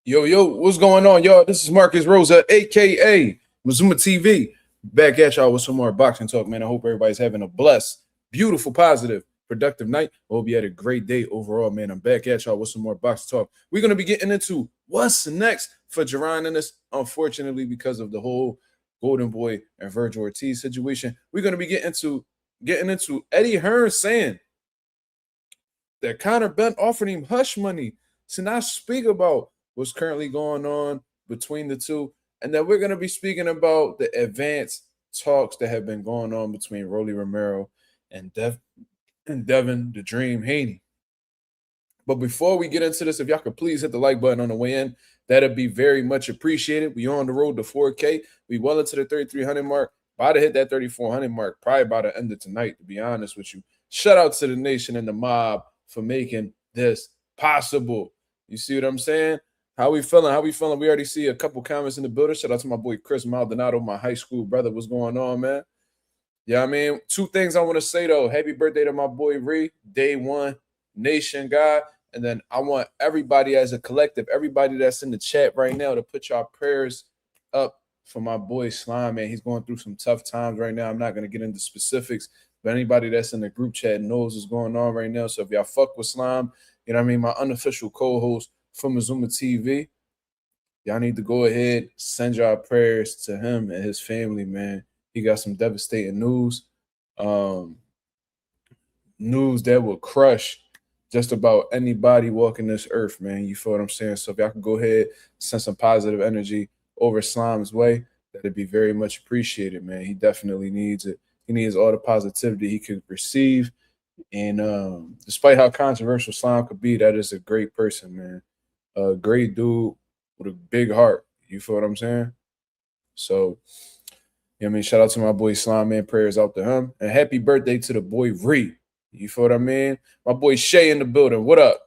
Yo, what's going on, y'all? This is Marcus Rosa, aka Mazuma TV, back at y'all with some more boxing talk, man. I hope everybody's having a blessed, beautiful, positive, productive night. I hope you had a great day overall, man. I'm back at y'all with some more boxing talk. We're gonna be getting into what's next for Jaron Ennis. Unfortunately, because of the whole Golden Boy and Virgil Ortiz situation, we're gonna be getting into Eddie Hearn saying that Conor Benn offered him hush money to not speak about what's currently going on between the two. And then we're going to be speaking about the advanced talks that have been going on between Rolly Romero and Devin the Dream Haney. But before we get into this, if y'all could please hit the like button on the way in, that'd be very much appreciated. We on the road to 4K. We well into the 3,300 mark. About to hit that 3,400 mark probably by the end of tonight, to be honest with you. Shout out to the nation and the mob for making this possible. You see what I'm saying? How we feeling? We already see a couple comments in the building. Shout out to my boy Chris Maldonado, my high school brother. What's going on, man? Yeah, I mean, two things I want to say, though. Happy birthday to my boy Ree, day one, nation guy. And then I want everybody as a collective, everybody that's in the chat right now, to put y'all prayers up for my boy Slime, man. He's going through some tough times right now. I'm not going to get into specifics, but anybody that's in the group chat knows what's going on right now. So if y'all fuck with Slime, you know what I mean, my unofficial co-host from Mazuma TV, y'all need to go ahead, send y'all prayers to him and his family, man. He got some devastating news. News that will crush just about anybody walking this earth, man. You feel what I'm saying? So if y'all can go ahead, send some positive energy over Slime's way, that'd be very much appreciated, man. He definitely needs it. He needs all the positivity he could receive. And despite how controversial Slime could be, that is a great person, man. A great dude with a big heart. You feel what I'm saying? So, you know what I mean? Shout out to my boy Slime, man. Prayers out to him. And happy birthday to the boy Ree. You feel what I mean? My boy Shay in the building. What up?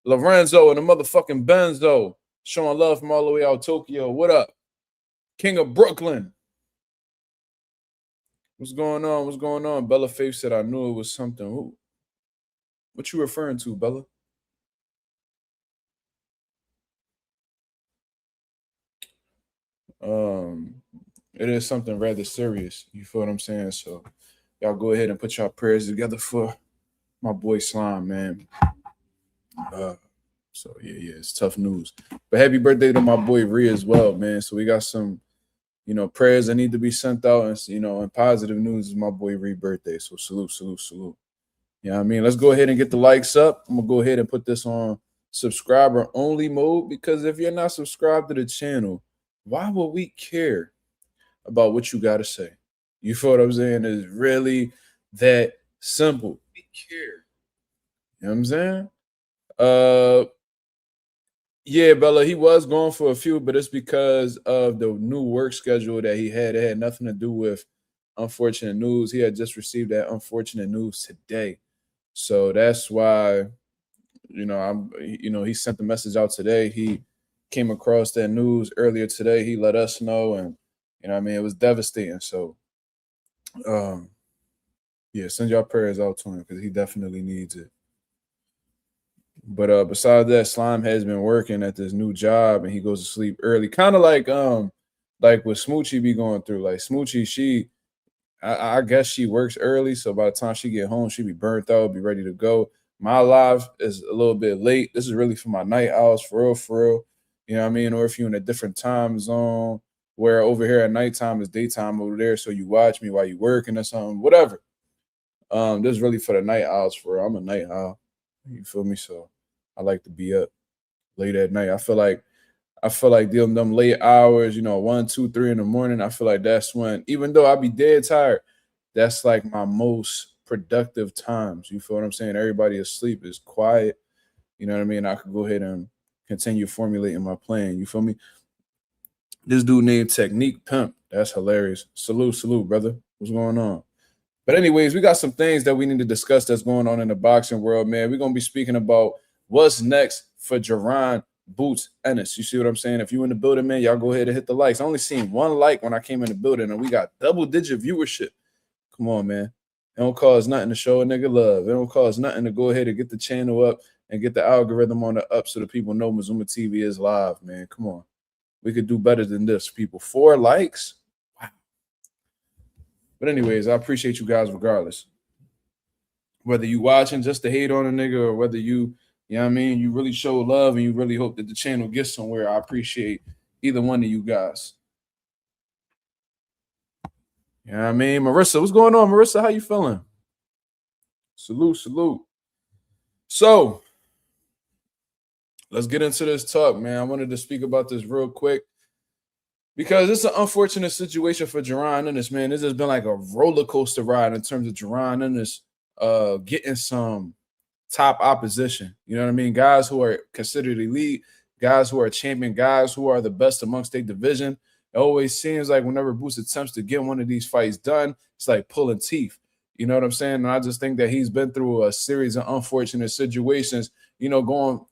Lorenzo and the motherfucking Benzo. Showing love from all the way out Tokyo. What up? King of Brooklyn. What's going on? What's going on? Bella Faith said I knew it was something. Who? What you referring to, Bella? It is something rather serious. You feel what I'm saying? So y'all go ahead and put y'all prayers together for my boy Slime, man. So yeah, it's tough news. But happy birthday to my boy Rhea as well, man. So we got some, prayers that need to be sent out, and and positive news is my boy Rhea's birthday. So salute. You know what I mean? Let's go ahead and get the likes up. I'm gonna go ahead and put this on subscriber only mode, because if you're not subscribed to the channel, why would we care about what you got to say? You feel what I'm saying? It's really that simple. We care. You know what I'm saying? Yeah, Bella, he was going for a few, but it's because of the new work schedule that he had. It had nothing to do with unfortunate news. He had just received that unfortunate news today. So that's why, he sent the message out today. He came across that news earlier today. He let us know, and it was devastating. So send y'all prayers out to him, because he definitely needs it. But besides that, Slime has been working at this new job, and he goes to sleep early, kind of like what Smoochie be going through. Like Smoochie, I guess she works early, so by the time she get home, she be burnt out, be ready to go. My live is a little bit late. This is really for my night owls, for real. You know what I mean? Or if you're in a different time zone, where over here at nighttime is daytime over there, so you watch me while you working or something, whatever. This is really for the night owls, for real. I'm a night owl. You feel me? So I like to be up late at night. I feel like them late hours, 1, 2, 3 in the morning, I feel like that's when, even though I be dead tired, that's like my most productive times. You feel what I'm saying? Everybody asleep, is quiet. You know what I mean? I could go ahead and continue formulating my plan. You feel me? This dude named Technique Pimp. That's hilarious. Salute, brother. What's going on? But anyways, we got some things that we need to discuss that's going on in the boxing world, man. We're going to be speaking about what's next for Jaron Boots Ennis. You see what I'm saying? If you in the building, man, y'all go ahead and hit the likes. I only seen one like when I came in the building, and we got double-digit viewership. Come on, man. It don't cost nothing to show a nigga love. It don't cost nothing to go ahead and get the channel up and get the algorithm on the up so the people know Mazuma TV is live, man. Come on. We could do better than this, people. 4 likes? Wow. But anyways, I appreciate you guys regardless. Whether you watching just to hate on a nigga or whether you know what I mean, you really show love and you really hope that the channel gets somewhere, I appreciate either one of you guys. You know what I mean? Marissa, what's going on? Marissa, how you feeling? Salute, salute. So, let's get into this talk, man. I wanted to speak about this real quick because it's an unfortunate situation for Jaron Ennis, man. This has been like a roller coaster ride in terms of Jaron Ennis getting some top opposition. You know what I mean? Guys who are considered elite, guys who are champion, guys who are the best amongst their division. It always seems like whenever Boots attempts to get one of these fights done, it's like pulling teeth. You know what I'm saying? And I just think that he's been through a series of unfortunate situations, you know, going,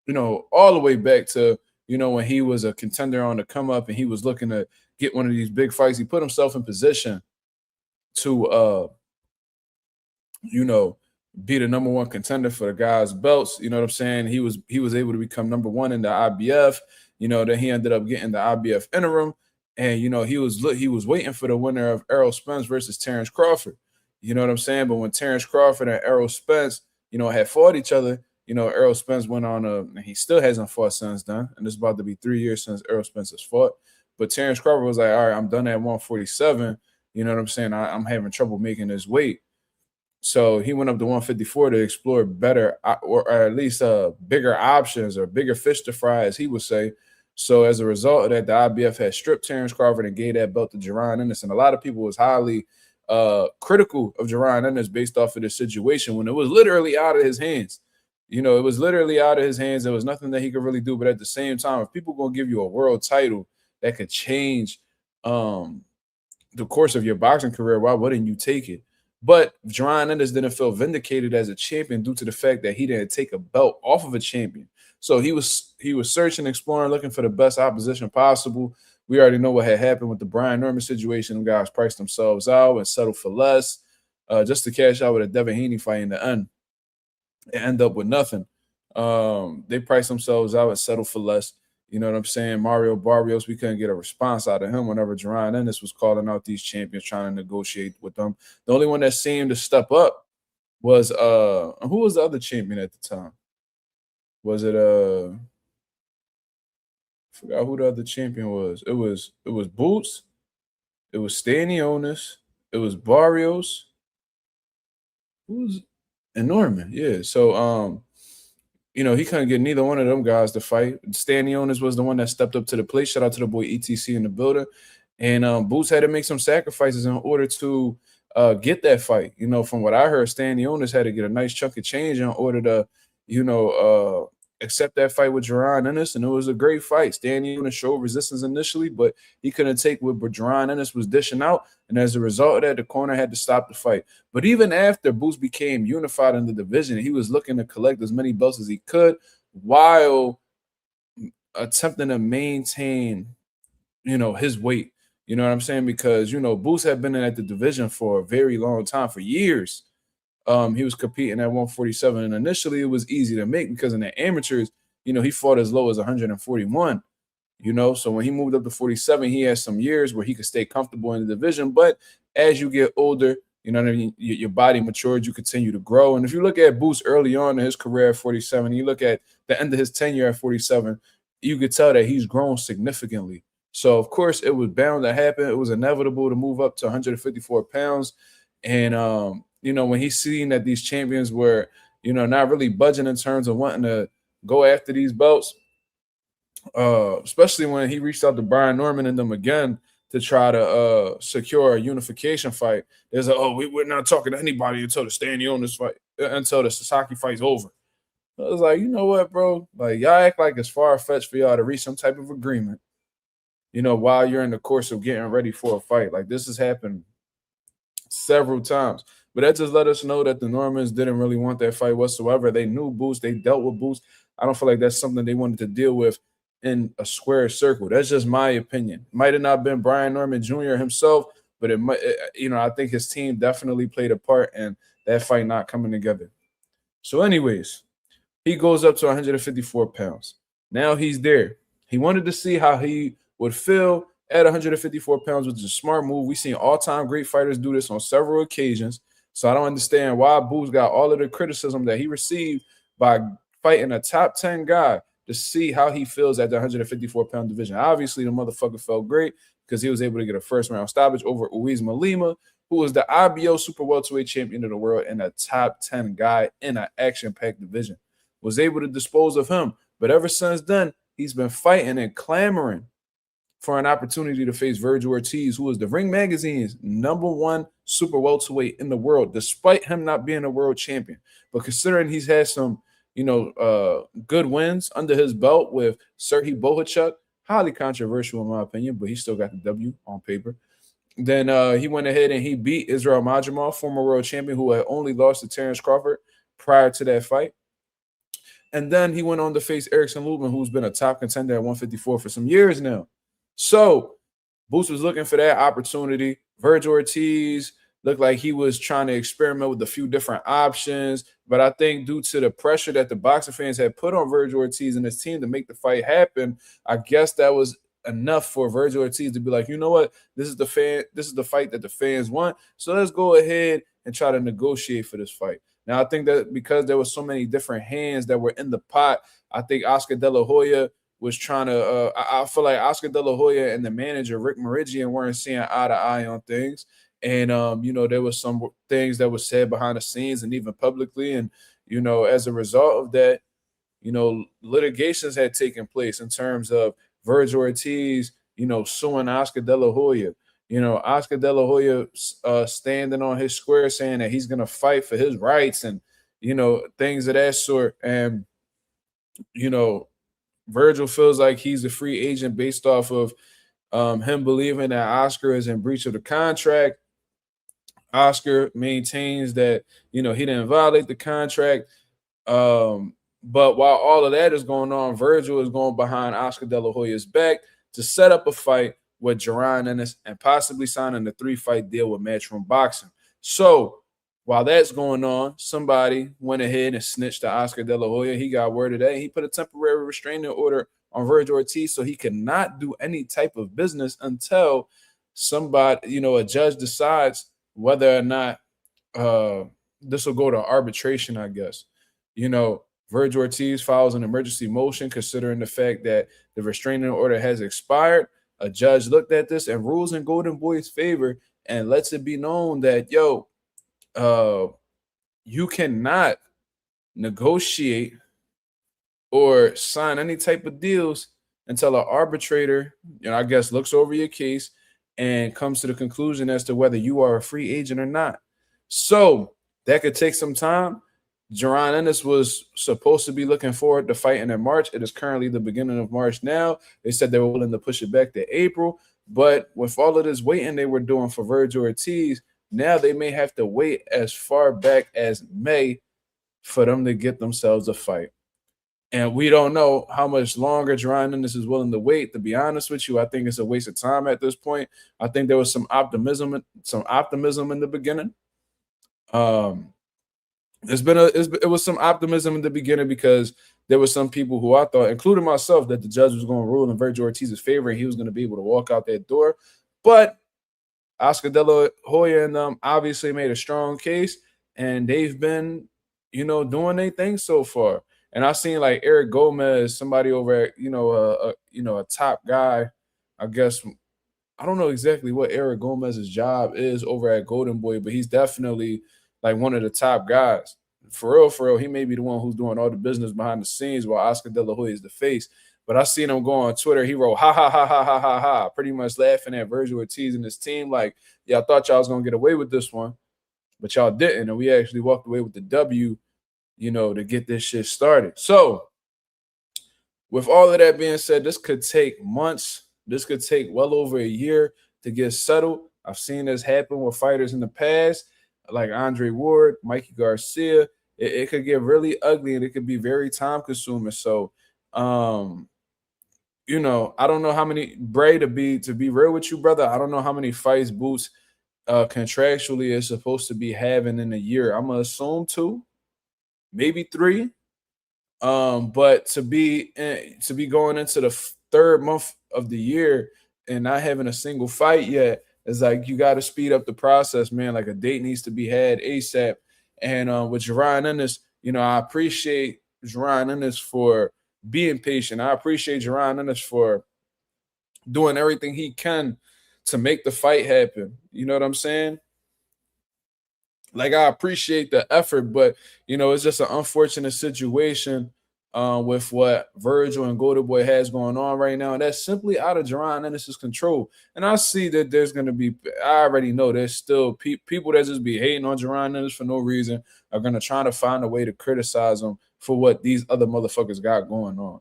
you know, all the way back to, you know, when he was a contender on the come up and he was looking to get one of these big fights. He put himself in position to, you know, be the #1 contender for the guys' belts. You know what I'm saying? He was able to become #1 in the IBF. You know, then he ended up getting the IBF interim. And, you know, he was waiting for the winner of Errol Spence versus Terrence Crawford. You know what I'm saying? But when Terrence Crawford and Errol Spence, you know, had fought each other, you know, Errol Spence went on and he still hasn't fought since then. And it's about to be 3 years since Errol Spence has fought. But Terrence Crawford was like, all right, I'm done at 147. You know what I'm saying? I'm having trouble making this weight. So he went up to 154 to explore better or at least bigger options or bigger fish to fry, as he would say. So as a result of that, the IBF had stripped Terrence Crawford and gave that belt to Jaron Ennis. And a lot of people was highly critical of Jaron Ennis based off of this situation when it was literally out of his hands. You know, it was literally out of his hands. There was nothing that he could really do. But at the same time, if people going to give you a world title that could change the course of your boxing career, why wouldn't you take it? But Jaron Ennis didn't feel vindicated as a champion due to the fact that he didn't take a belt off of a champion. So he was searching, exploring, looking for the best opposition possible. We already know what had happened with the Brian Norman situation. Them guys priced themselves out and settled for less just to cash out with a Devin Haney fight in the end and end up with nothing. They priced themselves out and settled for less. You know what I'm saying? Mario Barrios, we couldn't get a response out of him whenever Jaron Ennis was calling out these champions, trying to negotiate with them. The only one that seemed to step up was who was the other champion at the time? Was it I forgot who the other champion was. It was Boots, it was Stanionis, it was Barrios. Who was and Norman? Yeah. So you know, he couldn't get neither one of them guys to fight. Stanionis was the one that stepped up to the plate. Shout out to the boy ETC in the building. And Boots had to make some sacrifices in order to get that fight. You know, from what I heard, Stanionis had to get a nice chunk of change in order to, you know, accept that fight with Jaron Ennis. And it was a great fight. Stanionis showed resistance initially, but he couldn't take what Jaron Ennis was dishing out. And as a result of that, the corner had to stop the fight. But even after Boots became unified in the division, he was looking to collect as many belts as he could while attempting to maintain, you know, his weight. You know what I'm saying? Because, you know, Boots had been in at the division for a very long time, for years. He was competing at 147, and initially it was easy to make because in the amateurs, you know, he fought as low as 141. You know, so when he moved up to 47, he had some years where he could stay comfortable in the division. But as you get older, you know what I mean, your body matures, you continue to grow. And if you look at Boots early on in his career at 47, you look at the end of his tenure at 47, you could tell that he's grown significantly. So, of course, it was bound to happen. It was inevitable to move up to 154 pounds. And, you know, when he's seeing that these champions were, you know, not really budging in terms of wanting to go after these belts, especially when he reached out to Brian Norman and them again to try to secure a unification fight. There's we're not talking to anybody until the Stanionis fight, until the Sasaki fight's over. I was like, you know what, bro? Like, y'all act like it's far-fetched for y'all to reach some type of agreement, you know, while you're in the course of getting ready for a fight. Like, this has happened several times. But that just let us know that the Normans didn't really want that fight whatsoever. They knew Boots. They dealt with Boots. I don't feel like that's something they wanted to deal with in a square circle. That's just my opinion. Might have not been Brian Norman Jr. himself, but it might, you know, I think his team definitely played a part in that fight not coming together. So anyways, He goes up to 154 pounds. Now he's there. He wanted to see how he would feel at 154 pounds, which is a smart move. We've seen all-time great fighters do this on several occasions. So I don't understand why Boots got all of the criticism that he received by fighting a top 10 guy to see how he feels at the 154-pound division. Obviously, the motherfucker felt great because he was able to get a first-round stoppage over Uizma Lima, who was the IBO super welterweight champion of the world and a top 10 guy in an action-packed division. Was able to dispose of him. But ever since then, he's been fighting and clamoring for an opportunity to face Virgil Ortiz, who is the Ring Magazine's #1 super welterweight in the world, despite him not being a world champion. But considering he's had some, good wins under his belt with Serhii Bohachuk, highly controversial in my opinion, but he still got the W on paper. Then he went ahead and he beat Israel Madrimov, former world champion, who had only lost to Terrence Crawford prior to that fight. And then he went on to face Erickson Lubin, who's been a top contender at 154 for some years now. So Boots was looking for that opportunity. Virgil Ortiz looked like he was trying to experiment with a few different options. But I think due to the pressure that the boxing fans had put on Virgil Ortiz and his team to make the fight happen, I guess that was enough for Virgil Ortiz to be like, you know what, this is the fight that the fans want. So let's go ahead and try to negotiate for this fight. Now, I think that because there were so many different hands that were in the pot, I think Oscar De La Hoya was trying to I feel like Oscar De La Hoya and the manager, Rick Meridian, weren't seeing eye to eye on things. And, there was some things that were said behind the scenes and even publicly. And, as a result of that, litigations had taken place in terms of Virgil Ortiz, suing Oscar De La Hoya. Oscar De La Hoya standing on his square saying that he's going to fight for his rights and, things of that sort. And, Virgil feels like he's a free agent based off of him believing that Oscar is in breach of the contract. Oscar maintains that, he didn't violate the contract. But while all of that is going on, Virgil is going behind Oscar De La Hoya's back to set up a fight with Jaron Ennis and possibly signing a 3-fight deal with Matchroom Boxing. So while that's going on, somebody went ahead and snitched to Oscar De La Hoya. He got word of that. He put a temporary restraining order on Virgil Ortiz so he could not do any type of business until somebody, a judge decides whether or not this will go to arbitration, I guess. Virgil Ortiz files an emergency motion considering the fact that the restraining order has expired. A judge looked at this and rules in Golden Boy's favor and lets it be known that, you cannot negotiate or sign any type of deals until an arbitrator, I guess, looks over your case and comes to the conclusion as to whether you are a free agent or not. So that could take some time. Jaron Ennis was supposed to be looking forward to fighting in March. It is currently the beginning of March now. They said they were willing to push it back to April. But with all of this waiting they were doing for Virgil Ortiz, now they may have to wait as far back as May for them to get themselves a fight. And we don't know how much longer Jaron Ennis is willing to wait. To be honest with you, I think it's a waste of time at this point. I think there was some optimism in the beginning. It was some optimism in the beginning because there were some people who I thought, including myself, that the judge was going to rule in Virgil Ortiz's favor and he was going to be able to walk out that door. But Oscar De La Hoya and them obviously made a strong case, and they've been, doing their thing so far. And I've seen like Eric Gomez, somebody over at, a top guy. I guess I don't know exactly what Eric Gomez's job is over at Golden Boy, but he's definitely like one of the top guys. For real, he may be the one who's doing all the business behind the scenes while Oscar De La Hoya is the face. But I seen him go on Twitter. He wrote, ha, ha, ha, ha, ha, ha, ha, pretty much laughing at Virgil Ortiz and his team. Like, yeah, I thought y'all was going to get away with this one, but y'all didn't. And we actually walked away with the W, to get this shit started. So with all of that being said, this could take months. This could take well over a year to get settled. I've seen this happen with fighters in the past, like Andre Ward, Mikey Garcia. It could get really ugly and it could be very time consuming. So, I don't know how many, Bray, to be real with you, brother, I don't know how many fights Boots contractually is supposed to be having in a year. I'm going to assume 2, maybe 3. But to be going into the third month of the year and not having a single fight yet, it's like you got to speed up the process, man. Like a date needs to be had ASAP. And with Jaron Ennis, I appreciate Jaron Ennis for being patient. I appreciate Jaron Ennis for doing everything he can to make the fight happen. You know what I'm saying? Like I appreciate the effort, but it's just an unfortunate situation with what Virgil and Golden Boy has going on right now, and that's simply out of Jaron Ennis's control. And I see that there's going to be, I already know there's still people that just be hating on Jaron Ennis for no reason are going to try to find a way to criticize him for what these other motherfuckers got going on.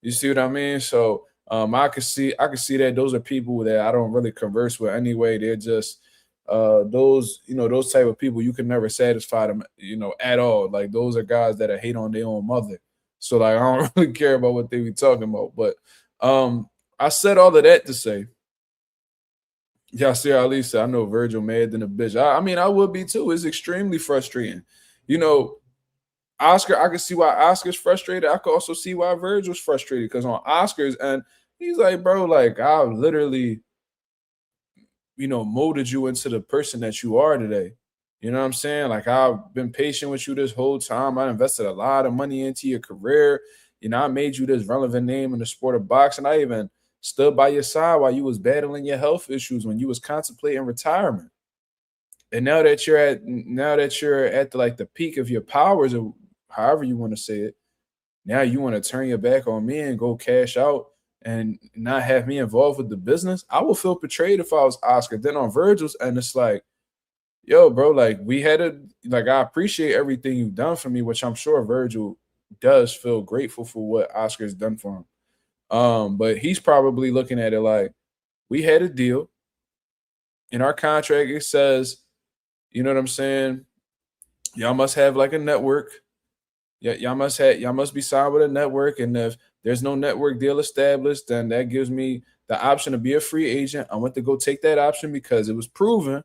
You see what I mean? So I could see that those are people that I don't really converse with anyway. They're just those type of people you can never satisfy them, at all. Like those are guys that hate on their own mother. So like I don't really care about what they be talking about. But I said all of that to say, Yasir Ali said, I know Virgil mad than a bitch. I mean, I would be too. It's extremely frustrating. You know, Oscar, I can see why Oscar's frustrated. I can also see why Virgil's frustrated because on Oscar's and he's like, bro, like I literally, molded you into the person that you are today. You know what I'm saying? Like I've been patient with you this whole time. I invested a lot of money into your career. I made you this relevant name in the sport of boxing. I even stood by your side while you was battling your health issues when you was contemplating retirement. And now that you're at the peak of your powers, or however you want to say it, now you want to turn your back on me and go cash out and not have me involved with the business. I would feel betrayed if I was Oscar. Then on Virgil's, and it's like, yo, bro, like I appreciate everything you've done for me, which I'm sure Virgil does feel grateful for what Oscar's done for him. But he's probably looking at it like we had a deal in our contract. It says, you know what I'm saying? Y'all must have like a network. Yeah, y'all must be signed with a network. And if there's no network deal established, then that gives me the option to be a free agent. I went to go take that option because it was proven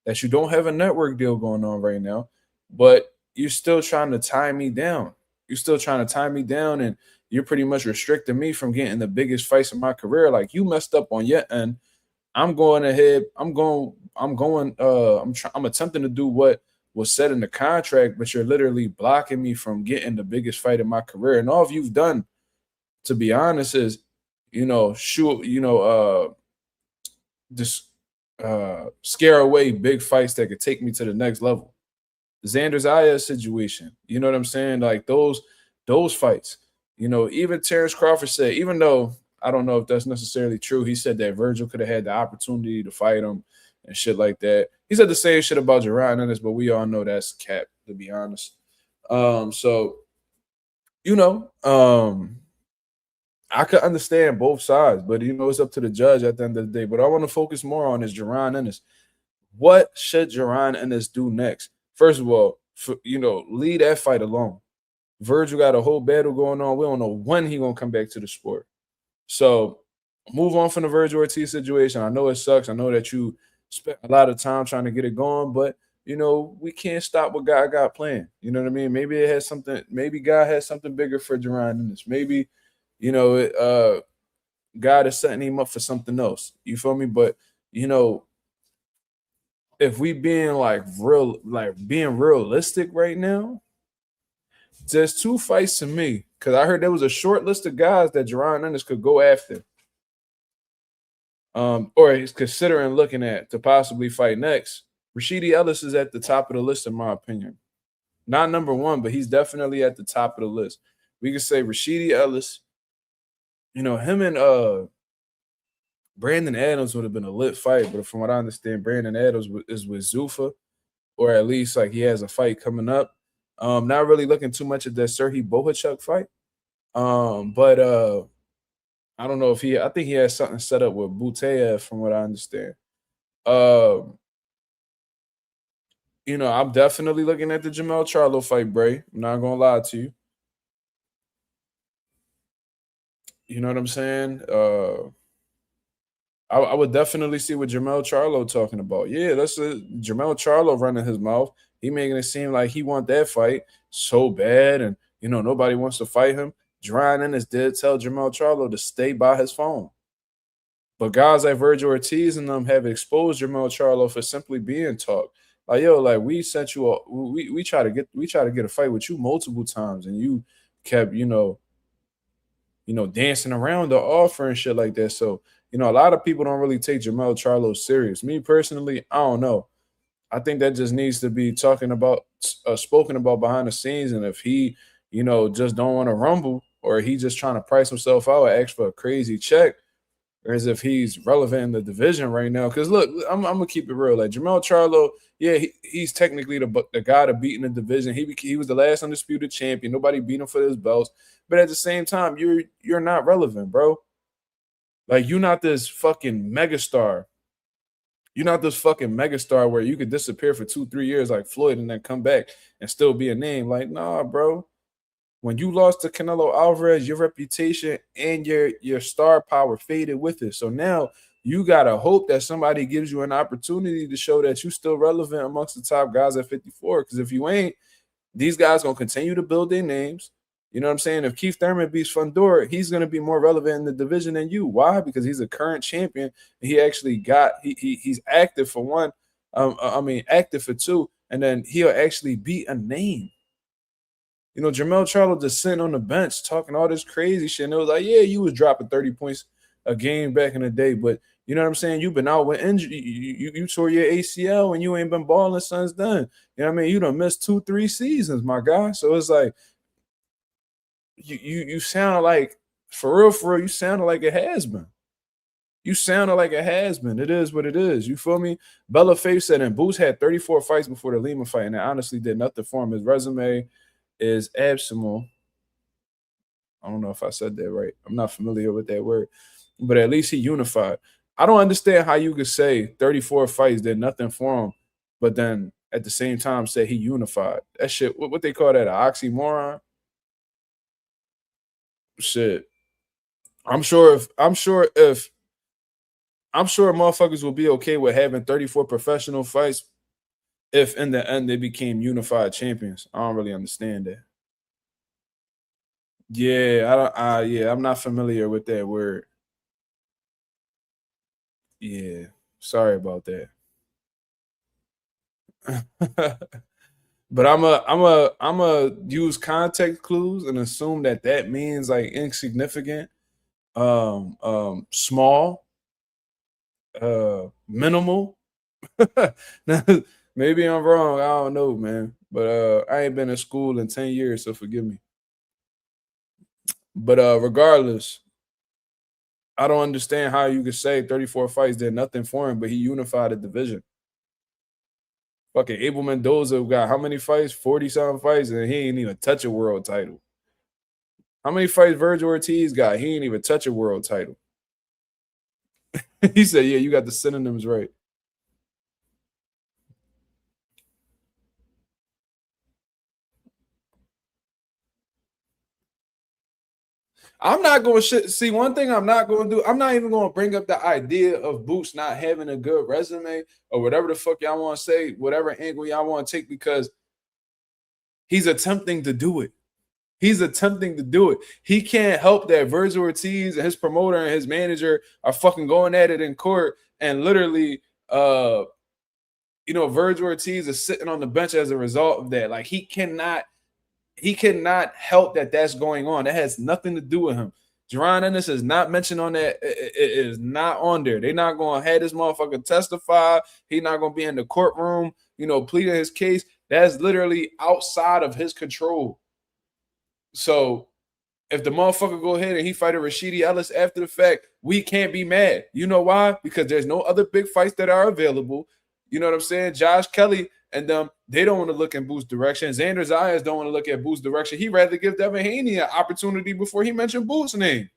that you don't have a network deal going on right now, but you're still trying to tie me down. You're still trying to tie me down, and you're pretty much restricting me from getting the biggest fights in my career. Like you messed up on your end. I'm going ahead. I'm attempting to do what was said in the contract, but you're literally blocking me from getting the biggest fight in my career. And all you've done, to be honest, is, shoot, just scare away big fights that could take me to the next level. Xander Zaya situation, you know what I'm saying? Like those fights. Even Terrence Crawford said, even though I don't know if that's necessarily true, he said that Virgil could have had the opportunity to fight him and shit like that. He said the same shit about Jaron Ennis, but we all know that's cap, to be honest. So you know, I could understand both sides, but it's up to the judge at the end of the day. But I want to focus more on is Jaron Ennis. What should Jaron Ennis do next? First of all, leave that fight alone. Virgil got a whole battle going on. We don't know when he gonna come back to the sport. So move on from the Virgil Ortiz situation. I know it sucks. I know that you spent a lot of time trying to get it going, but we can't stop what God got planned. You know what I mean? Maybe it has something. Maybe God has something bigger for Jaron Ennis. Maybe God is setting him up for something else. You feel me? But if we being being realistic right now, there's two fights to me because I heard there was a short list of guys that Jaron Ennis could go after, or he's considering looking at to possibly fight next. Rashidi Ellis is at the top of the list, in my opinion. Not number one, but he's definitely at the top of the list. We could say Rashidi Ellis. Him and Brandon Adams would have been a lit fight, but from what I understand, Brandon Adams is with Zuffa, or at least like he has a fight coming up. Not really looking too much at that Serhii Bohachuk fight. But I don't know if I think he has something set up with Butayev from what I understand. I'm definitely looking at the Jamel Charlo fight, Bray. I'm not gonna lie to you. You know what I'm saying? I would definitely see what Jamel Charlo talking about. Yeah, that's Jamel Charlo running his mouth. He making it seem like he want that fight so bad, and Nobody wants to fight him. Jaron Ennis did tell Jermell Charlo to stay by his phone. But guys like Virgil Ortiz and them have exposed Jermell Charlo for simply being talk. Like, yo, like we sent you we try to get a fight with you multiple times, and you kept, dancing around the offer and shit like that. So, a lot of people don't really take Jermell Charlo serious. Me personally, I don't know. I think that just needs to be spoken about behind the scenes. And if he, just don't want to rumble, or he just trying to price himself out and ask for a crazy check, or as if he's relevant in the division right now. Because look, I'm gonna keep it real. Like Jermell Charlo, yeah, he's technically the guy to beat in the division. He was the last undisputed champion. Nobody beat him for his belts. But at the same time, you're not relevant, bro. Like, you're not this fucking megastar. You're not this fucking megastar where you could disappear for 2-3 years like Floyd and then come back and still be a name. Like, nah, bro. When you lost to Canelo Alvarez, your reputation and your star power faded with it. So now you gotta hope that somebody gives you an opportunity to show that you're still relevant amongst the top guys at 54. Because if you ain't, these guys gonna continue to build their names. You know what I'm saying? If Keith Thurman beats Fundora, he's going to be more relevant in the division than you. Why? Because he's a current champion. He actually he's active for one. Active for two, and then he'll actually beat a name. Jermell Charlo just sitting on the bench talking all this crazy shit. And it was like, yeah, you was dropping 30 points a game back in the day, but you know what I'm saying? You've been out with injury. You tore your ACL and you ain't been balling since then. You know what I mean? You done missed 2-3 seasons, my guy. So it's like, you sound like, for real, you sounded like it has been. You sounded like it has been. It is what it is. You feel me? Bella Faith said, and Boots had 34 fights before the Lima fight, and it honestly did nothing for him. His resume is abysmal. I don't know if I said that right. I'm not familiar with that word, but at least he unified. I don't understand how you could say 34 fights did nothing for him, but then at the same time say he unified. That shit, what they call that, an oxymoron? Shit. I'm sure motherfuckers will be okay with having 34 professional fights if in the end they became unified champions. I don't really understand that. Yeah, I'm not familiar with that word. Yeah, sorry about that. But I'm a use context clues and assume that means like insignificant, small, minimal. Maybe I'm wrong. I don't know, man. But I ain't been in school in 10 years, so forgive me. But regardless, I don't understand how you could say 34 fights did nothing for him, but he unified the division. Fucking Abel Mendoza got how many fights? 40-something fights, and he ain't even touch a world title. How many fights Virgil Ortiz got? He ain't even touch a world title. He said, yeah, you got the synonyms right. I'm not going to see one thing I'm not going to do. I'm not even going to bring up the idea of Boots not having a good resume or whatever the fuck y'all want to say, whatever angle y'all want to take, because he's attempting to do it. He's attempting to do it. He can't help that Virgil Ortiz and his promoter and his manager are fucking going at it in court, and literally, Virgil Ortiz is sitting on the bench as a result of that. Like, he cannot help that that's going on. That has nothing to do with him. Jaron Ennis is not mentioned on that. It is not on there. They're not going to have this motherfucker testify. He's not going to be in the courtroom, pleading his case. That's literally outside of his control. So if the motherfucker go ahead and he fight a Rashidi Ellis after the fact, we can't be mad. You know why? Because there's no other big fights that are available. You know what I'm saying? Josh Kelly and them, they don't want to look in Boots' direction. Xander Zayas don't want to look at Boots' direction. He'd rather give Devin Haney an opportunity before he mentioned Boots' name.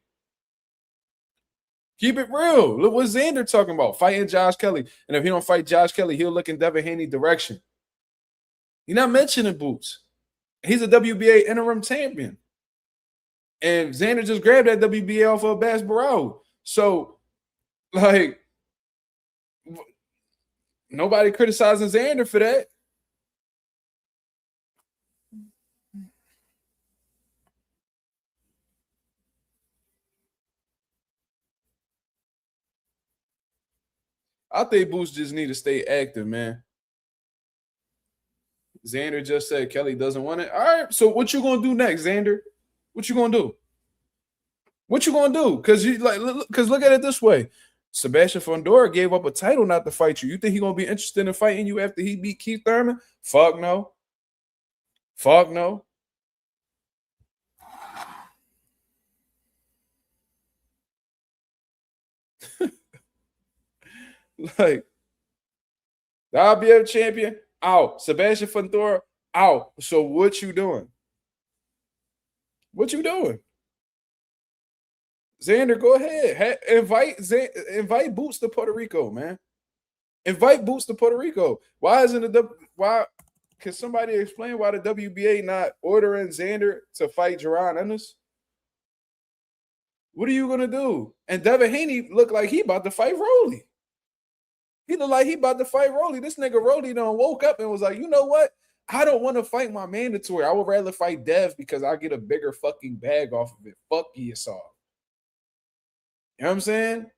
Keep it real. Look what Xander talking about, fighting Josh Kelly. And if he don't fight Josh Kelly, he'll look in Devin Haney's direction. He's not mentioning Boots. He's a WBA interim champion. And Xander just grabbed that WBA off of Bass Barrow. So, like, nobody criticizing Xander for that. I think Boots just need to stay active, man. Xander just said Kelly doesn't want it. All right, so what you gonna do next, Xander? What you gonna do? What you gonna do? Because look at it this way. Sebastian Fundora gave up a title not to fight you. You think he gonna be interested in fighting you after he beat Keith Thurman? Fuck no. Fuck no. Like the IBF champion out. Sebastian Fundora out. So what you doing? What you doing? Xander, go ahead. Invite Boots to Puerto Rico, man. Invite Boots to Puerto Rico. Why isn't it why? Can somebody explain why the WBA not ordering Xander to fight Jaron Ennis? What are you gonna do? And Devin Haney looked like he about to fight Rolly. He looked like he about to fight Rolly. This nigga Rolly done woke up and was like, you know what? I don't want to fight my mandatory. I would rather fight Dev because I get a bigger fucking bag off of it. Fuck Giasov. You know what I'm saying?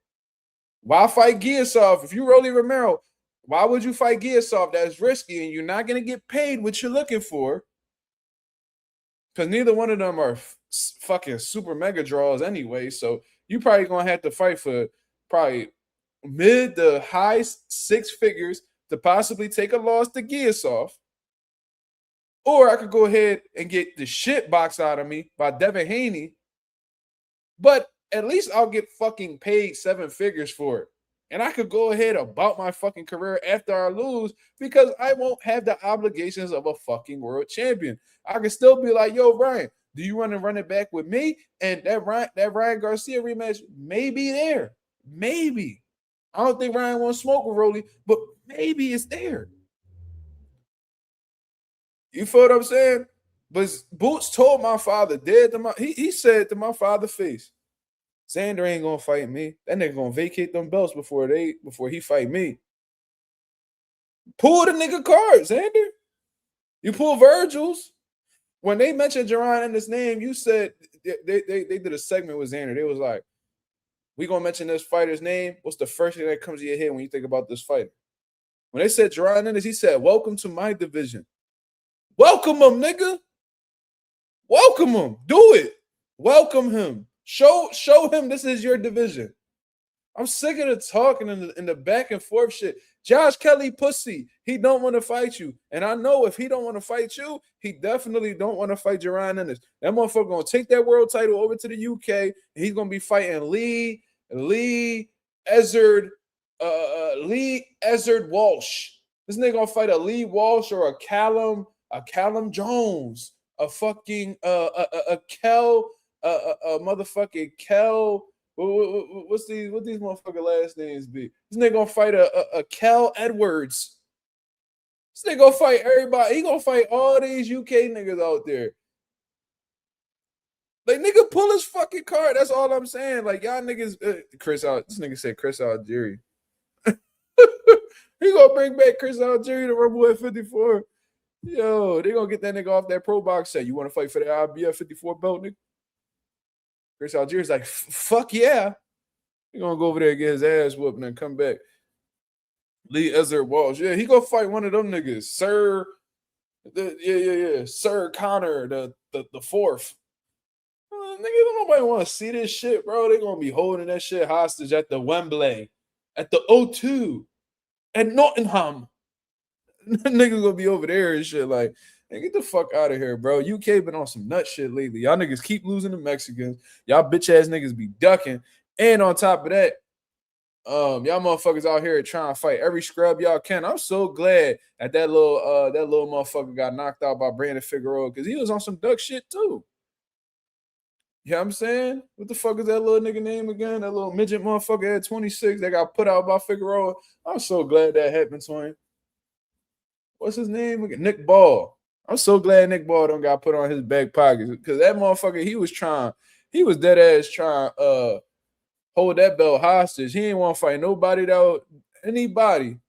Why fight Giasov? If you Rolly Romero, why would you fight Giasov? That's risky and you're not going to get paid what you're looking for. Because neither one of them are fucking super mega draws anyway. So you probably going to have to fight for probably mid to high six figures to possibly take a loss to Giasov. Or I could go ahead and get the shit box out of me by Devin Haney. But at least I'll get fucking paid 7 figures for it. And I could go ahead about my fucking career after I lose because I won't have the obligations of a fucking world champion. I can still be like, yo, Ryan, do you want to run it back with me? And that Ryan Garcia rematch may be there. Maybe. I don't think Ryan wants smoke with Rolly, but maybe it's there. You feel what I'm saying? But Boots told my father, he said to my father's face, Xander ain't gonna fight me. That nigga gonna vacate them belts before he fight me. Pull the nigga card, Xander. You pull Virgil's. When they mentioned Jaron in his name, you said they did a segment with Xander. They was like, we gonna mention this fighter's name. What's the first thing that comes to your head when you think about this fighter? When they said Jaron Ennis, he said, welcome to my division. Welcome him, nigga. Welcome him. Do it. Welcome him. Show him this is your division. I'm sick of the talking in the back and forth shit. Josh Kelly pussy. He don't want to fight you. And I know if he don't want to fight you, he definitely don't want to fight Jaron Ennis. That motherfucker gonna take that world title over to the UK and he's gonna be fighting Lee Ezzard Walsh. This nigga gonna fight a Lee Walsh or a Callum Jones, a fucking a motherfucking Kel. What these motherfucking last names be? This nigga gonna fight a Kel Edwards. This nigga gonna fight everybody. He gonna fight all these UK niggas out there. Like, nigga, pull his fucking card. That's all I'm saying. Like, y'all niggas, this nigga said Chris Algieri. He gonna bring back Chris Algieri to Rumble at 54. Yo, they gonna get that nigga off that pro box set. You want to fight for the IBF 54 belt, nigga? Chris Algieri's like, fuck yeah. He gonna go over there and get his ass whooped and then come back. Lee Ezzard Walsh. Yeah, he gonna fight one of them niggas. Sir Conor, the fourth. Nigga, don't nobody want to see this shit, bro. They gonna be holding that shit hostage at the Wembley, at the O2, at Nottingham. Niggas gonna be over there and shit. Like, hey, get the fuck out of here, bro. UK been on some nut shit lately. Y'all niggas keep losing to Mexicans. Y'all bitch ass niggas be ducking. And on top of that, y'all motherfuckers out here trying to fight every scrub y'all can. I'm so glad that little motherfucker got knocked out by Brandon Figueroa because he was on some duck shit too. You know what I'm saying? What the fuck is that little nigga name again? That little midget motherfucker at 26 that got put out by Figueroa. I'm so glad that happened to him. What's his name again? Nick Ball. I'm so glad Nick Ball don't got put on his back pockets because that motherfucker, he was dead ass trying hold that belt hostage. He didn't want to fight anybody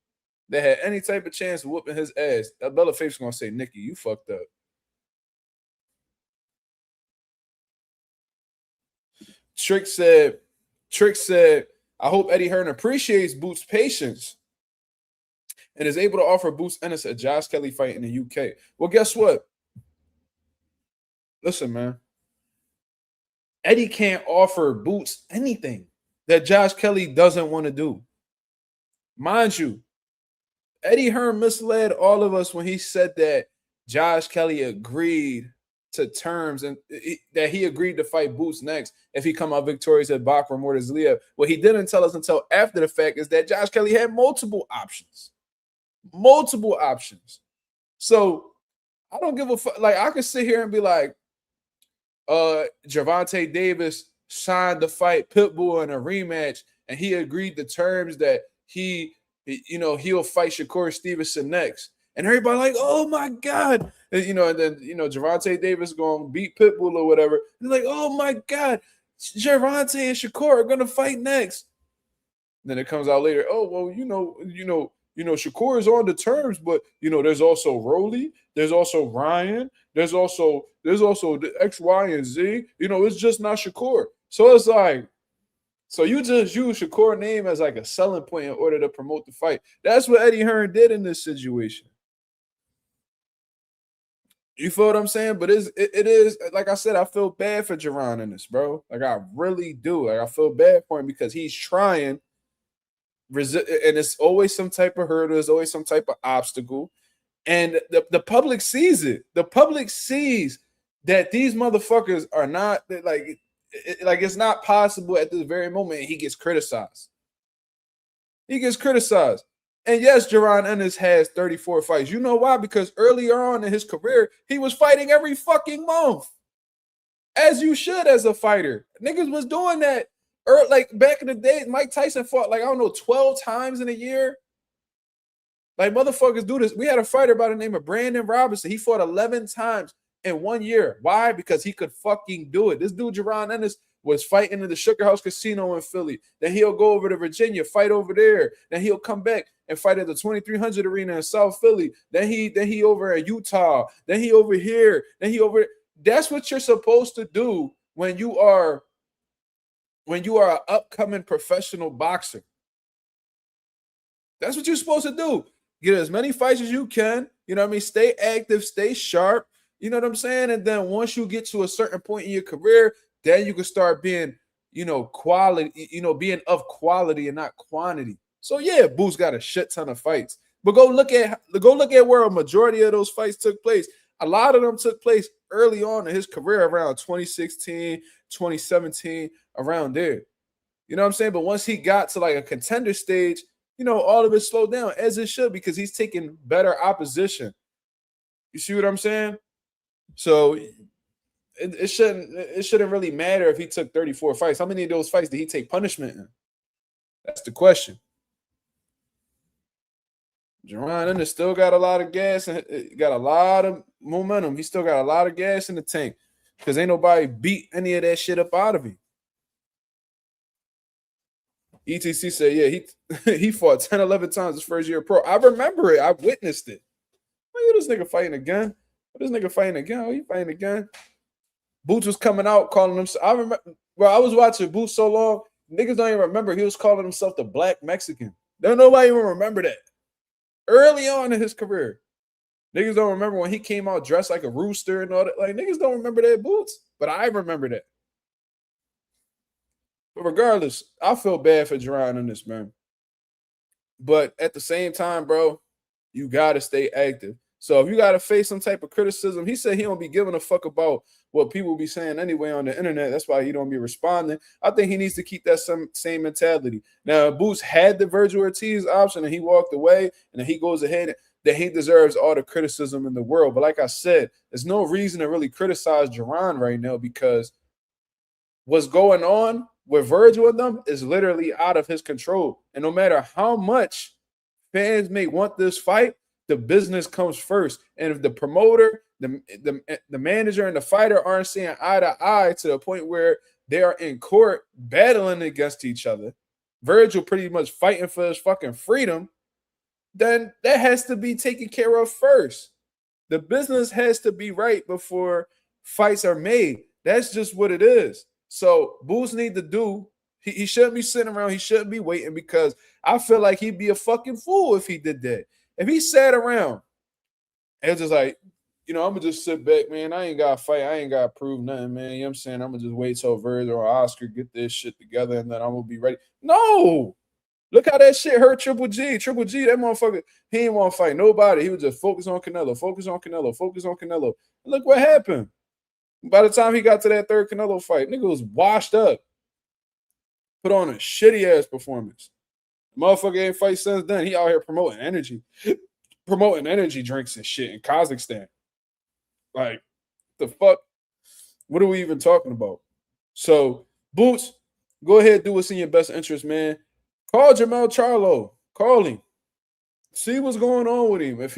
that had any type of chance of whooping his ass. That Bella Faith's gonna say, Nikki, you fucked up. Trick said, I hope Eddie Hearn appreciates Boots' patience. and is able to offer Boots Ennis a Josh Kelly fight in the UK. Well, guess what? Listen, man. Eddie can't offer Boots anything that Josh Kelly doesn't want to do. Mind you, Eddie Hearn misled all of us when he said that Josh Kelly agreed to terms and that he agreed to fight Boots next if he come out victorious at Bakram or Zliev. What he didn't tell us until after the fact is that Josh Kelly had multiple options. Multiple options. So I don't give a fuck. Like, I could sit here and be like, Gervonta Davis signed the fight Pitbull in a rematch, and he agreed to terms that he'll fight Shakur Stevenson next. And everybody like, oh my God. And then Gervonta Davis going to beat Pitbull or whatever. And like, oh my God, Gervonta and Shakur are going to fight next. And then it comes out later, oh, well, Shakur is on the terms, but there's also Rolly, there's also Ryan, there's also the X, Y, and Z. It's just not Shakur. So it's like, so you just use Shakur's name as like a selling point in order to promote the fight. That's what Eddie Hearn did in this situation. You feel what I'm saying? But it is like I said, I feel bad for Jaron Ennis, bro. Like, I really do. Like, I feel bad for him because he's trying. And it's always some type of hurdle. There's always some type of obstacle. And the public sees it. The public sees that these motherfuckers are not like it's not possible at this very moment. And he gets criticized. He gets criticized. And yes, Jaron Ennis has 34 fights. You know why? Because earlier on in his career, he was fighting every fucking month. As you should as a fighter. Niggas was doing that. Like back in the day, Mike Tyson fought 12 times in a year. Like, motherfuckers do this. We had a fighter by the name of Brandon Robinson. He fought 11 times in 1 year. Why? Because he could fucking do it. This dude, Jaron Ennis, was fighting in the Sugar House Casino in Philly. Then he'll go over to Virginia, fight over there. Then he'll come back and fight at the 2300 Arena in South Philly. Then he over at Utah. Then he over here. Then he over. That's what you're supposed to do when you are an upcoming professional boxer. That's what you're supposed to do. Get as many fights as you can. You know what I mean? Stay active, stay sharp. You know what I'm saying? And then once you get to a certain point in your career, then you can start being, quality, being of quality and not quantity. So yeah, Boots got a shit ton of fights. But go look at where a majority of those fights took place. A lot of them took place early on in his career, around 2016, 2017, around there. You know what I'm saying? But once he got to like a contender stage, all of it slowed down, as it should, because he's taking better opposition. You see what I'm saying? So it shouldn't really matter if he took 34 fights. How many of those fights did he take punishment in? That's the question. Jaron Ennis still got a lot of gas and got a lot of momentum. He still got a lot of gas in the tank because ain't nobody beat any of that shit up out of him. ETC said, yeah, he fought 10, 11 times his first year pro. I remember it. I witnessed it. Look at this nigga fighting again. This nigga fighting again. Oh, he fighting again. Boots was coming out calling himself. I remember, bro, I was watching Boots so long, niggas don't even remember he was calling himself the Black Mexican. Don't nobody even remember that. Early on in his career. Niggas don't remember when he came out dressed like a rooster and all that. Like, niggas don't remember that, Boots. But I remember that. But regardless, I feel bad for Jaron Ennis, man. But at the same time, bro, you got to stay active. So if you got to face some type of criticism, he said he don't be giving a fuck about what people be saying anyway on the internet. That's why he don't be responding. I think he needs to keep that same mentality. Now, Boots had the Virgil Ortiz option and he walked away, and then he goes ahead, that he deserves all the criticism in the world. But like I said, there's no reason to really criticize Jaron right now because what's going on with Virgil with them is literally out of his control. And no matter how much fans may want this fight, the business comes first. And if the promoter, the manager, and the fighter aren't seeing eye to eye to the point where they are in court battling against each other, Virgil pretty much fighting for his fucking freedom, then that has to be taken care of first. The business has to be right before fights are made. That's just what it is. So Boots need to do, he shouldn't be sitting around, he shouldn't be waiting, because I feel like he'd be a fucking fool if he did that. If he sat around and was just like, I'm gonna just sit back, man. I ain't gotta fight. I ain't gotta prove nothing, man. You know what I'm saying? I'm gonna just wait till Virgil or Oscar get this shit together and then I'm gonna be ready. No. Look how that shit hurt Triple G. Triple G, that motherfucker, he didn't want to fight nobody. He was just focus on Canelo, focus on Canelo, focus on Canelo. And look what happened. By the time he got to that third Canelo fight, nigga was washed up. Put on a shitty ass performance. Motherfucker ain't fight since then. He out here promoting energy drinks and shit in Kazakhstan. Like, the fuck? What are we even talking about? So, Boots, go ahead, do what's in your best interest, man. Call Jermell Charlo. Call him. See what's going on with him. If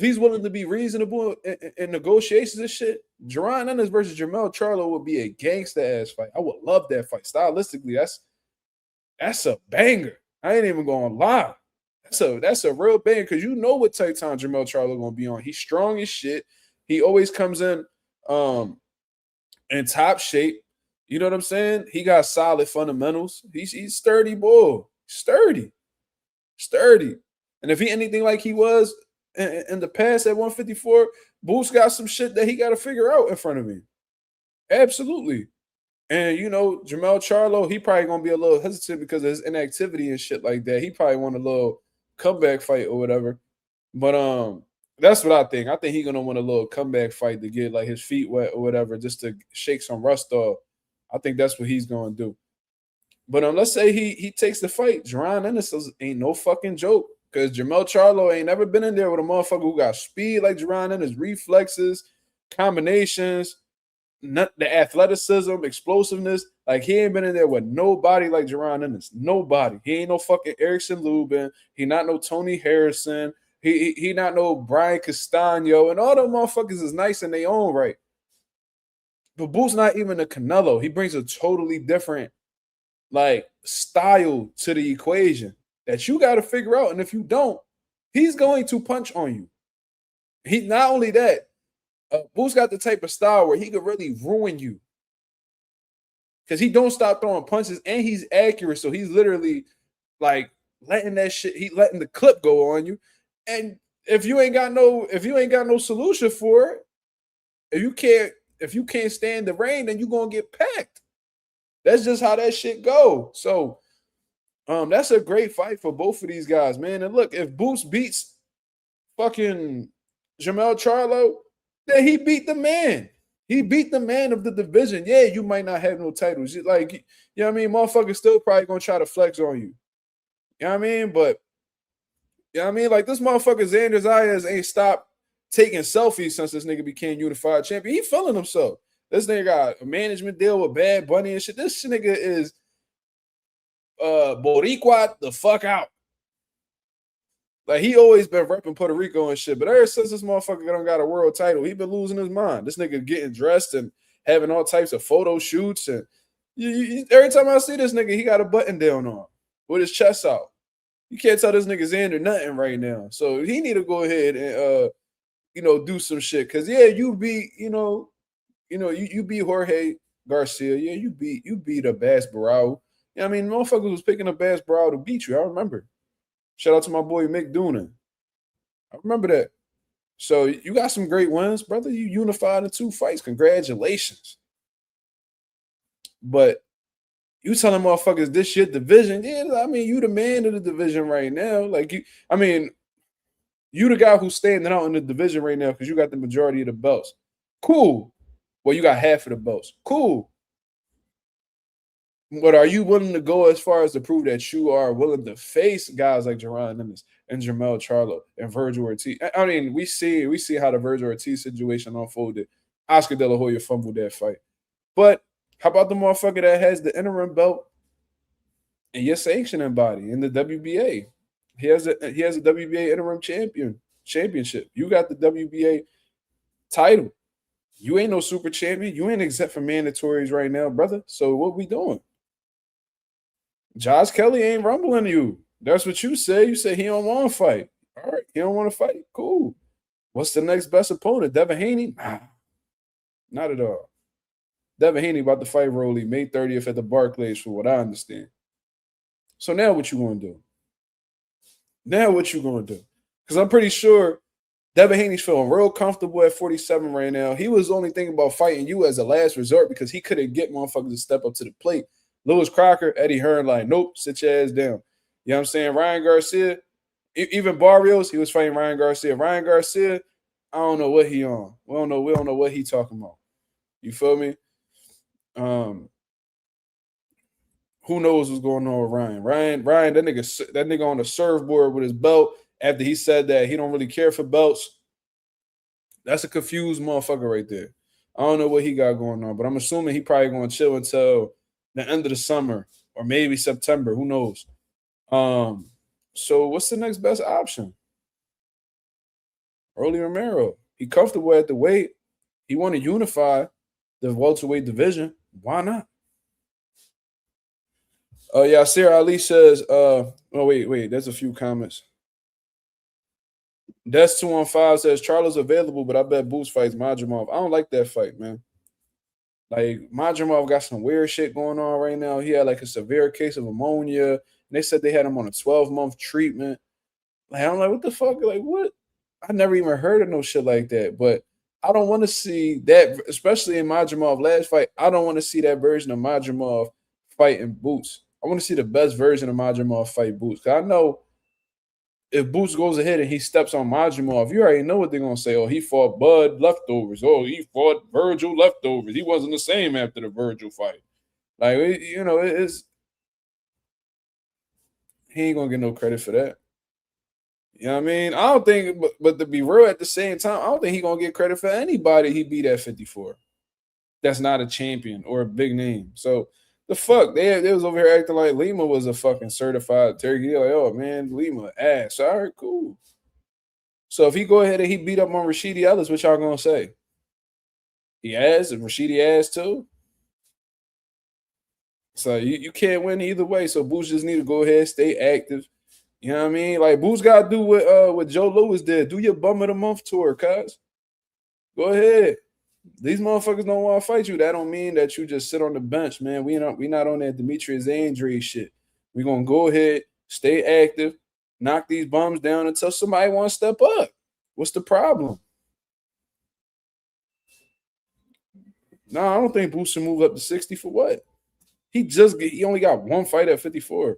he's willing to be reasonable in negotiations and shit, Jaron Ennis versus Jermell Charlo would be a gangsta ass fight. I would love that fight. Stylistically, that's a banger. I ain't even gonna lie. That's a real banger because you know what type time Jermell Charlo gonna be on. He's strong as shit. He always comes in top shape. You know what I'm saying? He got solid fundamentals. He's sturdy, boy. Sturdy. And if he anything like he was in the past at 154, Boots got some shit that he got to figure out in front of him. Absolutely. And, Jermell Charlo, he probably going to be a little hesitant because of his inactivity and shit like that. He probably want a little comeback fight or whatever. But that's what I think. I think he's going to want a little comeback fight to get, like, his feet wet or whatever just to shake some rust off. I think that's what he's going to do. But let's say he takes the fight. Jaron Ennis ain't no fucking joke because Jermell Charlo ain't never been in there with a motherfucker who got speed like Jaron Ennis, reflexes, combinations, the athleticism, explosiveness. Like, he ain't been in there with nobody like Jaron Ennis. Nobody. He ain't no fucking Erickson Lubin. He not no Tony Harrison. He not no Brian Castano. And all them motherfuckers is nice in their own right. But Boots not even a Canelo. He brings a totally different style to the equation that you got to figure out. And if you don't, he's going to punch on you. He not only that, Boots got the type of style where he could really ruin you because he don't stop throwing punches and he's accurate. So he's literally letting the clip go on you. And if you ain't got no solution for it, if you can't stand the rain, then you're gonna get packed. That's just how that shit go. So that's a great fight for both of these guys, man. And look, if Boots beats fucking Jermell Charlo, then he beat the man. He beat the man of the division. Yeah, you might not have no titles. You know what I mean? Motherfuckers still probably gonna try to flex on you. You know what I mean? But you know what I mean? Like, this motherfucker Xander Zayas ain't stopped taking selfies since this nigga became unified champion. He feeling himself. This nigga got a management deal with Bad Bunny and shit. This nigga is Boricua the fuck out. Like, he always been repping Puerto Rico and shit, but ever since this motherfucker don't got a world title, he been losing his mind. This nigga getting dressed and having all types of photo shoots, and every time I see this nigga, he got a button down on with his chest out. You can't tell this nigga Xander nothing right now. So he need to go ahead and do some shit. Cause yeah, you beat Jorge Garcia. Yeah, you beat a Bass Barao. Yeah, I mean, motherfuckers was picking up Bass Barao to beat you. I remember. Shout out to my boy Mick Doonan. I remember that. So you got some great wins, brother. You unified in 2 fights. Congratulations. But you telling motherfuckers this shit division? Yeah, I mean, you the man of the division right now. Like, you the guy who's standing out in the division right now because you got the majority of the belts. Cool. Well, you got half of the belts. Cool. But are you willing to go as far as to prove that you are willing to face guys like Jaron Ennis and Jermell Charlo and Virgil Ortiz? I mean, we see how the Virgil Ortiz situation unfolded. Oscar De La Hoya fumbled that fight. But how about the motherfucker that has the interim belt and your sanctioning body in the WBA? He has a WBA interim championship. You got the WBA title. You ain't no super champion. You ain't exempt from mandatories right now, brother. So what we doing? Josh Kelly ain't rumbling you. That's what you say. You say he don't want to fight. All right, he don't want to fight. Cool. What's the next best opponent? Devin Haney? Nah, not at all. Devin Haney about to fight Rolly May 30th at the Barclays, for what I understand. So now what you want to do? Now what you gonna do? Because I'm pretty sure Devin Haney's feeling real comfortable at 47 right now. He was only thinking about fighting you as a last resort because he couldn't get motherfuckers to step up to the plate. Lewis Crocker, Eddie Hearn, like, nope, sit your ass down. You know what I'm saying? Ryan Garcia, even Barrios, he was fighting Ryan Garcia. Ryan Garcia, I don't know what he on. We don't know what he talking about. You feel me? Who knows what's going on with Ryan? Ryan, that nigga on the surfboard with his belt after he said that he don't really care for belts. That's a confused motherfucker right there. I don't know what he got going on, but I'm assuming he probably going to chill until the end of the summer or maybe September. Who knows? So what's the next best option? Rolly Romero. He comfortable at the weight. He want to unify the welterweight division. Why not? Yeah, Sarah Ali says, oh, wait, there's a few comments. That's 215 says Charlo's available, but I bet Boots fights Mazuma. I don't like that fight, man. Like Mazuma got some weird shit going on right now. He had like a severe case of ammonia. And they said they had him on a 12-month treatment. Like, I'm like, what the fuck? Like, what? I never even heard of no shit like that. But I don't want to see that, especially in Mazumov last fight. I don't want to see that version of Mazumov fighting Boots. I want to see the best version of Mazumov fight Boots. Cause I know if Boots goes ahead and he steps on Mazumov, you already know what they're gonna say. Oh, he fought Bud leftovers. Oh, he fought Virgil leftovers. He wasn't the same after the Virgil fight. Like, you know, it's he ain't gonna get no credit for that. You know what I mean? I don't think, but to be real, at the same time, I don't think he gonna get credit for anybody he beat at 54. That's not a champion or a big name. So the fuck, they was over here acting like Lima was a fucking certified turkey. Like, oh man, Lima ass. All right, cool. So if he go ahead and he beat up on Rashidi Ellis, what y'all gonna say? He ass and Rashidi ass too. So you can't win either way. So Boots just need to go ahead, stay active. You know what I mean? Like Boots gotta do what Joe Louis did. Do your bum of the month tour, cuz. Go ahead. These motherfuckers don't want to fight you. That don't mean that you just sit on the bench, man. We not on that Demetrius Andre shit. We gonna go ahead, stay active, knock these bums down until somebody want to step up. What's the problem? No, I don't think Boots should move up to 60 for what? He only got one fight at 54.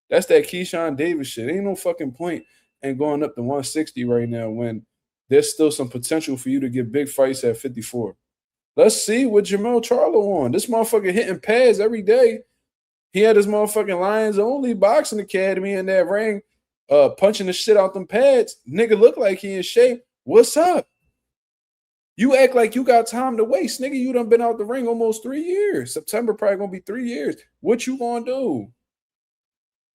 That's that Keyshawn Davis shit. Ain't no fucking point in going up to 160 right now when there's still some potential for you to get big fights at 54. Let's see what Jamel Charlo on. This motherfucker hitting pads every day. He had his motherfucking Lions Only boxing academy in that ring, punching the shit out them pads. Nigga look like he in shape. What's up? You act like you got time to waste. Nigga, you done been out the ring almost 3 years. September probably gonna be 3 years. What you gonna do?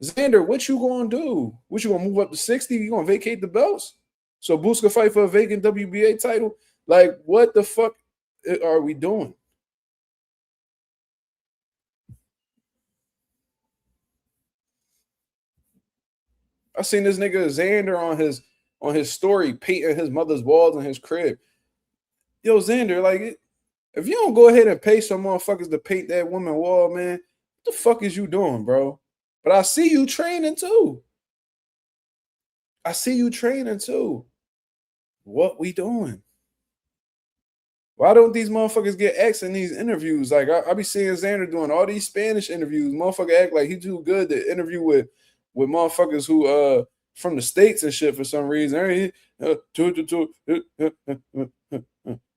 Xander, what you gonna do? What you gonna move up to 60? You gonna vacate the belts? So Boots can fight for a vacant WBA title? Like, what the fuck are we doing? I seen this nigga Xander on his story painting his mother's walls in his crib. Yo, Xander, like, if you don't go ahead and pay some motherfuckers to paint that woman wall, man, what the fuck is you doing, bro? But I see you training too. I see you training too. What we doing? Why don't these motherfuckers get X in these interviews? Like I be seeing Xander doing all these Spanish interviews. Motherfucker act like he too good to interview with motherfuckers who from the States and shit for some reason.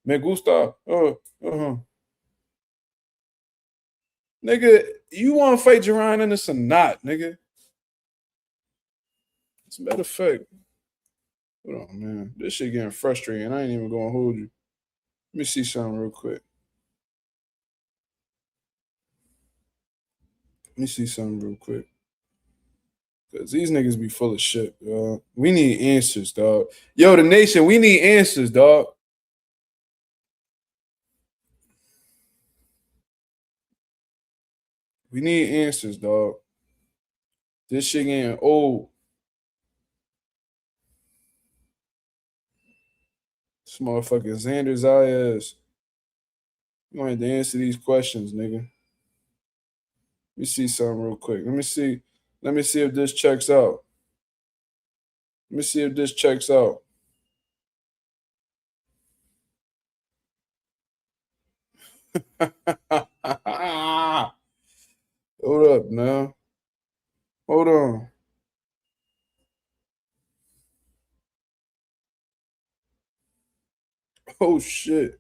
Me gusta. Nigga, you want to fight Jaron Ennis or not, nigga? As a matter of fact, hold on, man. This shit getting frustrating. I ain't even gonna hold you. Let me see something real quick. Cause these niggas be full of shit, dog. We need answers, dog. Yo, the nation, we need answers, dog. We need answers, dog. This shit getting old. This motherfucking Xander Zayas. You want to answer these questions, nigga. Let me see something real quick. Let me see if this checks out. Let me see if this checks out. Hold up now. Hold on. Oh shit.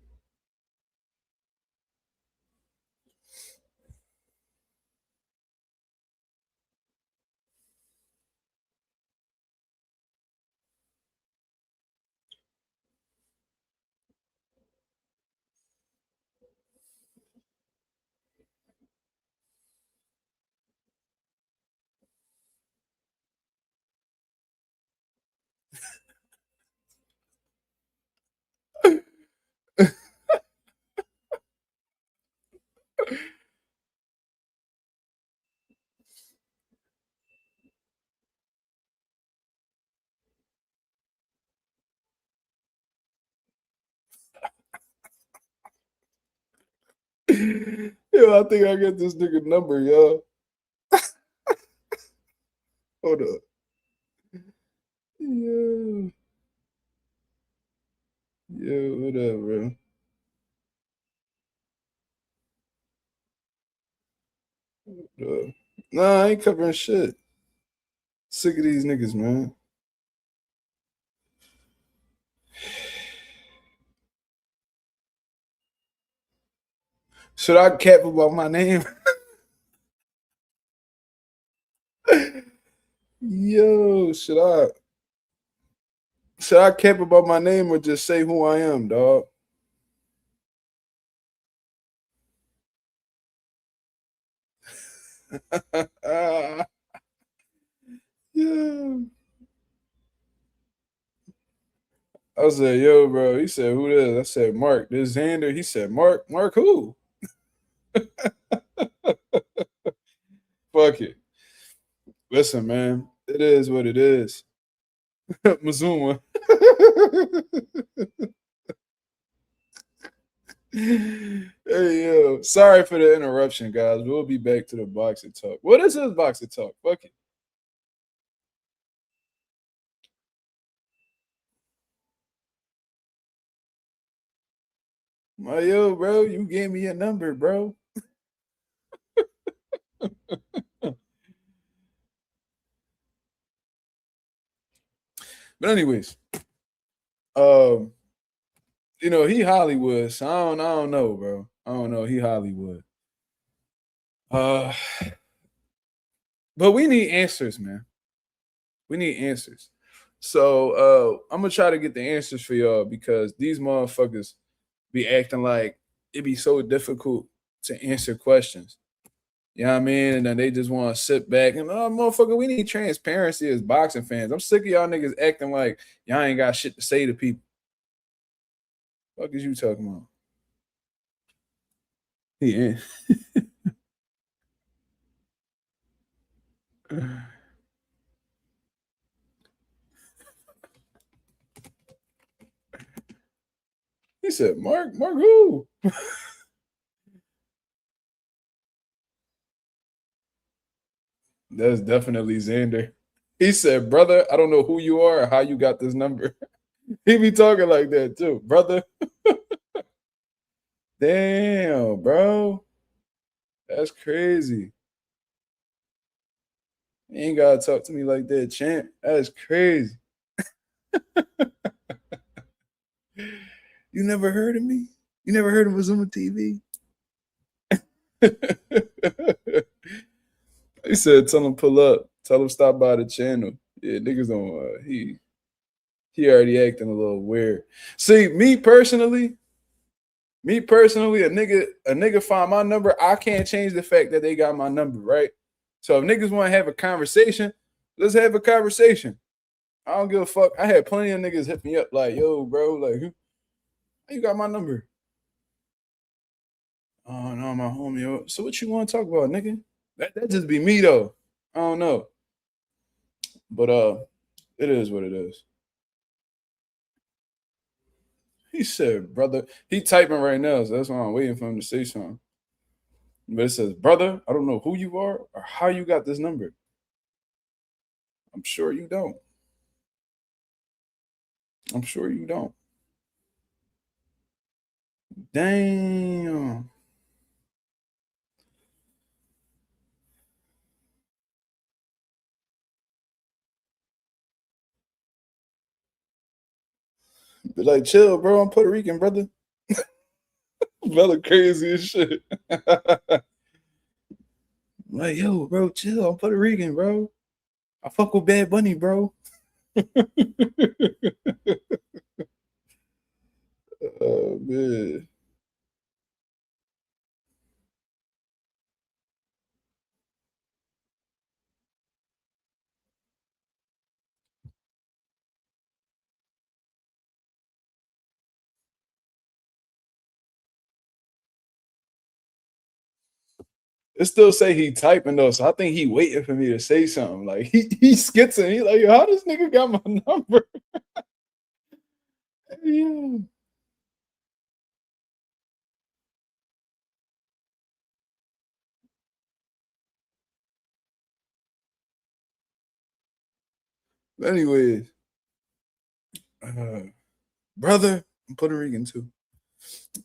Yo, I think I get this nigga number, yo. Hold up. Yo. Yo, what up, bro? Nah, I ain't covering shit. Sick of these niggas, man. Should I cap about my name? Yo, should I cap about my name or just say who I am, dog? Yeah. I said, yo, bro. He said, who this? I said, Mark. This Xander. He said, Mark. Mark who? Fuck it. Listen, man. It is what it is. Mazuma. Hey, yo. Sorry for the interruption, guys. We'll be back to the boxing talk. What is this boxing talk? Fuck it. My yo, bro, you gave me a number, bro. But anyways, um, he Hollywood, so I don't know, bro. I don't know. He Hollywood. Uh, but we need answers, man. We need answers. So I'm gonna try to get the answers for y'all because these motherfuckers be acting like it be so difficult to answer questions. You know what I mean? And then they just want to sit back and motherfucker, we need transparency as boxing fans. I'm sick of y'all niggas acting like y'all ain't got shit to say to people. Fuck is you talking about? Yeah. He said, Mark who? That's definitely Xander. He said, brother, I don't know who you are or how you got this number. He be talking like that too, brother. Damn, bro. That's crazy. You ain't gotta talk to me like that, champ. That's crazy. You never heard of me? You never heard of Mazuma TV? He said, "Tell him pull up. Tell him stop by the channel." Yeah, niggas don't. He already acting a little weird. See, a nigga find my number. I can't change the fact that they got my number, right? So if niggas want to have a conversation, let's have a conversation. I don't give a fuck. I had plenty of niggas hit me up like, "Yo, bro, like, how you got my number?" Oh no, my homie. So what you want to talk about, nigga? That just be me though. I don't know, but it is what it is. He said, "Brother." He typing right now, so that's why I'm waiting for him to say something. But it says, "Brother, I don't know who you are or how you got this number. I'm sure you don't." I'm sure you don't. Damn. Be like, chill, bro. I'm Puerto Rican, brother. Brother crazy as shit. Like, yo, bro, chill. I'm Puerto Rican, bro. I fuck with Bad Bunny, bro. Oh man. It still say he typing though, so I think he waiting for me to say something. Like he skitzing. He like, yo, how this nigga got my number? Yeah. Anyways, uh, brother, I'm Puerto Rican too.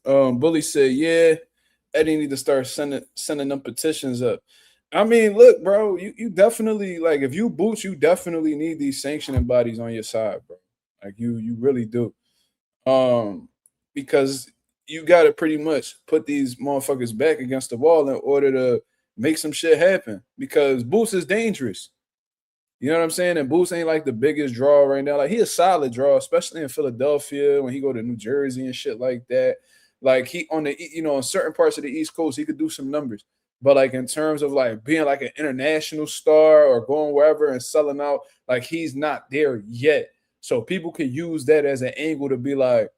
Bully said, yeah, Eddie need to start sending them petitions up. I mean, look, bro, you definitely like if you boots, you definitely need these sanctioning bodies on your side, bro. Like you really do. Um, because you gotta pretty much put these motherfuckers back against the wall in order to make some shit happen. Because Boots is dangerous. You know what I'm saying? And Boots ain't like the biggest draw right now. Like he a solid draw, especially in Philadelphia when he go to New Jersey and shit like that. Like he on the in certain parts of the East Coast, he could do some numbers. But like in terms of like being like an international star or going wherever and selling out, like he's not there yet. So people could use that as an angle to be like,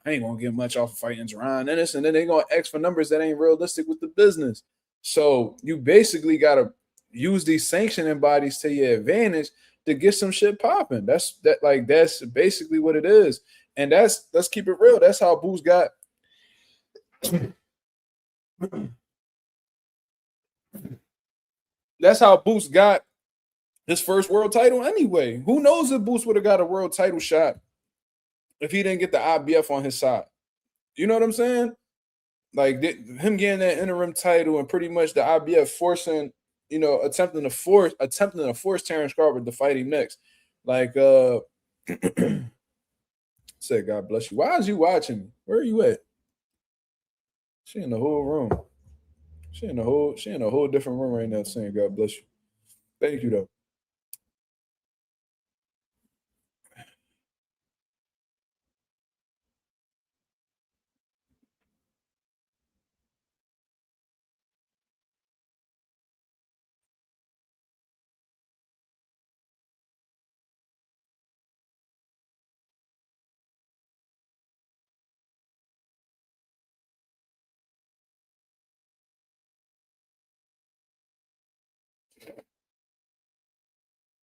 I ain't gonna get much off of fighting Jaron Ennis, and then they gonna ask for numbers that ain't realistic with the business. So you basically gotta use these sanctioning bodies to your advantage to get some shit popping. That's basically what it is. And that's let's keep it real. That's how Boots got that's how Boots got his first world title anyway. Who knows if Boots would have got a world title shot if he didn't get the IBF on his side? You know what I'm saying? Like him getting that interim title and pretty much the IBF forcing, attempting to force Terrence Crawford to fight him next. Like say God bless you. Why is you watching me? Where are you at? She in the whole room. She in a whole different room right now saying God bless you. Thank you though.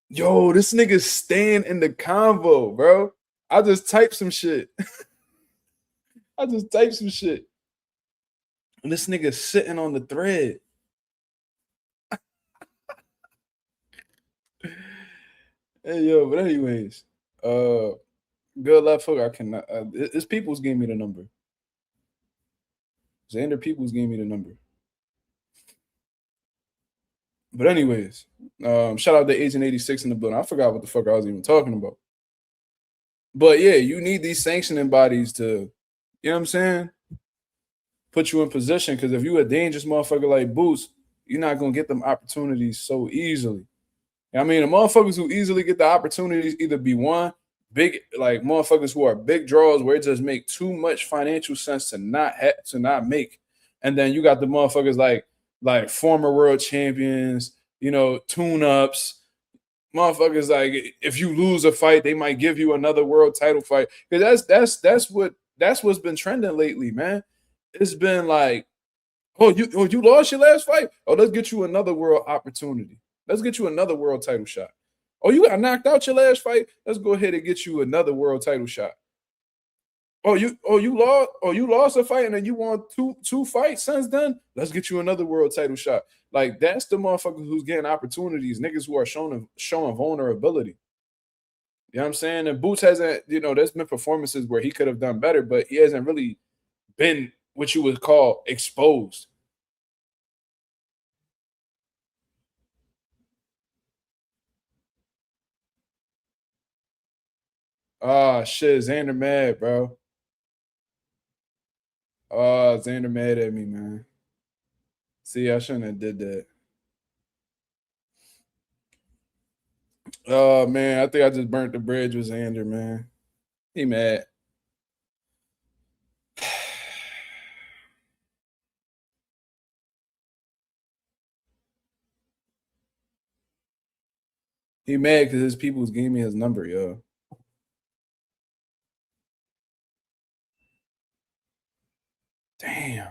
Yo, this nigga staying in the convo, bro. I just typed some shit. I just typed some shit. And this nigga sitting on the thread. Hey yo, but anyways, good luck, folk. I cannot. It's Peoples gave me the number. Xander Peoples gave me the number. But anyways, shout out to Agent 86 in the building. I forgot what the fuck I was even talking about. But yeah, you need these sanctioning bodies to, you know what I'm saying, put you in position. Because if you a dangerous motherfucker like Boots, you're not gonna get them opportunities so easily. I mean, the motherfuckers who easily get the opportunities either be one big like motherfuckers who are big draws where it just make too much financial sense to not make, and then you got the motherfuckers like former world champions, tune ups, motherfuckers like if you lose a fight, they might give you another world title fight because that's what's been trending lately, man. It's been like, oh, you lost your last fight. Oh, let's get you another world opportunity. Let's get you another world title shot. Oh, you got knocked out your last fight. Let's go ahead and get you another world title shot. Oh, you lost a fight and then you won two fights since then. Let's get you another world title shot. Like that's the motherfuckers who's getting opportunities. Niggas who are showing vulnerability. You know what I'm saying? And Boots hasn't, there's been performances where he could have done better, but he hasn't really been what you would call exposed. Ah, shit, Xander mad, bro. Xander mad at me, man. See, I shouldn't have did that. Oh man, I think I just burnt the bridge with Xander, man. He mad. He mad because his peoples gave me his number, yo. Damn.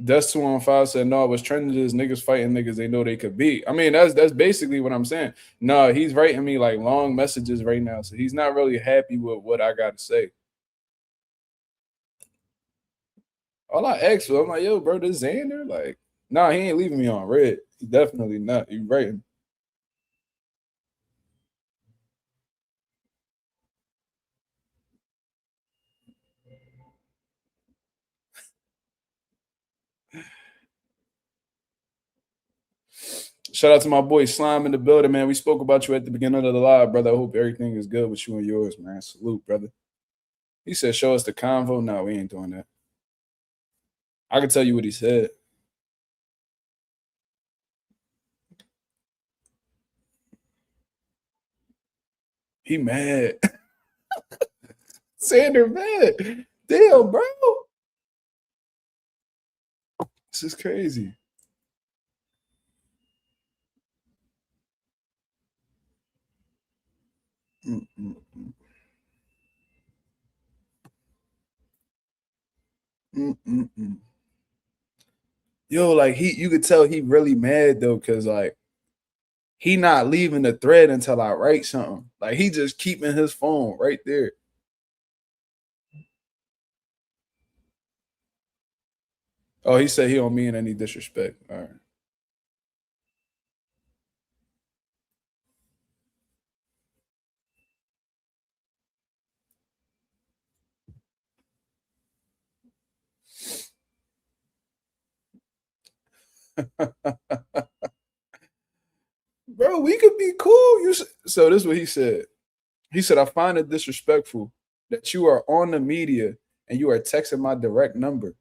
Dust 215 said, no, what's trending is niggas fighting niggas they know they could beat. I mean, that's basically what I'm saying. No, he's writing me like long messages right now. So he's not really happy with what I got to say. All I asked for, I'm like, yo, bro, this Xander? Like, nah, he ain't leaving me on red. He definitely not. You right. Shout out to my boy Slime in the building, man. We spoke about you at the beginning of the live, brother. I hope everything is good with you and yours, man. Salute, brother. He said, show us the convo. No, we ain't doing that. I can tell you what he said. He mad. Xander mad. Damn, bro. This is crazy. Mm-mm-mm. Mm-mm-mm. Yo, like you could tell he really mad though, cause like he not leaving the thread until I write something. Like he just keeping his phone right there. Oh, he said he don't mean any disrespect. All right. Bro, we could be cool. So this is what he said. He said, I find it disrespectful that you are on the media and you are texting my direct number.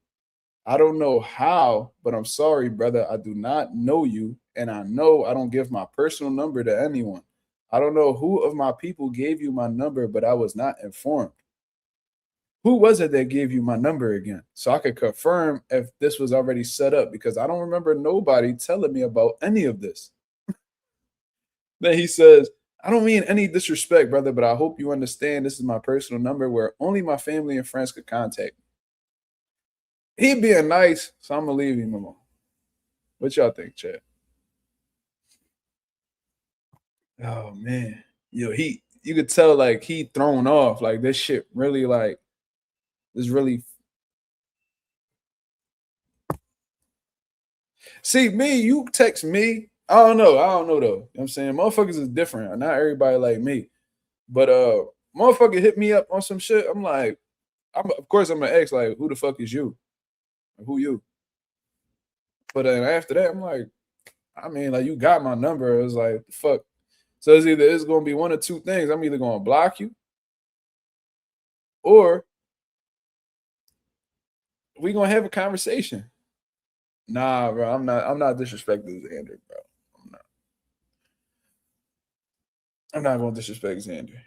I don't know how, but I'm sorry, brother. I do not know you. And I know I don't give my personal number to anyone. I don't know who of my people gave you my number, but I was not informed. Who was it that gave you my number again? So I could confirm if this was already set up because I don't remember nobody telling me about any of this. Then he says, I don't mean any disrespect, brother, but I hope you understand this is my personal number where only my family and friends could contact me. He being nice, so I'm gonna leave him alone. What y'all think, Chad? Oh man. Yo, you could tell like he thrown off. Like this shit really like this really see me, you text me. I don't know. I don't know though. You know what I'm saying? Motherfuckers is different. Not everybody like me. But motherfucker hit me up on some shit. I'm like, of course I'm gonna ask like who the fuck is you? Who you? But then after that, I'm like, I mean, like you got my number. It was like, fuck. So it's gonna be one of two things. I'm either gonna block you or we gonna have a conversation. Nah, bro. I'm not disrespecting Xander, bro. I'm not. I'm not gonna disrespect Xander.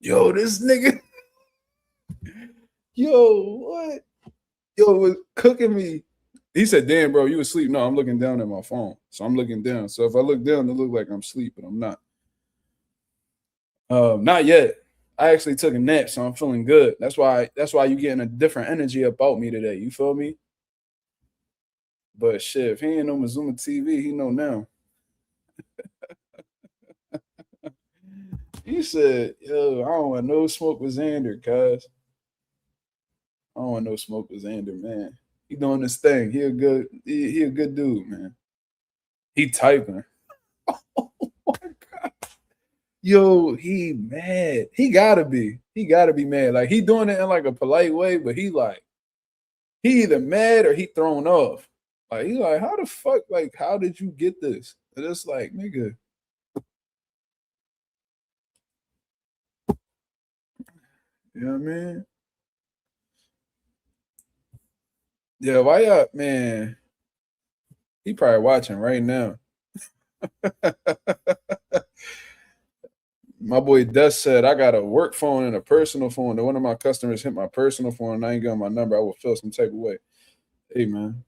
Yo, this nigga. Yo, what? Yo, was cooking me. He said, damn, bro, you asleep. No, I'm looking down at my phone. So I'm looking down. So if I look down, it look like I'm asleep, but I'm not. Not yet. I actually took a nap, so I'm feeling good. That's why you getting a different energy about me today. You feel me? But shit, if he ain't no Mazuma TV, he know now. He said, yo, I don't want no smoke with Xander, cuz. I don't want no smoke with Xander, man. He doing this thing. He a good dude, man. He typing. Oh my god. Yo, he mad. He gotta be. He gotta be mad. Like he doing it in like a polite way, but he either mad or he thrown off. Like he like, how the fuck? Like, how did you get this? And it's like, nigga. You know what I mean? Yeah, why y'all, man? He probably watching right now. My boy Dust said, I got a work phone and a personal phone. One of my customers hit my personal phone and I ain't got my number. I will feel some type of way. Hey, man,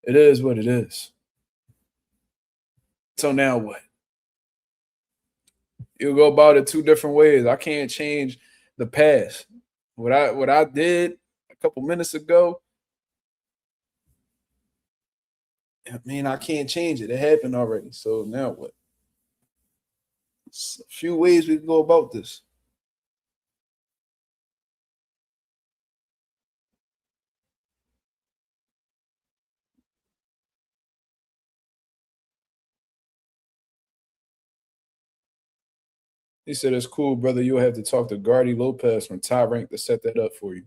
it is what it is. So now what? You go about it two different ways. I can't change the past. What I did a couple minutes ago, I mean, I can't change it. It happened already. So now what? It's a few ways we can go about this. He said, it's cool, brother. You'll have to talk to Gardy Lopez from Top Rank to set that up for you.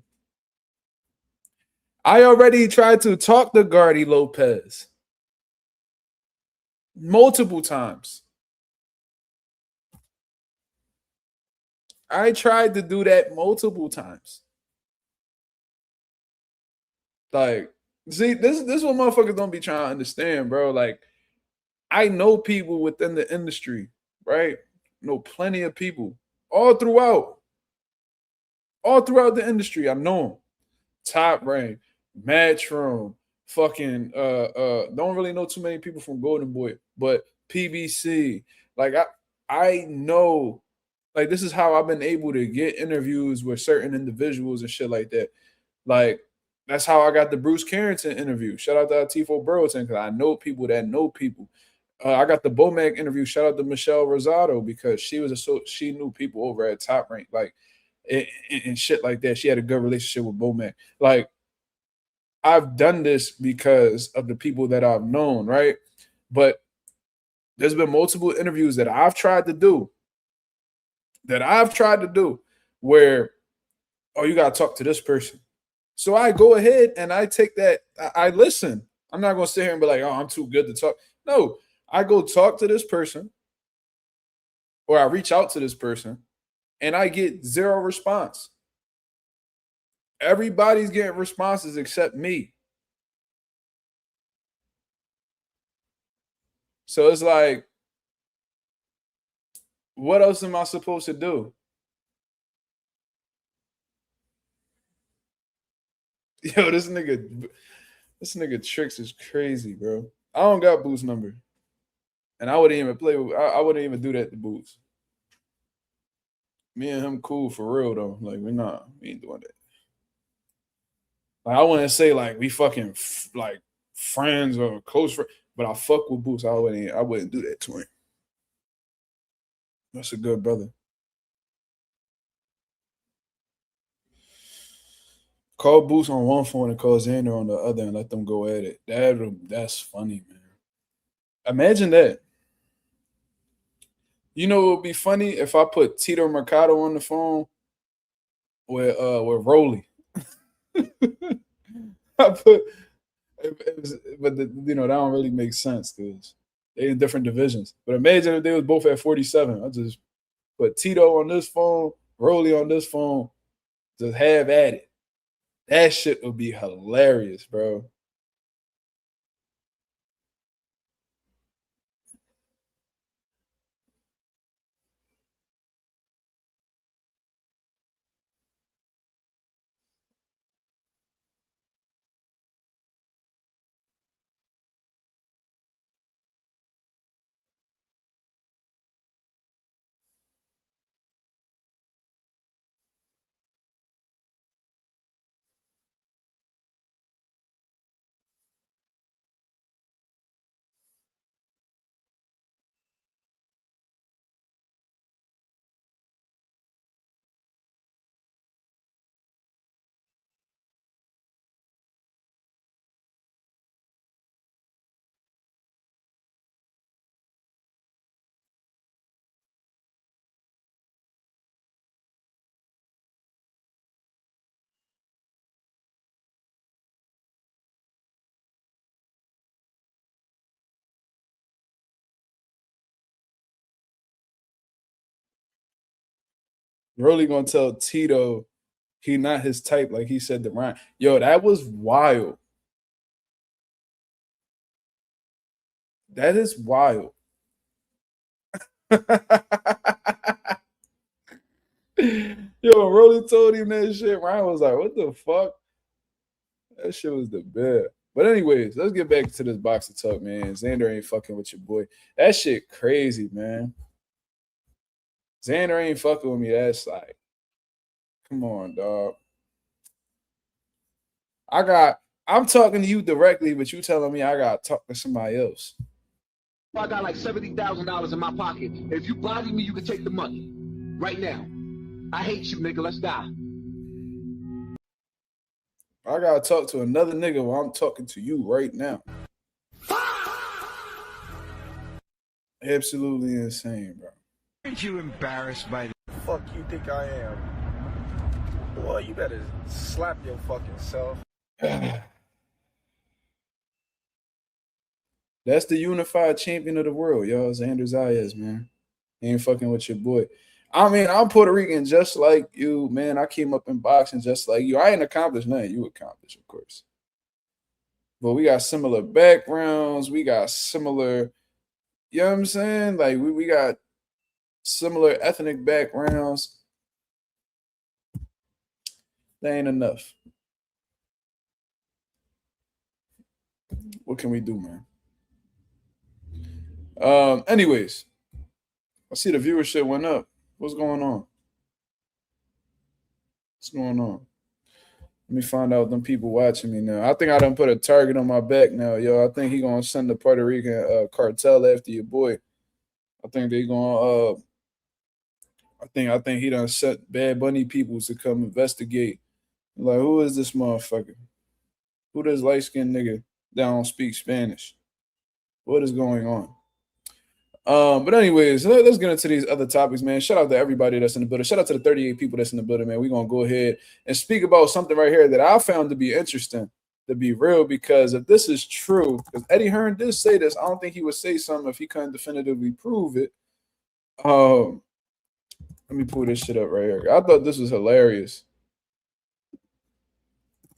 I already tried to talk to Gardy Lopez multiple times. I tried to do that multiple times. Like, see, this is what motherfuckers don't be trying to understand, bro. Like, I know people within the industry, right? Know plenty of people all throughout the industry. I know them. Top Rank, Matchroom, fucking don't really know too many people from Golden Boy, but PBC. Like I know, like this is how I've been able to get interviews with certain individuals and shit like that. Like that's how I got the Bruce Carrington interview. Shout out to Tifo Burlington because I know people that know people. I got the Bomac interview. Shout out to Michelle Rosado because she knew people over at Top Rank. Like and shit like that. She had a good relationship with Bomac. Like I've done this because of the people that I've known, right? But there's been multiple interviews that I've tried to do where, oh, you gotta talk to this person. So I go ahead and I take that, I listen. I'm not gonna sit here and be like, oh, I'm too good to talk. No, I go talk to this person or I reach out to this person and I get zero response. Everybody's getting responses except me. So it's like, what else am I supposed to do? Yo, this nigga Tricks is crazy, bro. I don't got Boots number. And I wouldn't even play with I wouldn't even do that to Boots. Me and him cool for real though. Like we ain't doing that. Like I wouldn't say like we fucking like friends or close friends, but I fuck with Boots. I wouldn't do that to him. That's a good brother. Call Boots on one phone and call Xander on the other and let them go at it. That's funny, man. Imagine that. You know it would be funny if I put Tito Mercado on the phone with Rolly. I put but that don't really make sense because they in different divisions. But imagine if they was both at 47. I just put Tito on this phone, Rolly on this phone, just have at it. That shit would be hilarious, bro. Really gonna tell Tito he not his type, like he said to Ryan. Yo, that was wild. That is wild. Yo, Rolly told him that shit. Ryan was like, what the fuck? That shit was the best. But anyways, let's get back to this boxing talk, man. Xander ain't fucking with your boy. That shit crazy, man. Xander ain't fucking with me. That's like, come on, dog. I'm talking to you directly, but you telling me I gotta talk to somebody else. I got like $70,000 in my pocket. If you body me, you can take the money. Right now. I hate you, nigga. Let's die. I gotta talk to another nigga while I'm talking to you right now. Absolutely insane, bro. Aren't you embarrassed by the fuck you think I am? Boy, you better slap your fucking self. That's the unified champion of the world, y'all. Xander Zayas, man. He ain't fucking with your boy. I mean, I'm Puerto Rican just like you, man. I came up in boxing just like you. I ain't accomplished nothing you accomplished, of course. But we got similar backgrounds. We got similar, you know what I'm saying? Like, we got similar ethnic backgrounds. That ain't enough. What can we do, man? Anyways, I see the viewership went up. What's going on? What's going on? Let me find out them people watching me now. I think I done put a target on my back now, yo. I think he gonna send the Puerto Rican cartel after your boy. I think they gonna I think he done set Bad Bunny people to come investigate. Like, who is this motherfucker? Who this light-skinned nigga that don't speak Spanish? What is going on? But anyways, let's get into these other topics, man. Shout out to everybody that's in the building. Shout out to the 38 people that's in the building, man. We're going to go ahead and speak about something right here that I found to be interesting, to be real, because if this is true, because Eddie Hearn did say this, I don't think he would say something if he couldn't definitively prove it. Let me pull this shit up right here. I thought this was hilarious.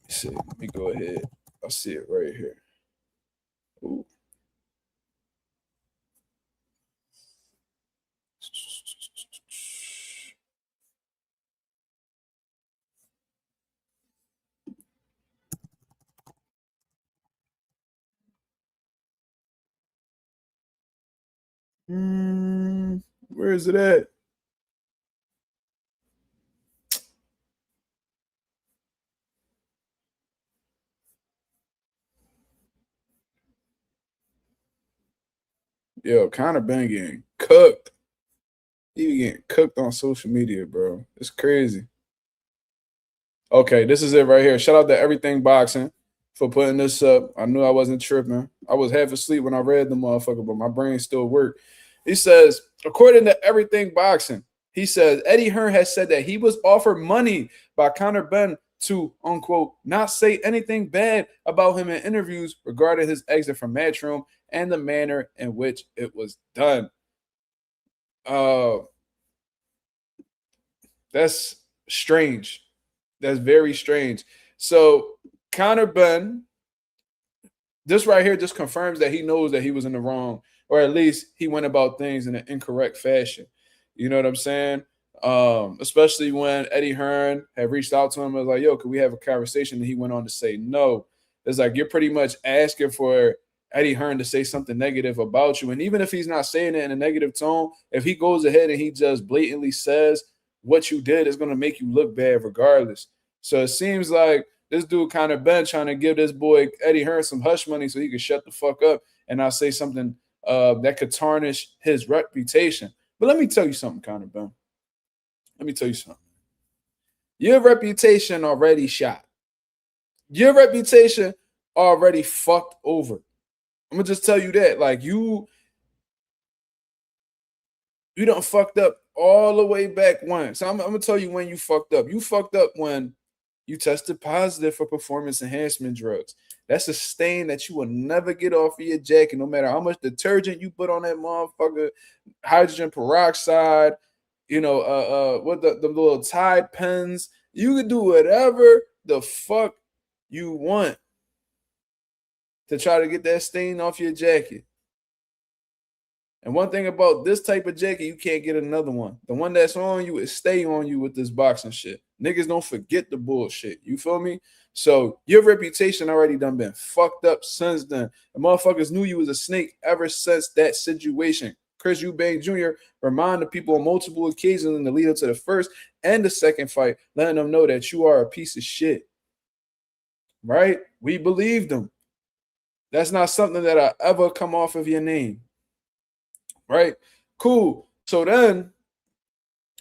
Let's see, let me go ahead. I'll see it right here. Ooh. Where is it at? Yo, Conor Benn getting cooked. He be getting cooked on social media, bro. It's crazy. Okay, this is it right here. Shout out to Everything Boxing for putting this up. I knew I wasn't tripping. I was half asleep when I read the motherfucker, but my brain still worked. He says, according to Everything Boxing, he says Eddie Hearn has said that he was offered money by Conor Benn to, unquote, not say anything bad about him in interviews regarding his exit from Matchroom and the manner in which it was done. That's strange. That's very strange. So Conor Benn, this right here just confirms that he knows that he was in the wrong, or at least he went about things in an incorrect fashion. You know what I'm saying? Especially when Eddie Hearn had reached out to him and was like, yo, could we have a conversation? And he went on to say no. It's like you're pretty much asking for Eddie Hearn to say something negative about you. And even if he's not saying it in a negative tone, if he goes ahead and he just blatantly says what you did, is going to make you look bad regardless. So it seems like this dude Conor Benn trying to give this boy Eddie Hearn some hush money so he could shut the fuck up and not say something that could tarnish his reputation. But let me tell you something, Conor Benn. Let me tell you something. Your reputation already shot. Your reputation already fucked over. I'm gonna just tell you that. Like, you done fucked up all the way back when. So I'm gonna tell you when you fucked up. You fucked up when you tested positive for performance enhancement drugs. That's a stain that you will never get off of your jacket, no matter how much detergent you put on that motherfucker, hydrogen peroxide, With the little Tide pens. You can do whatever the fuck you want to try to get that stain off your jacket. And one thing about this type of jacket, you can't get another one. The one that's on you is stay on you with this boxing shit. Niggas don't forget the bullshit. You feel me? So your reputation already done been fucked up since then. The motherfuckers knew you was a snake ever since that situation. Chris Eubank Jr. reminded people on multiple occasions in the lead up to the first and the second fight, letting them know that you are a piece of shit. Right? We believed them. That's not something that I ever come off of your name. Right? Cool. So then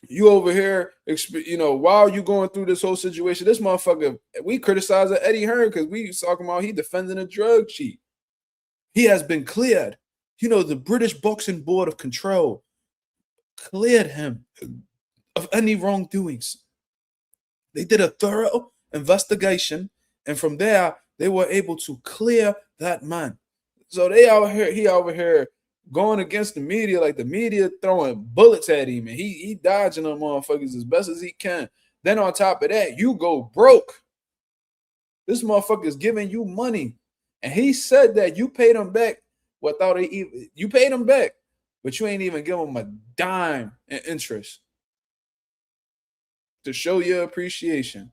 you over here, while you going through this whole situation, this motherfucker, we criticized Eddie Hearn because we was talking about he defending a drug cheat. He has been cleared. The British Boxing Board of Control cleared him of any wrongdoings. They did a thorough investigation, and from there, they were able to clear that man. So he over here going against the media, like the media throwing bullets at him, and he dodging them motherfuckers as best as he can. Then on top of that, you go broke. This motherfucker is giving you money, and he said that you paid him back without you paid him back, but you ain't even give him a dime in interest to show your appreciation.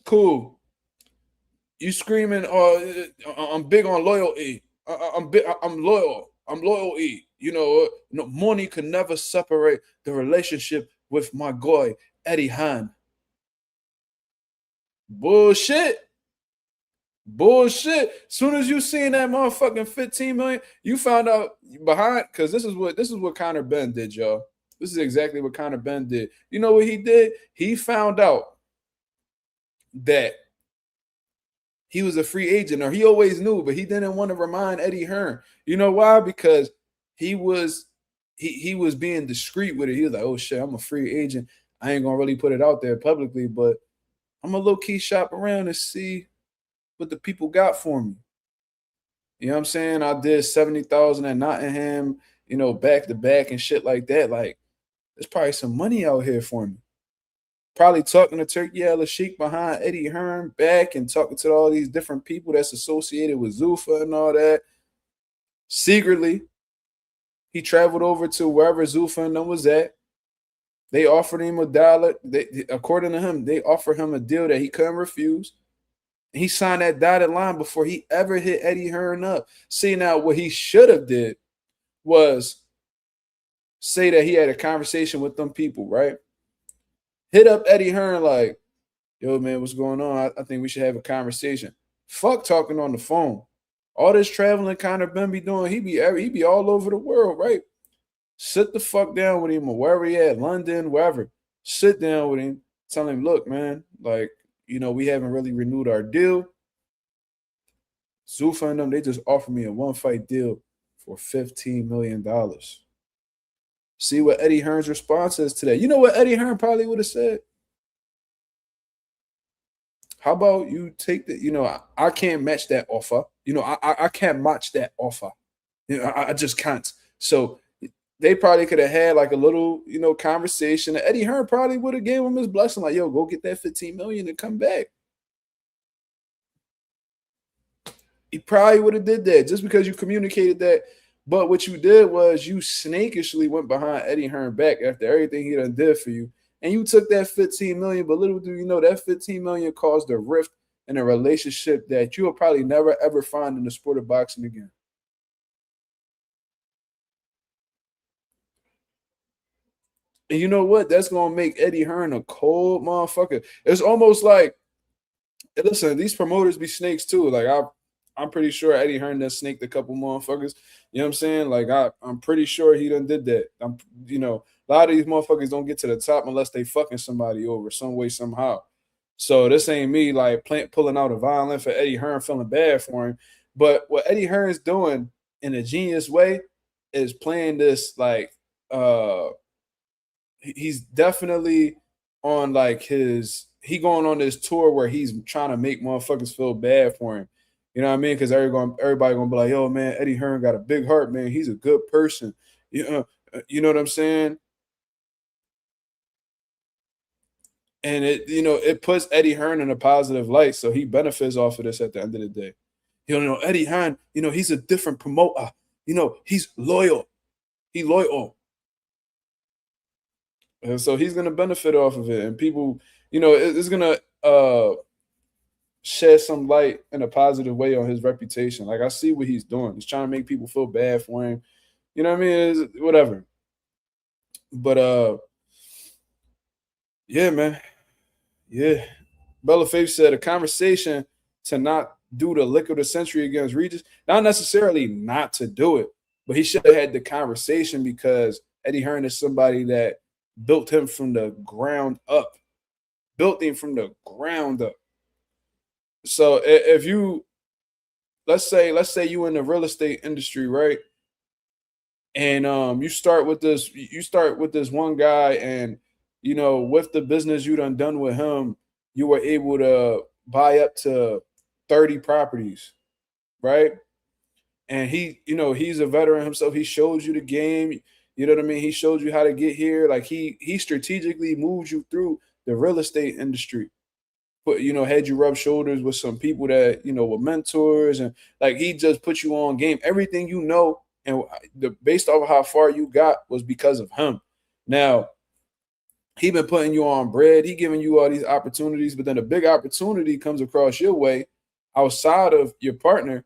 Cool. You screaming, I'm big on loyalty. I'm loyal. I'm loyalty. Money can never separate the relationship with my guy, Eddie Hearn. Bullshit. Soon as you seen that motherfucking 15 million, you found out behind, because this is what Conor Benn did, y'all. This is exactly what Conor Benn did. You know what he did? He found out that he was a free agent, or he always knew, but he didn't want to remind Eddie Hearn. You know why? Because he was being discreet with it. He was like, oh shit, I'm a free agent. I ain't gonna really put it out there publicly, but I'm a low-key shop around and see what the people got for me. You know what I'm saying? I did 70,000 at Nottingham, back to back and shit like that. Like, there's probably some money out here for me. Probably talking to Turkey Al-Sheikh behind Eddie Hearn back and talking to all these different people that's associated with Zuffa and all that. Secretly, he traveled over to wherever Zuffa and them was at. They offered him $1. According to him, they offered him a deal that he couldn't refuse. He signed that dotted line before he ever hit Eddie Hearn up. See, now what he should have did was say that he had a conversation with them people, right? Hit up Eddie Hearn like, yo, man, what's going on? I think we should have a conversation. Fuck talking on the phone. All this traveling Conor Benn be doing, he be all over the world, right? Sit the fuck down with him or wherever he at, London, wherever. Sit down with him. Tell him, look, man, like, we haven't really renewed our deal. Zuffa and them, they just offered me a one-fight deal for $15 million. See what Eddie Hearn's response is to that. You know what Eddie Hearn probably would have said? How about you take the, I can't match that offer. I can't match that offer. I just can't. So they probably could have had like a little, conversation. Eddie Hearn probably would have gave him his blessing, like, yo, go get that 15 million and come back. He probably would have did that just because you communicated that. But what you did was you snakishly went behind Eddie Hearn back after everything he done did for you. And you took that 15 million, but little do you know that 15 million caused a rift in a relationship that you will probably never, ever find in the sport of boxing again. And you know what? That's going to make Eddie Hearn a cold motherfucker. It's almost like, listen, these promoters be snakes too. Like, I'm pretty sure Eddie Hearn done snaked a couple motherfuckers. You know what I'm saying? Like, I'm pretty sure he done did that. A lot of these motherfuckers don't get to the top unless they fucking somebody over some way, somehow. So this ain't me, like, pulling out a violin for Eddie Hearn, feeling bad for him. But what Eddie Hearn's doing in a genius way is playing this, like, he's definitely on, like, he going on this tour where he's trying to make motherfuckers feel bad for him. You know what I mean? Because everybody gonna be like, yo, man, Eddie Hearn got a big heart, man. He's a good person. You know what I'm saying? And it puts Eddie Hearn in a positive light, so he benefits off of this at the end of the day. Eddie Hearn, he's a different promoter. He's loyal. He loyal. And so he's gonna benefit off of it. And people, it's gonna shed some light in a positive way on his reputation. Like, I see what he's doing. He's trying to make people feel bad for him. You know what I mean? It's whatever. But yeah, man. Yeah. Bella Faith said a conversation to not do the lick of the century against Regis. Not necessarily not to do it, but he should have had the conversation because Eddie Hearn is somebody that built him from the ground up. Built him from the ground up. So if you let's say you in the real estate industry, right? And you start with this one guy, and with the business you done with him, you were able to buy up to 30 properties, right? And he's a veteran himself. He showed you the game. You know what I mean? He showed you how to get here. Like, he strategically moved you through the real estate industry. But had you rub shoulders with some people that were mentors, and like, he just put you on game. Everything and based off of how far you got was because of him. Now, he been putting you on bread. He giving you all these opportunities, but then a big opportunity comes across your way outside of your partner.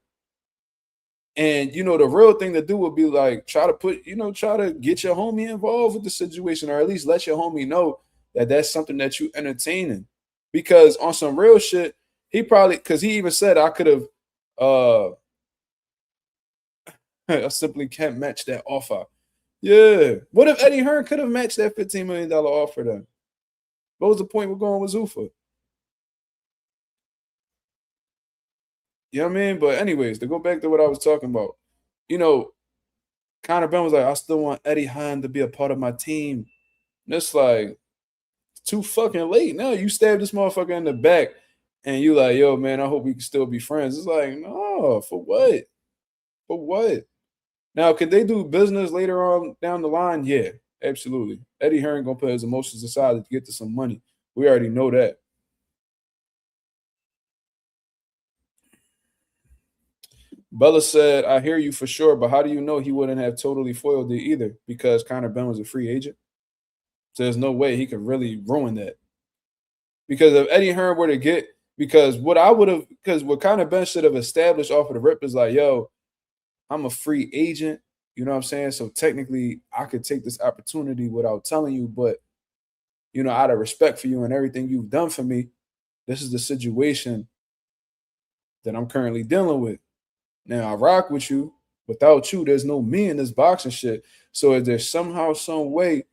And the real thing to do would be like try to get your homie involved with the situation, or at least let your homie know that that's something that you entertaining. Because on some real shit, because he even said I could have I simply can't match that offer. Yeah. What if Eddie Hearn could have matched that $15 million offer then? What was the point with going with Zuffa? You know what I mean? But anyways, to go back to what I was talking about, Conor Benn was like, I still want Eddie Hearn to be a part of my team. And it's like, it's too fucking late. Now you stabbed this motherfucker in the back and you like, yo, man, I hope we can still be friends. It's like, no, for what? For what? Now, could they do business later on down the line? Yeah, absolutely. Eddie Hearn gonna put his emotions aside to get to some money. We already know that. Bella said, I hear you for sure, but how do you know he wouldn't have totally foiled it either? Because Conor Benn was a free agent. So there's no way he could really ruin that. Because if Eddie Hearn were to because what Conor Benn should have established off of the rip is like, yo, I'm a free agent. You know what I'm saying? So technically, I could take this opportunity without telling you, but out of respect for you and everything you've done for me, this is the situation that I'm currently dealing with. Now, I rock with you. Without you, there's no me in this boxing shit. So if there's somehow, some way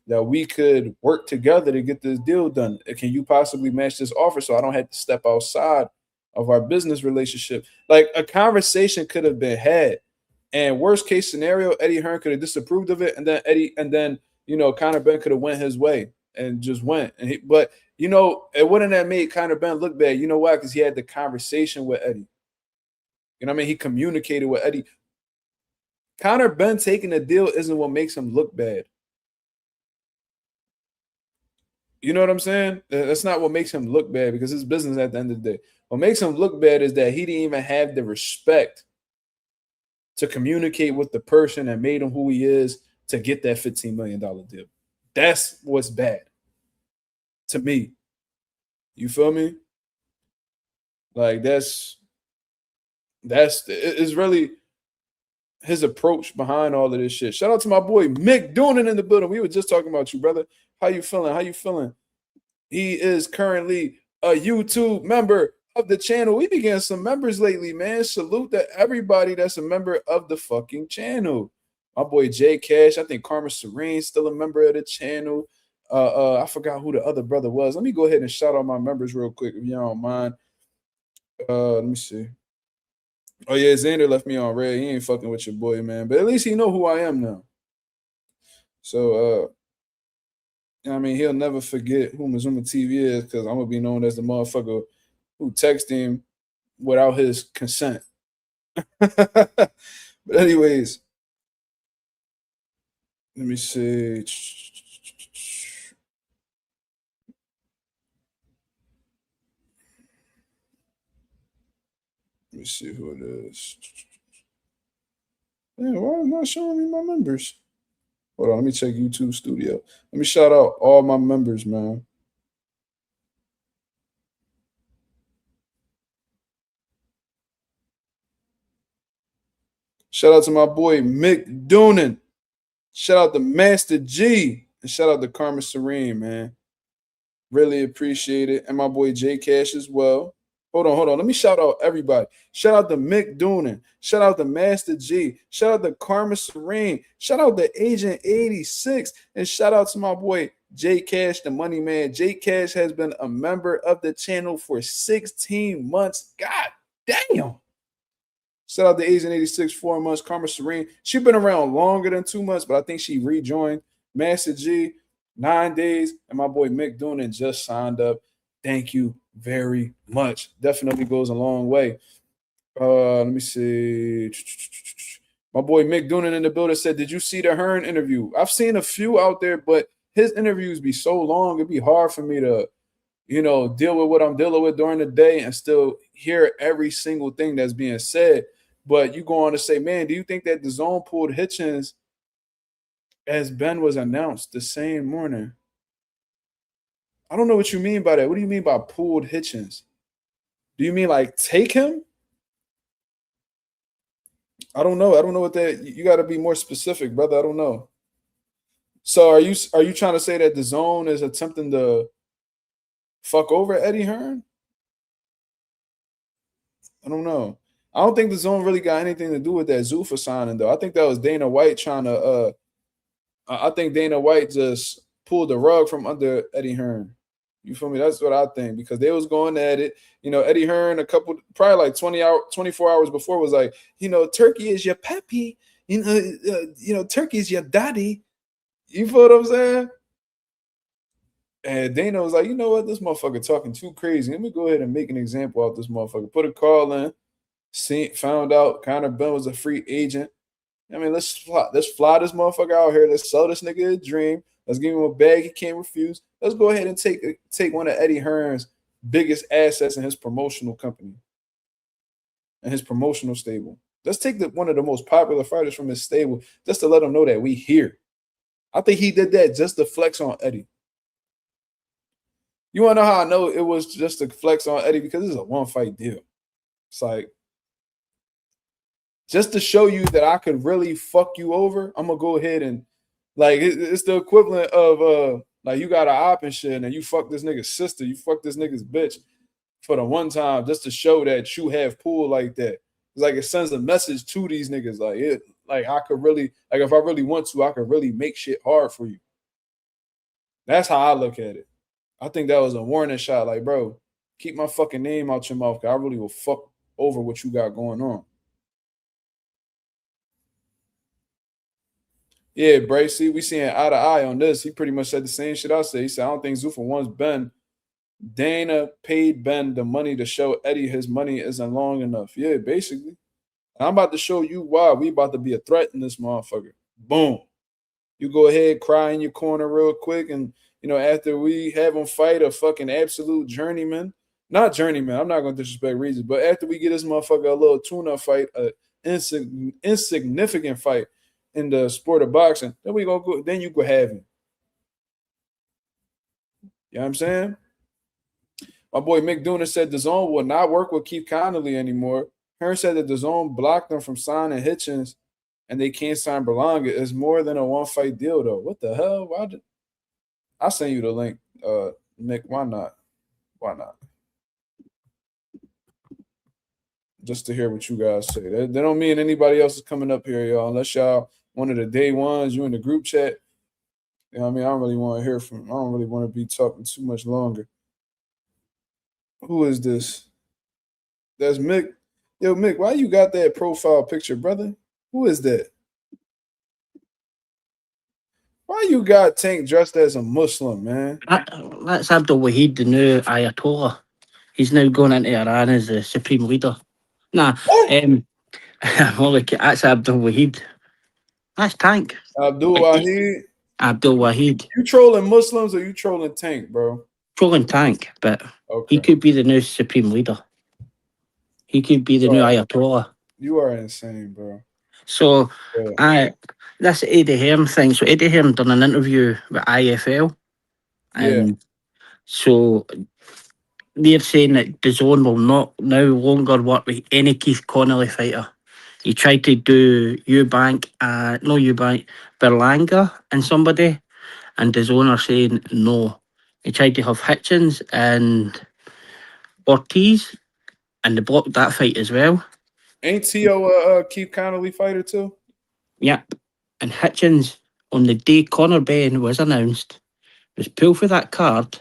that we could work together to get this deal done, can you possibly match this offer so I don't have to step outside of our business relationship? Like, a conversation could have been had. And worst case scenario, Eddie Hearn could have disapproved of it, and then Conor Benn could have went his way and just went. But it wouldn't have made Conor Benn look bad. You know why? Because he had the conversation with Eddie. You know what I mean? He communicated with Eddie. Conor Benn taking the deal isn't what makes him look bad. You know what I'm saying? That's not what makes him look bad, because it's business at the end of the day. What makes him look bad is that he didn't even have the respect to communicate with the person that made him who he is to get that $15 million deal. That's what's bad to me. You feel me? Like, it's really his approach behind all of this shit. Shout out to my boy Mick doing it in the building. We were just talking about you, brother. How you feeling? How you feeling? He is currently a YouTube member of the channel. We be getting some members lately, man. Salute to everybody that's a member of the fucking channel. My boy Jay Cash. I think Karma Serene still a member of the channel. I forgot who the other brother was. Let me go ahead and shout out my members real quick, if you don't mind. Let me see. Oh yeah, Xander left me on red. He ain't fucking with your boy, man. But at least he know who I am now. So I mean, he'll never forget who Mazuma TV is, because I'm gonna be known as the motherfucker who texted him without his consent. But anyways, Let me see. Let me see who it is. Yeah, why is it not showing me my members? Hold on, let me check YouTube Studio. Let me shout out all my members, man. Shout out to my boy Mick Doonan. Shout out to Master G. And shout out to Karma Serene, man. Really appreciate it. And my boy J Cash as well. Hold on. Let me shout out everybody. Shout out to Mick Doonan. Shout out to Master G. Shout out to Karma Serene. Shout out to Agent 86. And shout out to my boy J Cash, the money man. J Cash has been a member of the channel for 16 months. God damn. Shout out to Agent 86, 4 months. Karma Serene. She's been around longer than 2 months, but I think she rejoined. Master G, 9 days. And my boy Mick Doonan just signed up. Thank you very much. Definitely goes a long way. Let me see. My boy Mick Doonan in the building said, did you see the Hearn interview? I've seen a few out there, but his interviews be so long, it'd be hard for me to, deal with what I'm dealing with during the day and still hear every single thing that's being said. But you go on to say, man, do you think that the zone pulled Hitchens as Ben was announced the same morning? I don't know what you mean by that. What do you mean by pulled Hitchens? Do you mean like take him? I don't know. I don't know what that. You got to be more specific, brother. I don't know. So are you trying to say that the zone is attempting to fuck over Eddie Hearn? I don't know. I don't think the zone really got anything to do with that Zuffa signing, though. I think that was Dana White trying to. I think Dana White just pulled the rug from under Eddie Hearn. You feel me? That's what I think, because they was going at it. Eddie Hearn probably like 24 hours before was like, Turkey is your peppy. Turkey is your daddy. You feel what I'm saying? And Dana was like, you know what? This motherfucker talking too crazy. Let me go ahead and make an example out of this motherfucker. Put a call in. Found out Conor Benn was a free agent. I mean, let's fly this motherfucker out here. Let's sell this nigga a dream. Let's give him a bag he can't refuse. Let's go ahead and take one of Eddie Hearn's biggest assets in his promotional company and his promotional stable. Let's take one of the most popular fighters from his stable just to let him know that we here. I think he did that just to flex on Eddie. You want to know how I know it was just to flex on Eddie? Because this is a one-fight deal. It's like, just to show you that I could really fuck you over, I'm going to go ahead and, like, it's the equivalent of, like, you got an op and shit, and you fuck this nigga's sister, you fuck this nigga's bitch for the one time just to show that you have pull like that. It's like it sends a message to these niggas, like I could really, like, if I really want to, I could really make shit hard for you. That's how I look at it. I think that was a warning shot. Like, bro, keep my fucking name out your mouth, because I really will fuck over what you got going on. Yeah, Bryce, see, we seeing eye to eye on this. He pretty much said the same shit I said. He said, I don't think Zuffa wants Ben. Dana paid Ben the money to show Eddie his money isn't long enough. Yeah, basically. And I'm about to show you why we about to be a threat in this motherfucker. Boom. You go ahead, cry in your corner real quick, and, after we have him fight a fucking absolute journeyman, not journeyman, I'm not going to disrespect Reason, but after we get this motherfucker a little tune-up fight, an insignificant fight in the sport of boxing, then then you go have him. You know what I'm saying? My boy Mick Doonan said the zone will not work with Keith Connolly anymore. Hearn said that the zone blocked them from signing Hitchens and they can't sign Berlanga. It's more than a one-fight deal, though. What the hell? I'll send you the link, Nick. Why not? Why not? Just to hear what you guys say. That don't mean anybody else is coming up here, y'all, unless y'all one of the day ones, you in the group chat. You know what I mean? I don't really want to hear from him. I don't really want to be talking too much longer. Who is this? That's Mick. Yo, Mick, why you got that profile picture, brother? Who is that? Why you got Tank dressed as a Muslim, man? That's Abdul Wahid, the new Ayatollah. He's now going into Iran as the supreme leader. Nah, that's Abdul Wahid. That's Tank. Abdul Wahid. Abdul Wahid. You trolling Muslims or you trolling Tank, bro? Trolling Tank, but Okay. he could be the new supreme leader. He could be the new Ayatollah. You are insane, bro. So, Yeah. this Eddie Hearn thing. So, Eddie Hearn done an interview with IFL. And so, they're saying that DAZN will not no longer work with any Keith Connolly fighter. He tried to do Berlanga and somebody, and DAZN are saying no. He tried to have Hitchens and Ortiz, and they blocked that fight as well. Ain't T.O. Keith Connolly fighter too? Yep. And Hitchens, on the day Conor Benn was announced, was pulled for that card,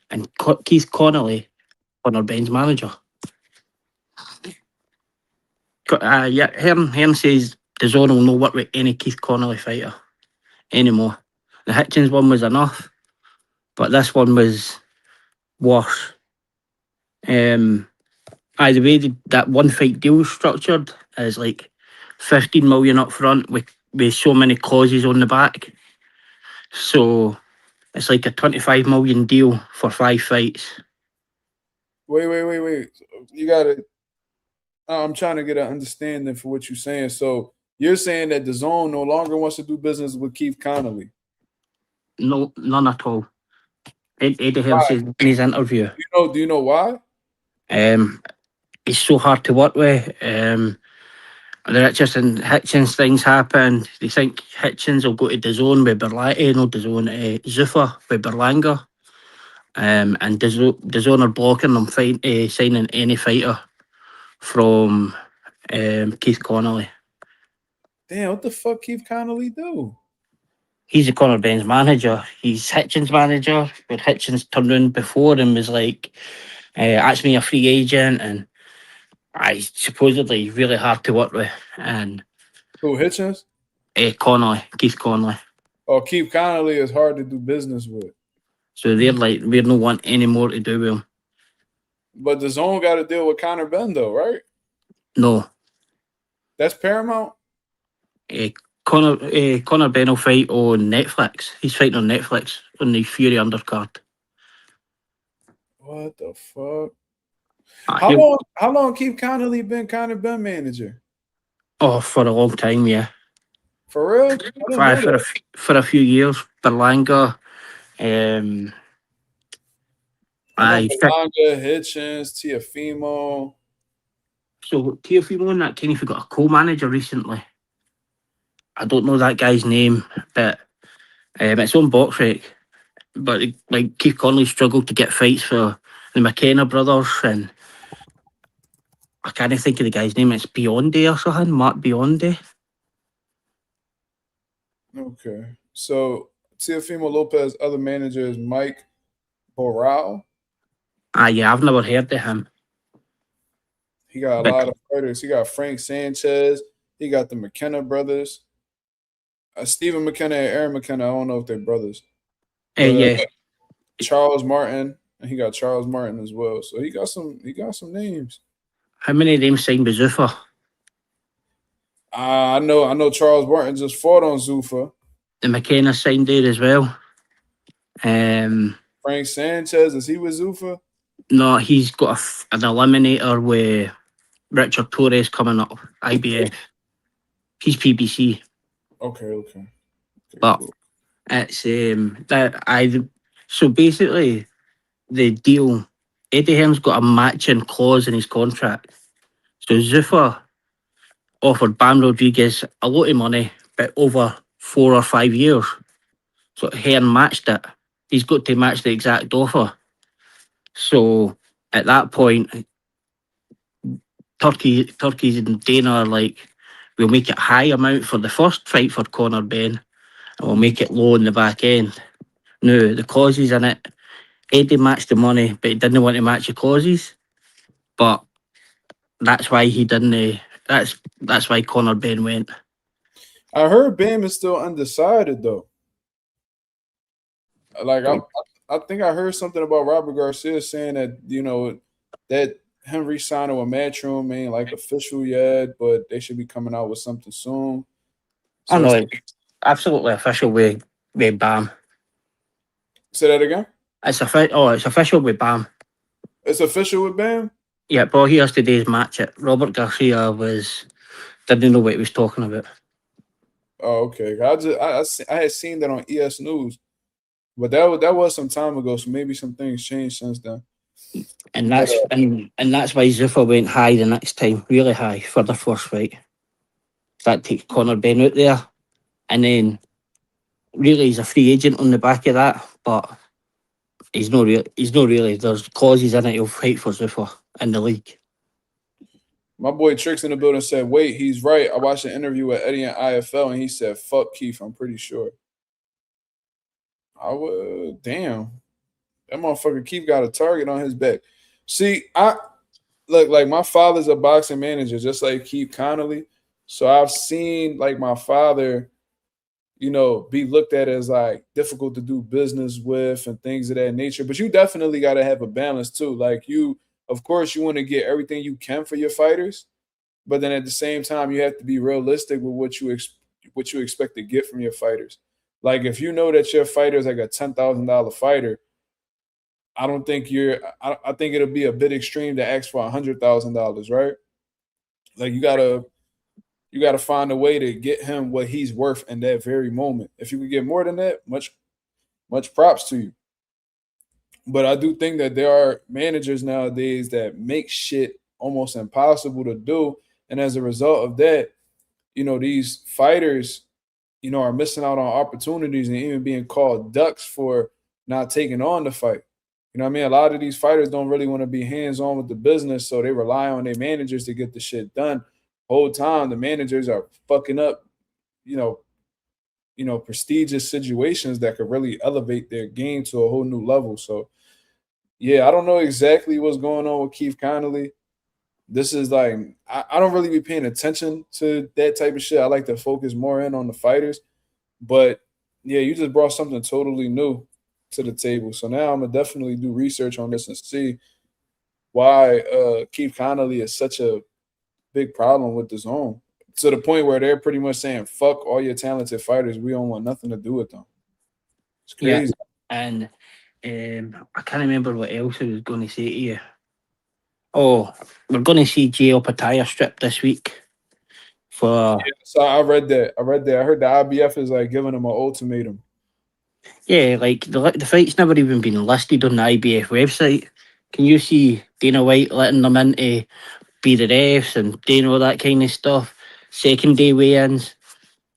and Keith Connolly, Conor Benn's manager. Hearn says DAZN will not work with any Keith Connolly fighter anymore. The Hitchens one was enough, but this one was worse. The way that one fight deal was structured is like 15 million up front with so many clauses on the back. So it's like a 25 million deal for 5 fights. Wait. You gotta. I'm trying to get an understanding for what you're saying. So you're saying that DAZN no longer wants to do business with Keith Connolly? No, none at all. Eddie Hearn says in his interview. Do you know why? He's so hard to work with. The Richardson Hitchens things happen. They think Hitchens will go to DAZN with Zuffa with Berlanga. And DAZN are blocking them signing any fighter from Keith Connolly. Damn, what the fuck Keith Connolly do? He's a Conor Benn's manager. He's Hitchens' manager, but Hitchens turned around before and was like, asked me a free agent, and I supposedly really hard to work with. And Who, Hitchens? Keith Connolly. Oh, Keith Connolly is hard to do business with. So they're like, we don't want any more to do with him. But DAZN got to deal with Conor Benn, though, right? No. That's Paramount? Conor Benn will fight on Netflix. He's fighting on Netflix on the Fury undercard. What the fuck? How long Keith Connolly been Conor Benn manager? Oh, for a long time, yeah. For real? For a few years. Berlanga. Berlanga, Hitchens, Teofimo. So Teofimo and that kind of got a co-manager recently. I don't know that guy's name, but it's on Box Rec. But like Keith Connolly struggled to get fights for the McKenna brothers, and I can't think of the guy's name. It's Biondi or something, Mark Biondi. Okay, so Teofimo Lopez, other manager is Mike Borrell. Yeah, I've never heard of him. He got a lot of fighters. He got Frank Sanchez. He got the McKenna brothers. Stephen McKenna and Aaron McKenna. I don't know if they're brothers. Yeah. Charles Martin, and he got Charles Martin as well. So he got some names. How many of them signed with Zuffa? I know Charles Martin just fought on Zuffa. The McKenna signed there as well. Frank Sanchez, is he with Zuffa? No, he's got an eliminator with Richard Torres coming up, IBF. He's PBC. Okay, but cool. It's so basically the deal, Eddie Hearn's got a matching clause in his contract. So Zuffa offered Bam Rodriguez a lot of money, but over 4 or 5 years. So Hearn matched it. He's got to match the exact offer. So at that point, Turkeys and Dana are like, we'll make it high amount for the first fight for Conor Benn, and we'll make it low in the back end. Now, the clauses in it, Eddie matched the money, but he didn't want to match the clauses. But that's why he didn't. That's why Conor Benn went. I heard Bam is still undecided though. Like I think I heard something about Robert Garcia saying that that him re-signing with Matchroom ain't like official yet, but they should be coming out with something soon. Oh So no, it's absolutely official with Bam. say that again. It's official with Bam. It's official with Bam. Yeah, but here's today's match. It Robert Garcia didn't know what he was talking about, Oh, okay. I had seen that on ES News, but that was some time ago. So maybe some things changed since then. and But that's why Zuffa went high the next time, really high for the first fight. That takes Conor Benn out there, and then really he's a free agent on the back of that, but he's not real. He's not really. There's clauses in it. He'll fight for Zuffa in the league. my boy Tricks in the building said, "Wait, he's right. I watched an interview with Eddie in IFL, and he said, fuck Keith. I'm pretty sure." I would damn. That motherfucker Keith got a target on his back. See, I look like my father's a boxing manager, just like Keith Connolly. So I've seen like my father, be looked at as like difficult to do business with and things of that nature. But you definitely got to have a balance too. Like of course, you want to get everything you can for your fighters, but then at the same time, you have to be realistic with what you expect to get from your fighters. Like if you know that your fighter is like a $10,000 fighter, I don't think I think it'll be a bit extreme to ask for $100,000, right? Like you gotta find a way to get him what he's worth in that very moment. If you can get more than that, much props to you. But I do think that there are managers nowadays that make shit almost impossible to do, and as a result of that, these fighters, are missing out on opportunities and even being called ducks for not taking on the fight. You know what I mean? A lot of these fighters don't really want to be hands-on with the business, so they rely on their managers to get the shit done. Whole time the managers are fucking up, prestigious situations that could really elevate their game to a whole new level. So yeah, I don't know exactly what's going on with Keith Connolly. This is like I don't really be paying attention to that type of shit. I like to focus more in on the fighters. But yeah, you just brought something totally new to the table. So now I'm gonna definitely do research on this and see why Keith Connolly is such a big problem with the zone. To the point where they're pretty much saying, fuck all your talented fighters. We don't want nothing to do with them. It's crazy. Yeah, and I can't remember what else I was going to say to you. Oh, we're going to see Jay Opataya strip this week for So I read that. I heard the IBF is like giving him an ultimatum. yeah, like the fight's never even been listed on the IBF website. Can you see Dana White letting them in to be the refs and doing all that kind of stuff? Second day weigh-ins.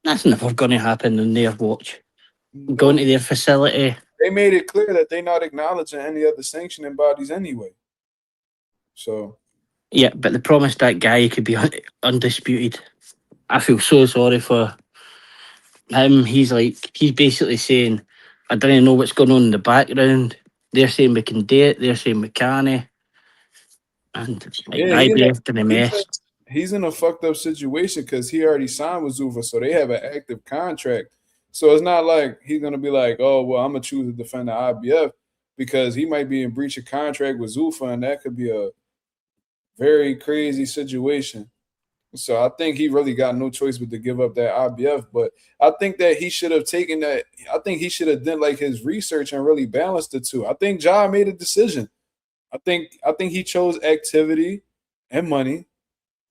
That's never going to happen on their watch. Going to their facility. They made it clear that they're not acknowledging any other sanctioning bodies anyway. So Yeah, but they promised that guy could be undisputed. I feel so sorry for him. He's basically saying, I don't know what's going on in the background. They're saying we can do it. They're saying we can't. And like, yeah, IBF in a mess. he's in a fucked up situation because he already signed with Zuffa, so they have an active contract. So it's not like he's gonna be like, oh well, I'm gonna choose to defend the IBF because he might be in breach of contract with Zuffa, and that could be a very crazy situation. So I think he really got no choice but to give up that IBF. But I think that he should have taken that. I think he should have done like his research and really balanced the two. I think Ja made a decision. I think he chose activity and money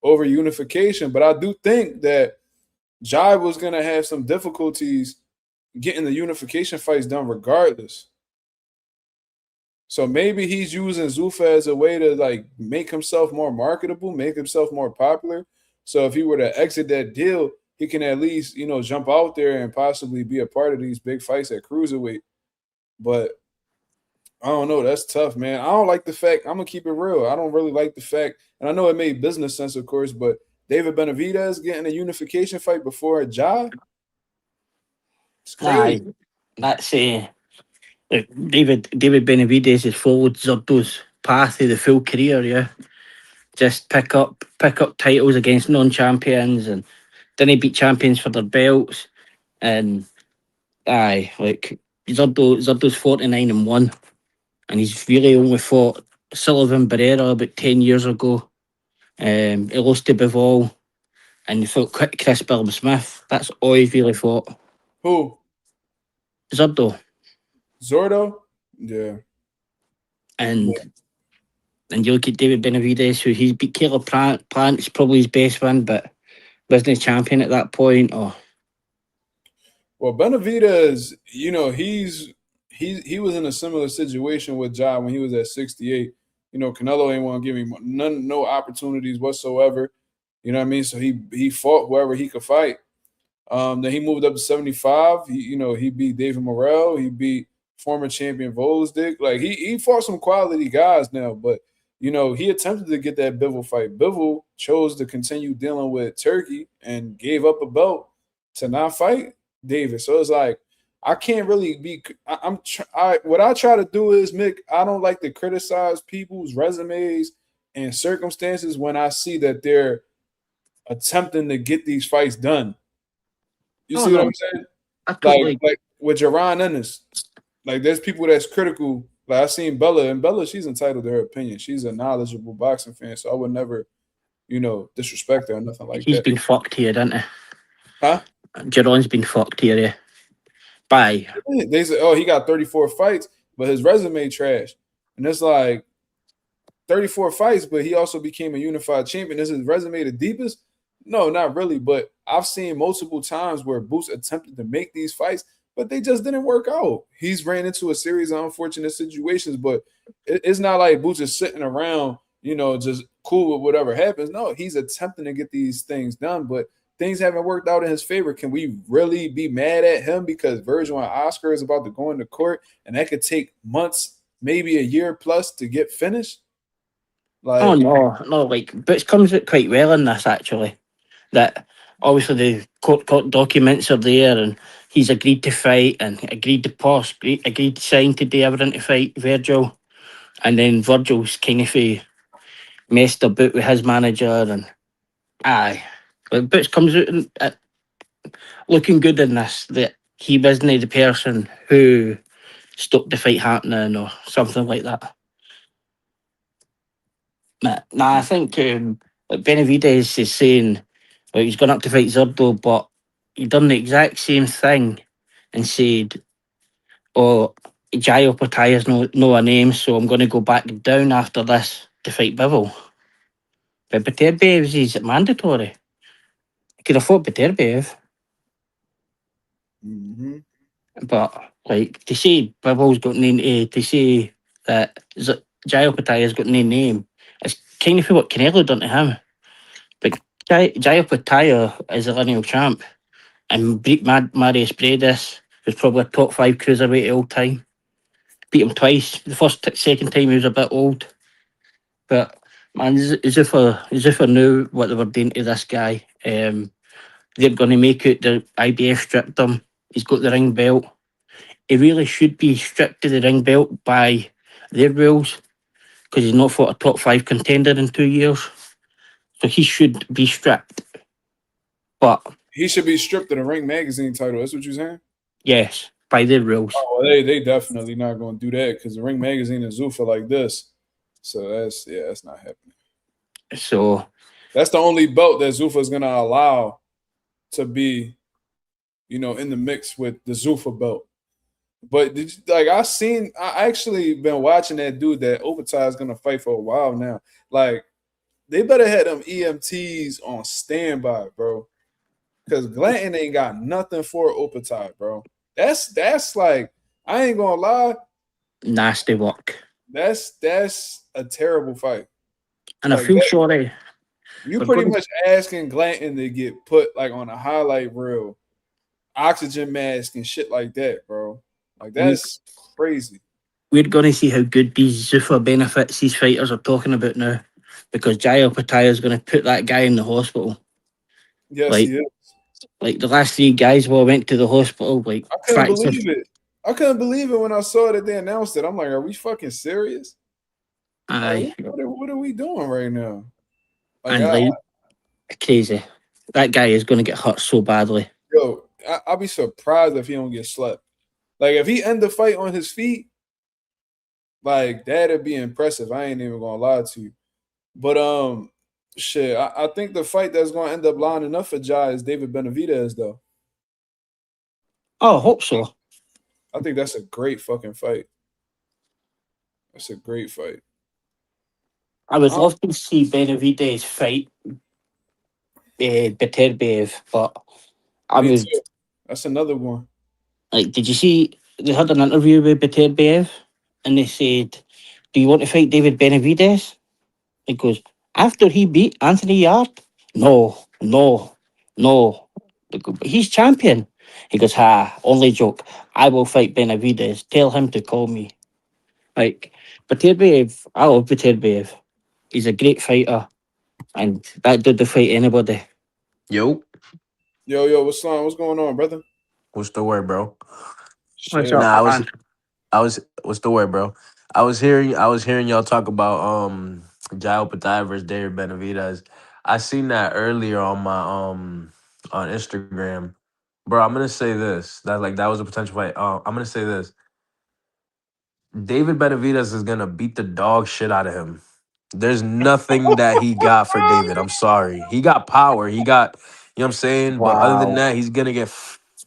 over unification. But I do think that Ja was gonna have some difficulties getting the unification fights done regardless. So maybe he's using Zuffa as a way to like make himself more marketable, make himself more popular. So if he were to exit that deal, he can at least, jump out there and possibly be a part of these big fights at cruiserweight. But I don't know. That's tough, man. I don't like the fact, I'm going to keep it real. I don't really like the fact, and I know it made business sense, of course, but David Benavidez getting a unification fight before a Ja? It's crazy. That's look, David Benavidez has followed Zurdo's path of the full career, yeah. Just pick up titles against non-champions and didn't beat champions for their belts. And like Zurdo's 49-1, and he's really only fought Sullivan Barrera about 10 years ago. He lost to Bivol. and he fought Chris Billum Smith. That's all he's really fought. Who? Zurdo. Zordo? Yeah. And you look at David Benavidez, who he's beat Caleb Plant's probably his best win, but wasn't he champion at that point? Or Well, Benavidez, you know, he was in a similar situation with Ja when he was at 68. You know, Canelo ain't want to give him no opportunities whatsoever. You know what I mean? So he fought whoever he could fight. Then he moved up to 75. He beat David Morrell. He beat former champion Volsdick. Like he fought some quality guys now, but he attempted to get that Bivol fight. Bivol chose to continue dealing with Turkey and gave up a belt to not fight David. So it's like I can't really be. What I try to do is, Mick, I don't like to criticize people's resumes and circumstances when I see that they're attempting to get these fights done. You see what I'm saying? Like with Jaron Ennis, like there's people that's critical. Like I seen Bella, and Bella, she's entitled to her opinion. She's a knowledgeable boxing fan, so I would never, disrespect her or nothing like that. he's been fucked here, didn't he? Huh? Jaron's been fucked here, yeah. Bye. They say, oh, he got 34 fights, but his resume trash. And it's like 34 fights, but he also became a unified champion. Is his resume the deepest? No, not really. But I've seen multiple times where Boots attempted to make these fights, but they just didn't work out. He's ran into a series of unfortunate situations, but it's not like Boots is sitting around, just cool with whatever happens. No, he's attempting to get these things done, but things haven't worked out in his favor. Can we really be mad at him because Virgil and Oscar is about to go into court and that could take months, maybe a year plus to get finished? Like, oh no, like Boots comes out quite well in this actually. That obviously the court documents are there, and he's agreed to fight and agreed to sign to do everything to fight Virgil, and then Virgil's kind of messed about with his manager, and but Boots comes out and, looking good in this. That he wasn't the person who stopped the fight happening or something like that. I think like Benavidez is saying he's gone up to fight Zurdo, but he done the exact same thing and said, "Oh, Jai Opataia's no a name, so I'm going to go back down after this to fight Bivol." But Beterbiev is mandatory. He could have fought Beterbiev, but like to say Bivol's got no name, to say that Jai Opataia's got no name, it's kind of what Canelo done to him. But Jai Opataia is a lineal champ, and beat Marius Bredis, who's probably a top 5 cruiserweight of all time. Beat him twice. The second time he was a bit old. But man, Zuffa knew what they were doing to this guy. They're going to make out the IBF stripped him. He's got the ring belt. He really should be stripped to the ring belt by their rules because he's not fought a top 5 contender in 2 years. So he should be stripped. But he should be stripped of the Ring Magazine title. That's what you're saying? Yes, by their rules. Oh, well, they definitely not going to do that because the Ring Magazine is Zuffa like this. So that's not happening. So that's the only belt that Zuffa is going to allow to be, in the mix with the Zuffa belt. But I actually been watching that dude that Opatai is going to fight for a while now. Like, they better have them EMTs on standby, bro. Because Glanton ain't got nothing for Opatai, bro. That's like, I ain't gonna lie. Nasty work. That's a terrible fight. And like I feel sorry. You pretty much asking Glanton to get put like on a highlight reel, oxygen mask and shit like that, bro. Like that's crazy. We're gonna see how good these Zuffa benefits these fighters are talking about now. Because Jai Opataia is going to put that guy in the hospital. Yes, he is. Like the last 3 guys went to the hospital. Like I couldn't believe it. I couldn't believe it when I saw that they announced it. I'm like, are we fucking serious? Aye. Like, what are we doing right now? Crazy. That guy is going to get hurt so badly. Yo, I'll be surprised if he don't get slept. Like if he end the fight on his feet, like that'd be impressive. I ain't even gonna lie to you. But Shit, I think the fight that's going to end up lining up for Jai is David Benavidez, though. Oh, I hope so. I think that's a great fucking fight. That's a great fight. I would Um, love to see Benavidez fight Beterbiev, but I Me would too. That's another one. like. Did you see they had an interview with Beterbiev, and they said, "Do you want to fight David Benavidez?" He goes, "After he beat Anthony Yard, no, no, no. They go, "But he's champion." He goes, "Ha, only joke. I will fight Benavidez. Tell him to call me." Like Beterbiev, I love Beterbiev. He's a great fighter, and that dude will fight anybody. Yo, Yo, what's on? What's going on, brother? what's the word, bro? What's Shit. up, Nah, man? what's the word, bro? I was hearing y'all talk about Jairo Pataya versus David Benavidez. I seen that earlier on my on Instagram. Bro, I'm gonna say this. That was a potential fight. I'm gonna say this. David Benavidez is gonna beat the dog shit out of him. There's nothing that he got for David. I'm sorry. He got power. He got, you know what I'm saying? But other than Wow. that, he's gonna get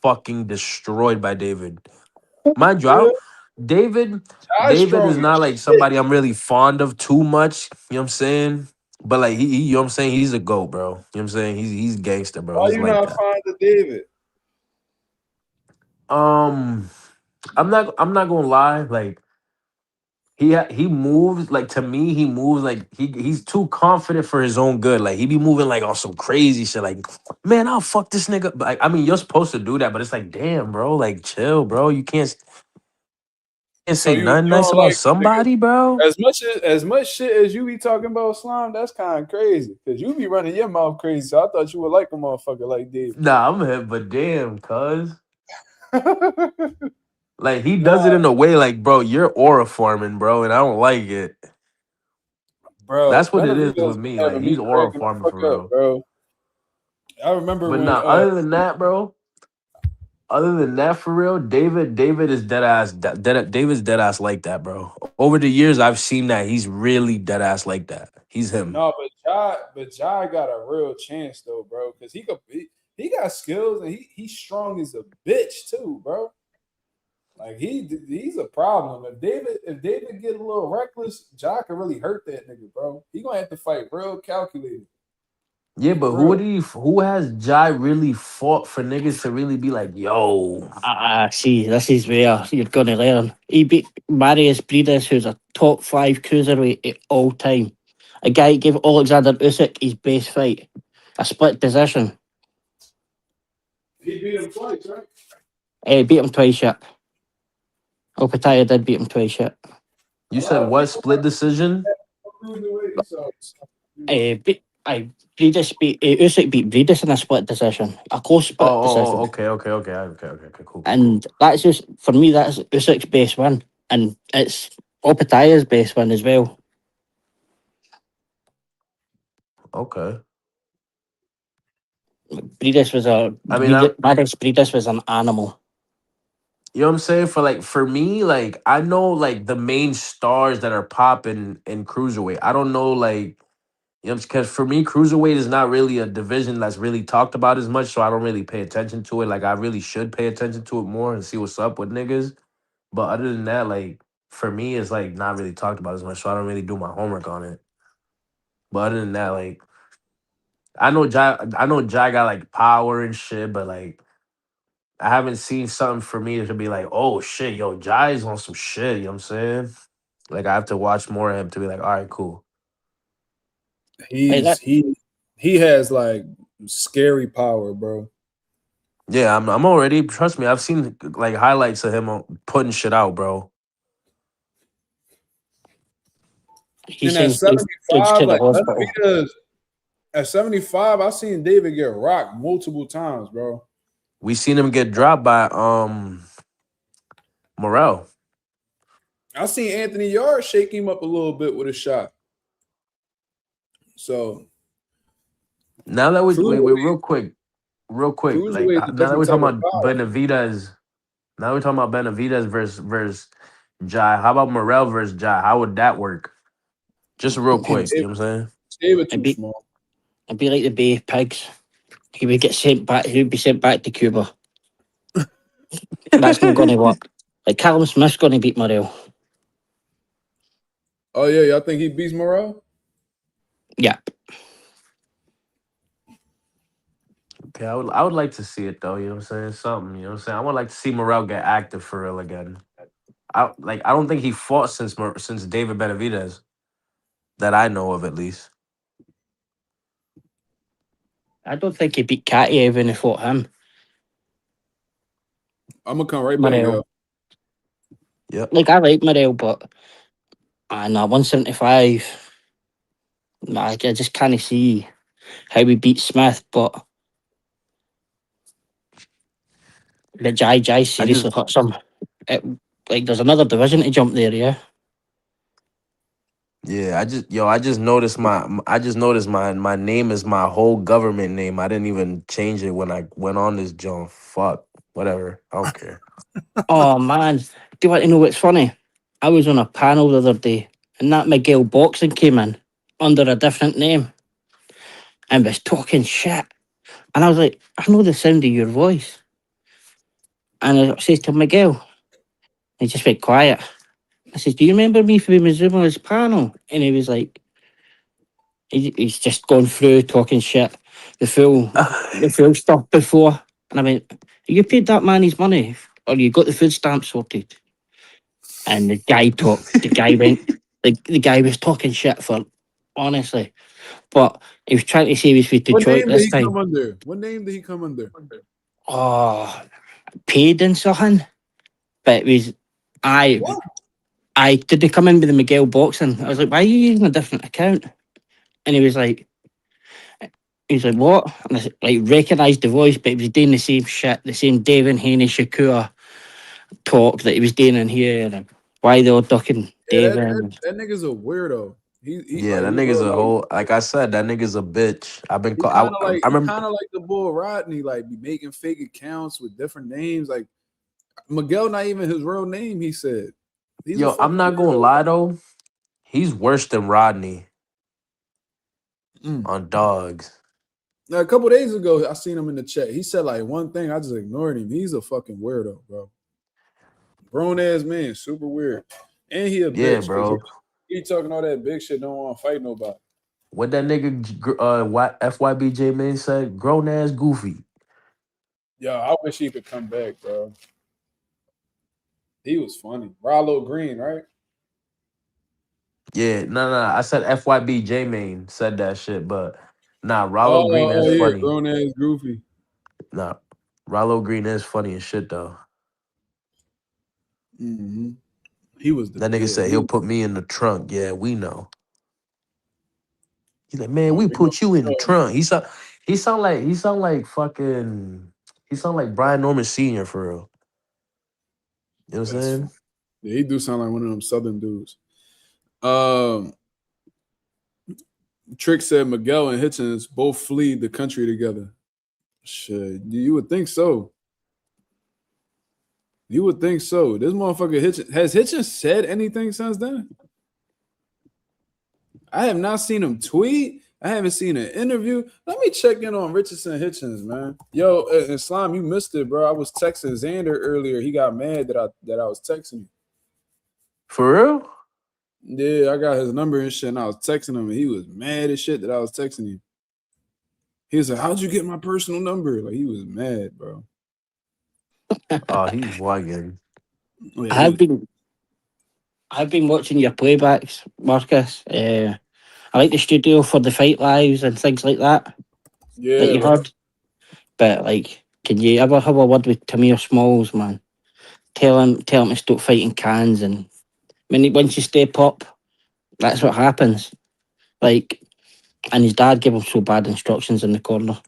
fucking destroyed by David. Mind you, Real David, Jai's David strong is not as like shit. somebody I'm really fond of too much. You know what I'm saying? But like you know what I'm saying? He's a GOAT, bro. You know what I'm saying? He's gangster, bro. Why He's you like not that. fond of David? Um, I'm not gonna lie, like he moves like to me, he moves like he's too confident for his own good. Like he be moving like on some crazy shit. Like, man, I'll fuck this nigga. But like, I mean, you're supposed to do that, but it's like, damn, bro, like chill, bro. You can't So say you nothing nice don't about like the nigga somebody, bro. as much shit as you be talking about Slime. That's kind of crazy because you be running your mouth crazy. So I thought you would like a motherfucker like David. Nah, I'm him, but damn, cuz. Like he Nah, does it in a way like, bro, you're aura farming, bro, and I don't like it. bro, That's what it is Benavidez with be me. Like having me he's aura cracking the farming fuck for up, real. bro. I remember But when nah, other than that, for real, David is dead ass. David's dead ass like that, bro. Over the years, I've seen that he's really dead ass like that. He's him. no, but Jai got a real chance though, bro, because he got skills and he's strong as a bitch too, bro. Like he's a problem. If David get a little reckless, Jai can really hurt that nigga, bro. He gonna have to fight real calculated Yeah, but for real. who has Jai really fought for niggas to really be like, yo? See, this is where you're going to learn. He beat Marius Briedis, who's a top 5 cruiserweight at all time. A guy gave Alexander Usyk his best fight, a split decision. He beat him twice, right? Beat him twice, yet. Opataya did beat him twice, yet. A You said lot of what people split decision? cruiserweight, so Usyk beat Briedis in a split decision, a close split decision. Okay, cool. And that's just, for me, that's Usyk's best win. And it's Opataya's best win as well. Okay. I mean, Marius Briedis was an animal. you know what I'm saying? For me, like I know like the main stars that are popping in cruiserweight. I don't know like you know because for me, cruiserweight is not really a division that's really talked about as much, so I don't really pay attention to it. Like I really should pay attention to it more and see what's up with niggas. But other than that, like for me, it's like not really talked about as much, so I don't really do my homework on it. But other than that, like I know Jai got like power and shit, but like I haven't seen something for me to be like, oh shit, yo, Jai's on some shit. You know what I'm saying? Like I have to watch more of him to be like, all right, cool. Like he's that, he has like scary power, bro. Yeah, I'm already. Trust me, I've seen like highlights of him putting shit out, bro. he And at sends dudes 75, to the like hospital. Benavidez, at 75, I seen David get rocked multiple times, bro. We seen him get dropped by Morel. I seen Anthony Yard shake him up a little bit with a shot. So Now that we cruiserweight, real quick, like cruiserweight is a now that different we're type talking of about power. Benavidez, now we're talking about Benavidez versus Jai. How about Morel versus Jai? How would that work? Just real quick, you David, know what I'm saying? David I too beat small. It'd be like the Bay Pigs. He would get sent back. He would be sent back to Cuba. That's not going to work. Like Callum Smith's going to beat Morrell. Oh yeah, y'all think he beats Morrell? Yeah. Okay, I would like to see it though. You know what I'm saying? Something. You know what I'm saying? I would like to see Morrell get active for real again. I don't think he fought since David Benavidez that I know of at least. I don't think he beat Katie when he fought him. I'm gonna come right back, Morrell. yo. Yep. Like, I like Morrell, but nah, 175. Nah, I just can't see how we beat Smith, but the Jai seriously hurts him. Like, there's another division to jump there, yeah. Yeah, I just noticed my name is my whole government name. I didn't even change it when I went on this John. Fuck. Whatever. I don't care. Oh man, do you want to know what's funny? I was on a panel the other day, and that Miguel Boxing came in under a different name and was talking shit. And I was like, I know the sound of your voice. And I says to Miguel, he just went quiet. I says, do you remember me from Mazuma's panel? And he was like, he's just gone through talking shit, the full stuff before. And I went, you paid that man his money, or you got the food stamp sorted? And the guy went, the guy was talking shit for, honestly. But he was trying to say he was with What Detroit name did this he come time. under? What name did he come under? Oh, paid and something. But it was, What? I did they come in with the Miguel Boxing? I was like, why are you using a different account? And he was like, what? And I said, like, recognised the voice, but he was doing the same shit, the same David Haney Shakur talk that he was doing in here. And why they were ducking Yeah, David. that nigga's a weirdo. He Yeah, like that he nigga's real a like whole like I said, that nigga's a bitch. I've been he call kind of like I remember the bull Rodney, like be making fake accounts with different names. Like Miguel, not even his real name. He said he's a yo, I'm fucking not gonna weirdo. lie though. He's worse than Rodney Mm. on dogs. Now, a couple days ago, I seen him in the chat. He said like one thing. I just ignored him. He's a fucking weirdo, bro. Grown ass man, super weird, and he a Yeah, bitch because bro. he talking all that big shit. Don't want to fight nobody. What that nigga FYBJ man said, grown ass goofy. Yo, I wish he could come back, bro. He was funny. Rollo Green, right? Yeah, no. I said FYBJ man said that shit, but nah, Rollo Green is Oh yeah, funny. grown ass goofy. Nah, Rollo Green is funny as shit though. Mm-hmm. He was the That nigga yeah. said He he'll was, put me in the trunk. Yeah, we know. He's like, I man, don't we think no. put you in the trunk. He sound like Brian Norman Sr. for real. You know what I'm That's saying? funny. Yeah, he do sound like one of them Southern dudes. Um, Trick said Miguel and Hitchens both flee the country together. Shit, you would think so. You would think so. This motherfucker Hitchens said anything since then? I have not seen him tweet. I haven't seen an interview. Let me check in on Richardson Hitchens, man. Yo, Islam, you missed it, bro. I was texting Xander earlier. He got mad that I was texting him. For real? Yeah, I got his number and shit, and I was texting him, and he was mad as shit that I was texting him. He was like, "How'd you get my personal number?" Like he was mad, bro. Oh, he's bugging. Oh, yeah, he I've was. been I've been watching your playbacks, Marcus. I like the studio for the fight lives and things like that Yeah, you bro. heard. But like, can you ever have a word with Tamir Smalls, man? Tell him to stop fighting cans, and once you step up, that's what happens. Like, and his dad gave him so bad instructions in the corner.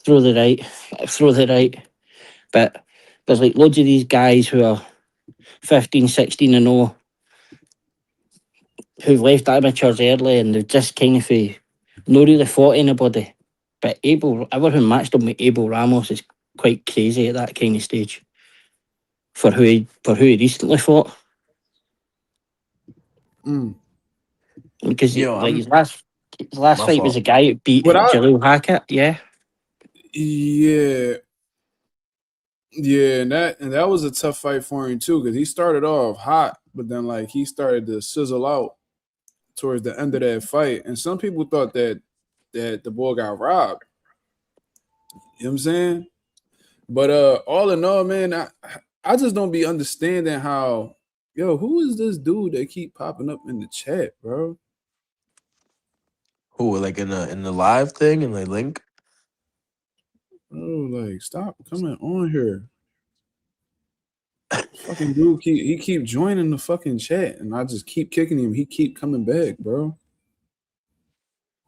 Throw the right, throw the right. But there's like loads of these guys who are 15, 16 and 0 who've left amateurs early and they've just kind of not really fought anybody. But everyone matched him with Abel Ramos is quite crazy at that kind of stage for who he recently fought. Mm. Because Yo, like I'm his last His last My fight was fault. a guy who beat But Jalil Hackett. Yeah. yeah, and that was a tough fight for him too, because he started off hot, but then like he started to sizzle out towards the end of that fight, and some people thought that the boy got robbed. You know what I'm saying? But all in all, man, I just don't be understanding how, who is this dude that keep popping up in the chat, bro? Who, like in the live thing and the link? Oh, like stop coming on here. Fucking dude keep joining the fucking chat, and I just keep kicking him. He keep coming back, bro.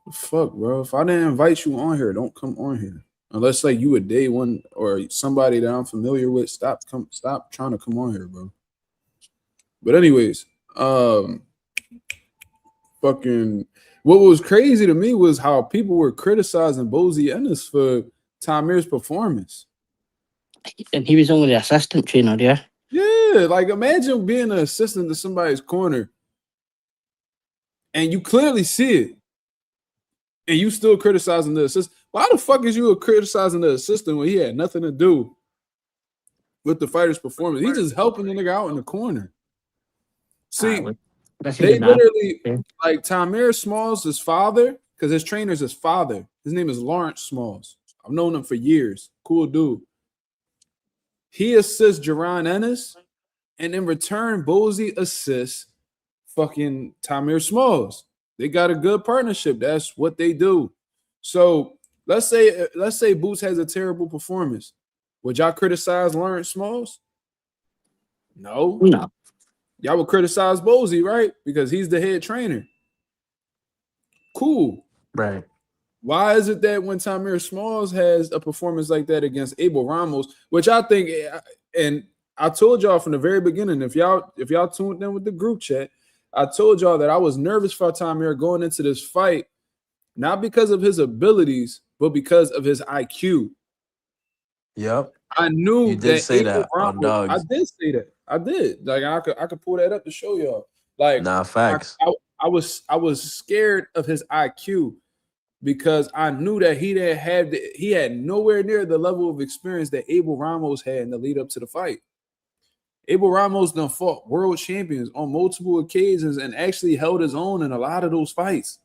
The fuck, bro. If I didn't invite you on here, don't come on here. Unless like you a day one or somebody that I'm familiar with, stop trying to come on here, bro. But anyways, fucking what was crazy to me was how people were criticizing Bozy Ennis for Tamir's performance. And he was only the assistant trainer, yeah. Yeah, like imagine being an assistant to somebody's corner and you clearly see it, and you still criticizing the assistant. Why the fuck is you criticizing the assistant when he had nothing to do with the fighter's performance? He's just helping the nigga out in the corner. See, they literally, like Tamir Smalls' father, because his trainer's his father. His name is Lawrence Smalls. I've known him for years. Cool dude. He assists Jaron Ennis, and in return, Bozy assists fucking Tamir Smalls. They got a good partnership. That's what they do. So let's say Boots has a terrible performance. Would y'all criticize Lawrence Smalls? No. Y'all would criticize Bozy, right? Because he's the head trainer. Cool. Right. Why is it that when Tamir Smalls has a performance like that against Abel Ramos, which I think, and I told y'all from the very beginning, if y'all tuned in with the group chat, I told y'all that I was nervous for Tamir going into this fight, not because of his abilities, but because of his IQ. Yep. I knew you did that say Abel that Ramos, on Dogs. I did say that. I did. Like I could pull that up to show y'all. Like facts. I was scared of his IQ because I knew that he had nowhere near the level of experience that Abel Ramos had in the lead up to the fight. Abel Ramos done fought world champions on multiple occasions and actually held his own in a lot of those fights.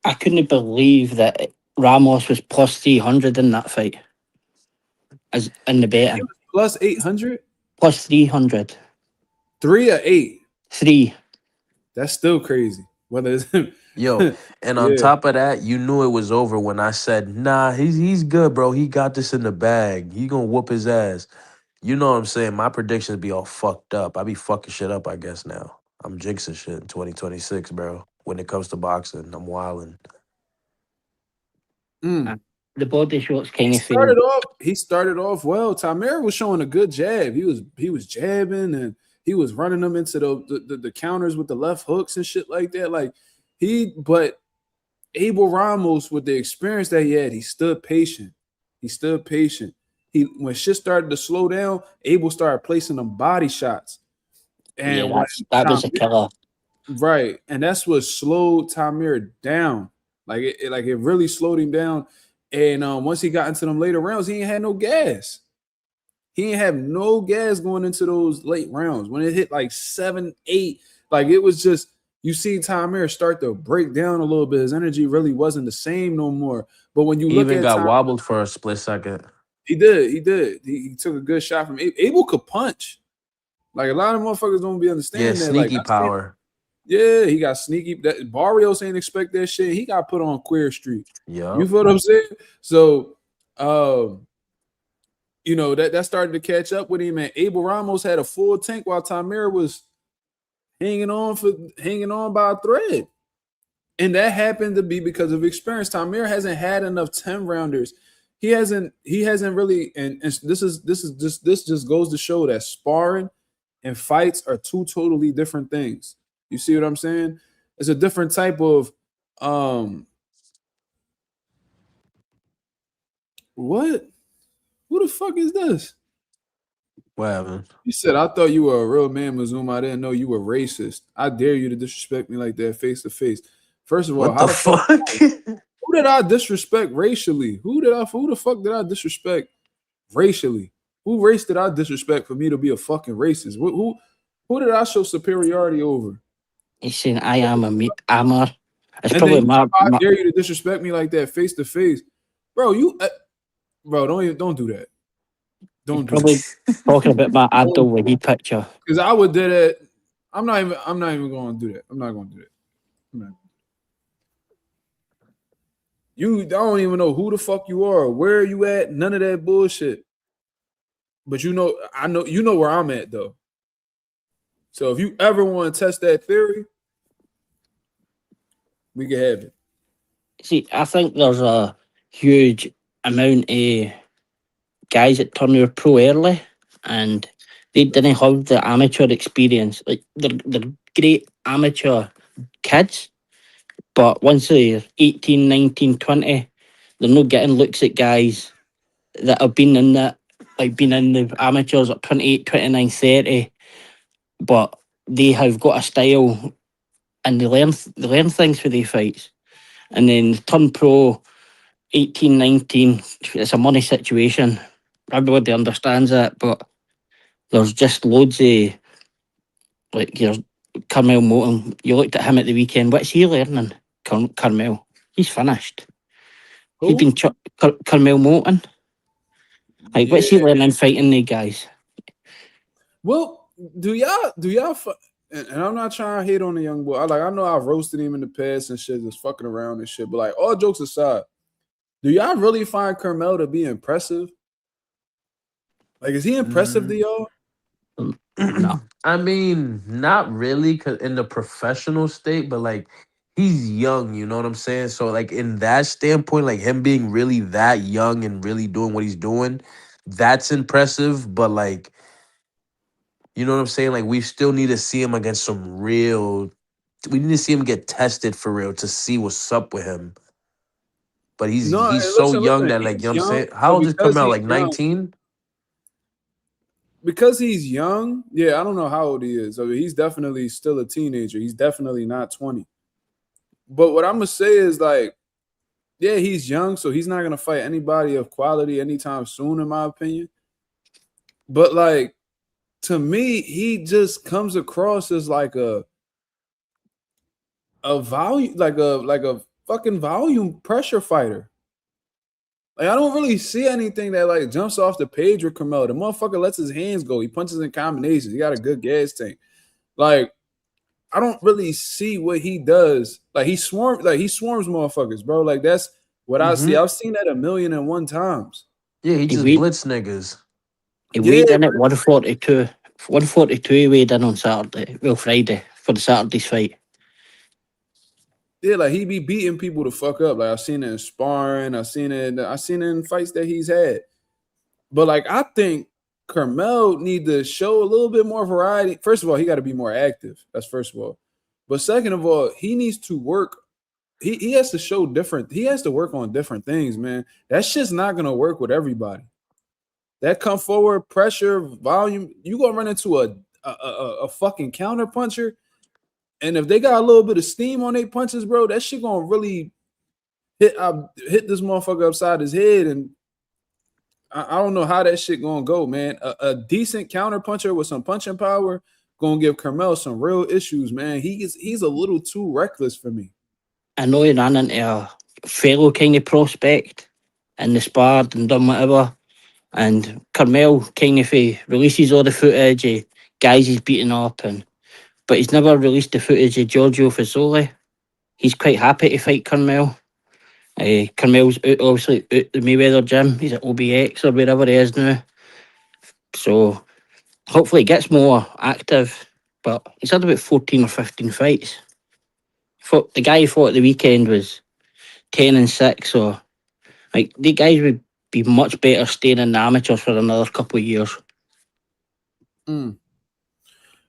I couldn't believe that Ramos was plus 300 in that fight. As in the betting. He was plus 800? Plus 300. 3 or 8? 3. That's still crazy. Whether it's Yo, and on top of that, you knew it was over when I said, nah, he's good, bro. He got this in the bag. He gonna whoop his ass. You know what I'm saying? My predictions be all fucked up. I be fucking shit up, I guess, now. I'm jinxing shit in 2026, bro. When it comes to boxing, I'm wilding. The body shots kind of He started off well. Tamir was showing a good jab. He was jabbing and he was running them into the counters with the left hooks and shit like that. But Abel Ramos, with the experience that he had, he stood patient. When shit started to slow down, Abel started placing them body shots. And that was a killer. Right. And that's what slowed Tamir down. It really slowed him down. And once he got into them later rounds, he ain't had no gas. He ain't have no gas going into those late rounds. When it hit like 7, 8, it was just, you see Tamir start to break down a little bit. His energy really wasn't the same no more. But when you look at got wobbled for a split second. He did. He took a good shot from Abel. Abel could punch. Like a lot of motherfuckers don't be understanding that. Sneaky power. Yeah, he got sneaky. That Barrios ain't expect that shit. He got put on Queer Street. Yeah, you feel what I'm saying? So, that started to catch up with him. And Abel Ramos had a full tank while Tamir was hanging on by a thread, and that happened to be because of experience. Tamir hasn't had enough 10-rounders. He hasn't really, and this just goes to show that sparring and fights are two totally different things. You see what I'm saying? It's a different type of what? Who the fuck is this? What happened? You said, I thought you were a real man, Mazuma. I didn't know you were racist. I dare you to disrespect me like that face to face. First of all, What how the the fuck? fuck? Who did I disrespect racially? Who the fuck did I disrespect racially? Who race did I disrespect for me to be a fucking racist? Who did I show superiority over? He's saying I am I'm a. It's And probably then my, I dare you to disrespect me like that face to face, bro. Bro, don't do that. Don't do probably that. talking about my Abdul Wahid picture. Because I would do that. I'm not even going to do that. I'm not going to do that. I'm not. I don't even know who the fuck you are, where you at, none of that bullshit. But I know you know where I'm at though. So if you ever want to test that theory, we can have it. See, I think there's a huge amount of guys that turn their pro early and they didn't have the amateur experience. Like they're great amateur kids, but once they're 18, 19, 20, they're not getting looks at guys that have been in that, like been in the amateurs at 28, 29, 30, but they have got a style and they learn things for their fights. And then turn pro 18, 19, it's a money situation. Everybody understands that, but there's just loads of, like, Carmel Moulton. You looked at him at the weekend. What's he learning? Carmel. He's finished. He's Who? been Carmel Moulton. Like, what's he Yeah. learning fighting the guys? Well, do y'all and I'm not trying to hate on the young boy. I know I've roasted him in the past and shit, just fucking around and shit. But like, all jokes aside, do y'all really find Carmel to be impressive? Like, is he impressive to y'all? No. I mean, not really, cause in the professional state, but like he's young, you know what I'm saying? So like in that standpoint, like him being really that young and really doing what he's doing, that's impressive. But like, you know what I'm saying? Like we still need to see him against some real. We need to see him get tested for real to see what's up with him. But No, he's and so young listen, that like you he's know what I'm young. saying. How So old is because Carmel? he's Like young, 19? because he's young, yeah, I don't know how old he is. I mean, he's definitely still a teenager. He's definitely not 20. But what I'm gonna say is like, yeah, he's young, so he's not gonna fight anybody of quality anytime soon, in my opinion. But like to me, he just comes across as like a volume, like a fucking volume pressure fighter. Like I don't really see anything that like jumps off the page with Carmel. The motherfucker lets his hands go. He punches in combinations. He got a good gas tank. Like I don't really see what he does. Like he swarms motherfuckers, bro. Like that's what I see. Mm-hmm. I've seen that 1,000,001 times. Yeah, he He just weighed, blitz niggas. he Yeah, weighed in at 142. 142 he weighed in on Saturday. Well, Friday for the Saturday's fight. yeah, like he be beating people to fuck up. Like I've seen it in sparring. I've seen it in fights that he's had. But like I think Carmel need to show a little bit more variety. First of all, he got to be more active. That's first of all. But second of all, he needs to work. He has to show different. He has to work on different things, man. That shit's not gonna work with everybody. That come forward pressure volume. You gonna run into a fucking counter puncher, and if they got a little bit of steam on their punches, bro, that shit gonna really hit this motherfucker upside his head. And I don't know how that shit gonna go, man. A decent counter puncher with some punching power gonna give Carmel some real issues, man. He's a little too reckless for me. I know he ran into a fellow kind of prospect in the sparred and done whatever. And Carmel kind of releases all the footage of guys he's beating up, but he's never released the footage of Giorgio Fasoli. He's quite happy to fight Carmel. Carmel's obviously out the Mayweather gym. He's at OBX or wherever he is now. So hopefully he gets more active. But he's had about 14 or 15 fights. The guy he fought at the weekend was 10-6. So like the guys would be much better staying in the amateurs for another couple of years. Mm.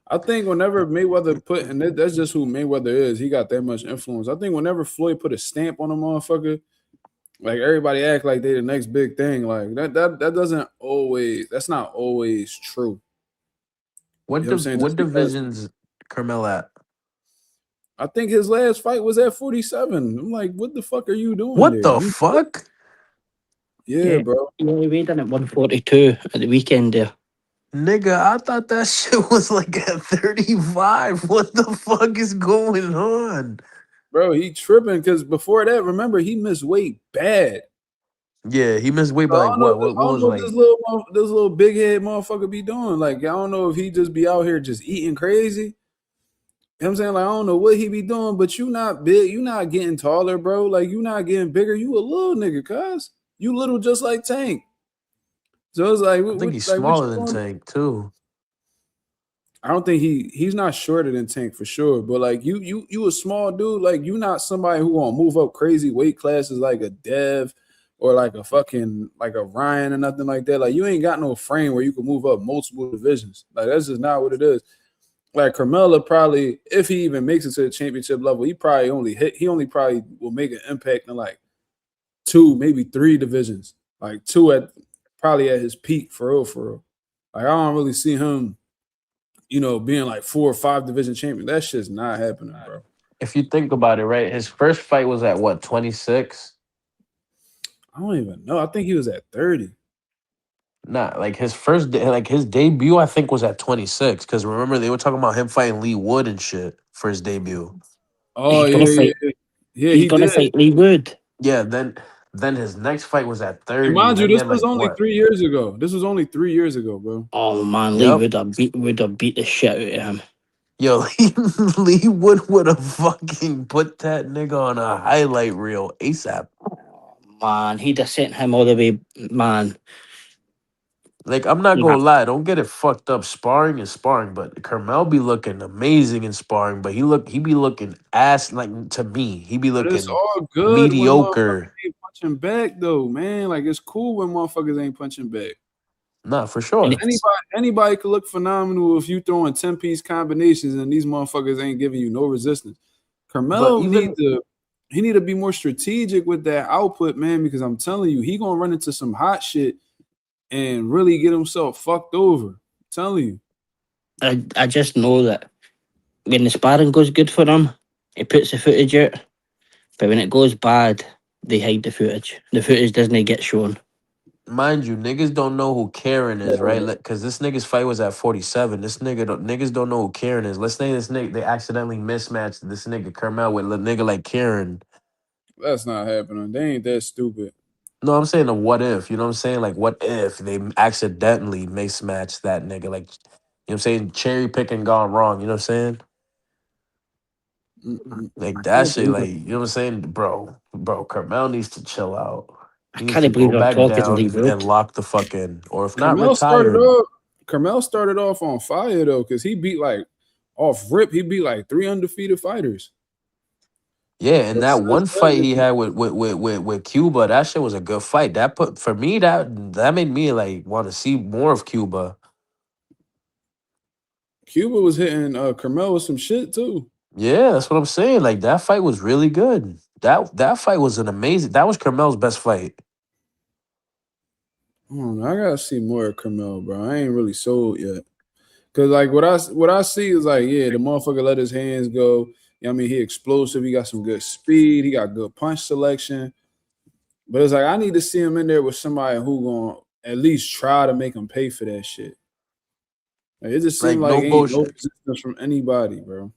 I think whenever Mayweather and that's just who Mayweather is, he got that much influence. I think whenever Floyd put a stamp on a motherfucker, like everybody act like they the next big thing. Like that's not always true. You know what I'm saying? What Just because divisions Carmel at? I think his last fight was at 47. I'm like, what the fuck are you doing What there? the fuck? Yeah, bro. He weighed in at 142 at the weekend there. Nigga, I thought that shit was like at 35. What the fuck is going on? Bro, he tripping because before that, remember, he missed weight bad. Yeah, he missed weight by I like don't know. what? What I don't was know what like? this little big head motherfucker be doing. Like, I don't know if he just be out here just eating crazy. You know what I'm saying? Like, I don't know what he be doing, but you not big. You not getting taller, bro. Like, you not getting bigger. You a little nigga, cuz. You little just like Tank. So it's like, I think he's what you smaller than doing? Tank too. I don't think he's not shorter than Tank for sure. But like you a small dude. Like, you not somebody who gonna move up crazy weight classes like a Dev or like a fucking like a Ryan or nothing like that. Like, you ain't got no frame where you can move up multiple divisions. Like, that's just not what it is. Like, Carmelo probably, if he even makes it to the championship level, he only probably will make an impact in like 2, maybe 3 divisions. Like 2 at probably at his peak for real, for real. Like, I don't really see him, being like 4 or 5 division champion. That shit's not happening, bro. If you think about it, right? His first fight was at what, 26? I don't even know. I think he was at 30. Nah, like his debut, I think was at 26. Because remember they were talking about him fighting Lee Wood and shit for his debut. Oh He's yeah, gonna yeah, fight. yeah. Yeah, He's he gonna did. fight Lee Wood. Yeah, then his next fight was at And 30, mind and you, then he this had was like only what? 3 years ago. This was only 3 years ago, bro. Oh man, Lee Yep. would have beat the shit out of him. Yo, Lee would have fucking put that nigga on a highlight reel ASAP. Man, he'd have sent him all the way. Man, Like, I'm not nah, gonna lie, don't get it fucked up. Sparring is sparring, but Carmel be looking amazing in sparring, but he be looking ass, like, to me. He be But it's looking all good when motherfuckers mediocre. ain't punching back, though, man. Like, it's cool when motherfuckers ain't punching back. Nah, for and sure. it's Anybody could look phenomenal if you throwing 10-piece combinations and these motherfuckers ain't giving you no resistance. But Carmelo even need to be more strategic with that output, man, because I'm telling you, he gonna run into some hot shit and really get himself fucked over. I'm telling you. I just know that when the sparring goes good for him, he puts the footage out. But when it goes bad, they hide the footage. The footage doesn't get shown. mind you, niggas don't know who Karen is, right? Because this nigga's fight was at 47. Niggas don't know who Karen is. Let's say this nigga they accidentally mismatched this nigga Carmel with a nigga like Karen. That's not happening. They ain't that stupid. No, I'm saying a what if, you know what I'm saying? Like, what if they accidentally mismatched that nigga? Like, you know what I'm saying? Cherry picking gone wrong, you know what I'm saying? Like, I that can't shit, believe like, it. you know what I'm saying? Bro, Carmel needs to chill out. I He needs to can't go believe I'm back talking to Lee down and Wood. lock the fuck in. Or if not, Carmel started retired. off. Carmel started off on fire though, because he beat like off rip. He beat like 3 undefeated fighters. Yeah, and But that since one fight then, he had with Cuba, that shit was a good fight. That put for me that made me like want to see more of Cuba. Cuba was hitting Carmel with some shit too. Yeah, that's what I'm saying. Like that fight was really good. That fight was an amazing. That was Carmel's best fight. I gotta see more of Carmel, bro. I ain't really sold yet. Cause like what I see is like, yeah, the motherfucker let his hands go. You know what I mean, he explosive. He got some good speed. He got good punch selection. But it's like I need to see him in there with somebody who gonna at least try to make him pay for that shit. Like, it just Like seemed like no ain't no bullshit. resistance from anybody, bro.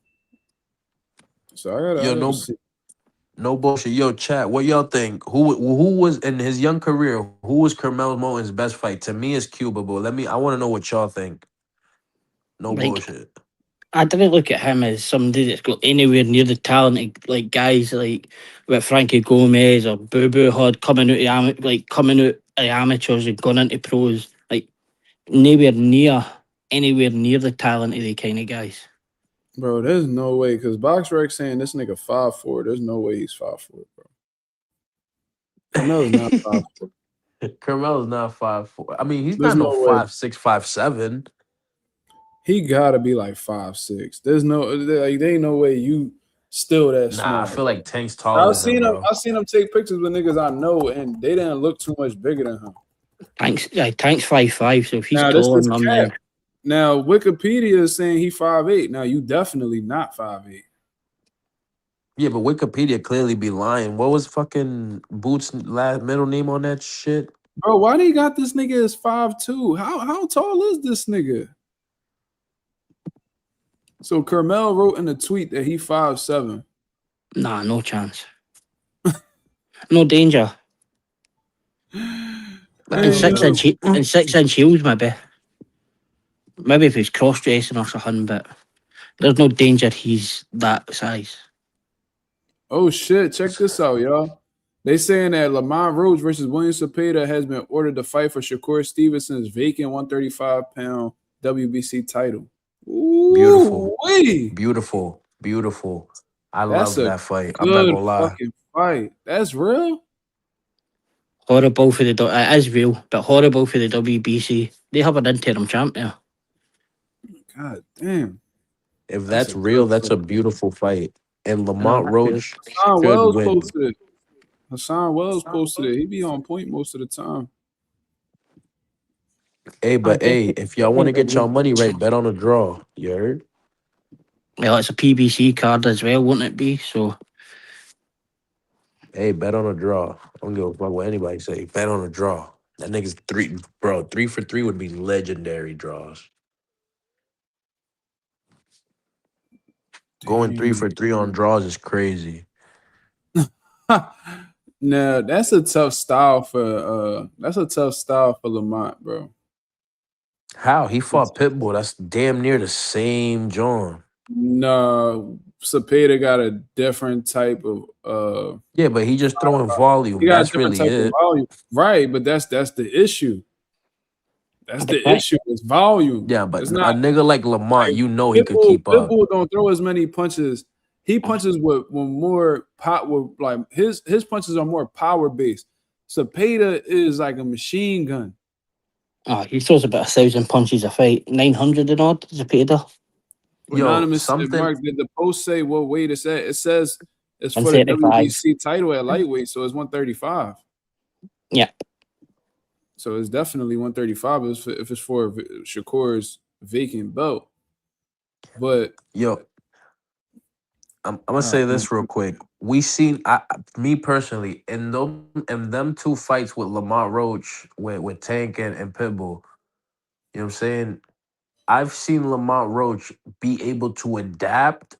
So I Yo, gotta see. no bullshit. Yo, chat. What y'all think? Who was in his young career? Who was Carmel Moten's best fight? To me, it's Cuba. But I want to know what y'all think. No Like, bullshit. I didn't look at him as somebody that's got anywhere near the talent like guys like with Frankie Gomez or Boo Boo had coming out of coming out of amateurs and gone into pros. Like anywhere near the talent of the kind of guys. Bro, there's no way because BoxRec saying this nigga 5'4". There's no way he's 5'4", bro. Carmel's not 5'4". Carmel's not 5'4". I mean, he's There's not no no way. 5'6", 5'7". He gotta be like 5'6". There's no like there ain't no way you still that Nah, I small. feel like Tank's taller than him, bro. I seen him take pictures with niggas I know and they didn't look too much bigger than him. Tank's 5'5", so if he's Now this taller is than him, cap. then Now Wikipedia is saying he 5'8". Now you definitely not 5'8". Yeah, but Wikipedia clearly be lying. What was fucking Boots' last middle name on that shit? Bro, why they got this nigga as 5'2"? How tall is this nigga? So Carmel wrote in a tweet that he 5'7". Nah, no chance. No danger. But in Hey, yo. 6 inch heels, maybe. Maybe if he's cross dressing or something, but there's no danger he's that size. Oh shit, check this out, y'all. They saying that Lamont Rhodes versus William Cepeda has been ordered to fight for Shakur Stevenson's vacant 135-pound WBC title. Ooh, Beautiful. wee. Beautiful. Beautiful. I That's love a that fight. I'm not good gonna lie. fucking fight. That's real? Horrible for the it is real, but horrible for the WBC. They have an interim champ there. God damn. If That's that's a real, good that's fight. a beautiful fight. And No, Lamont that's Roach Hassan should Wells win. posted it. Hassan Wells posted it. He be on point most of the time. Hey, but hey, if y'all want to get y'all money good. right, bet on a draw. You heard? Well, it's a PBC card as well, wouldn't it be? So Hey, bet on a draw. I don't give a fuck what anybody say. Bet on a draw. That nigga's 3 for 3 would be legendary draws. Going 3 for 3 on draws is crazy. Now that's a tough style for Lamont, bro. How? He fought Pitbull. That's damn near the same John. No, Cepeda got a different type of Yeah, but he just throwing volume. he got a That's different really type of it. volume. Right, but that's the issue. That's the Right. issue. It's volume. Yeah, but It's a not nigga like Lamont, like you know he could keep up. Pitbull don't throw as many punches. He punches with more power. Like his punches are more power based. Cepeda is like a machine gun. he throws about 1,000 punches a fight, 900 and odd. Cepeda. Yo, Anonymous said, something. Mark, did the post say what weight it's at? It says it's for the 135. WBC title at lightweight, so it's 135. Yeah. So it's definitely 135 if it's for Shakur's vacant belt. But Yo, I'm gonna say this real quick. We seen me personally in them 2 fights with Lamont Roach with Tank and Pitbull. You know what I'm saying? I've seen Lamont Roach be able to adapt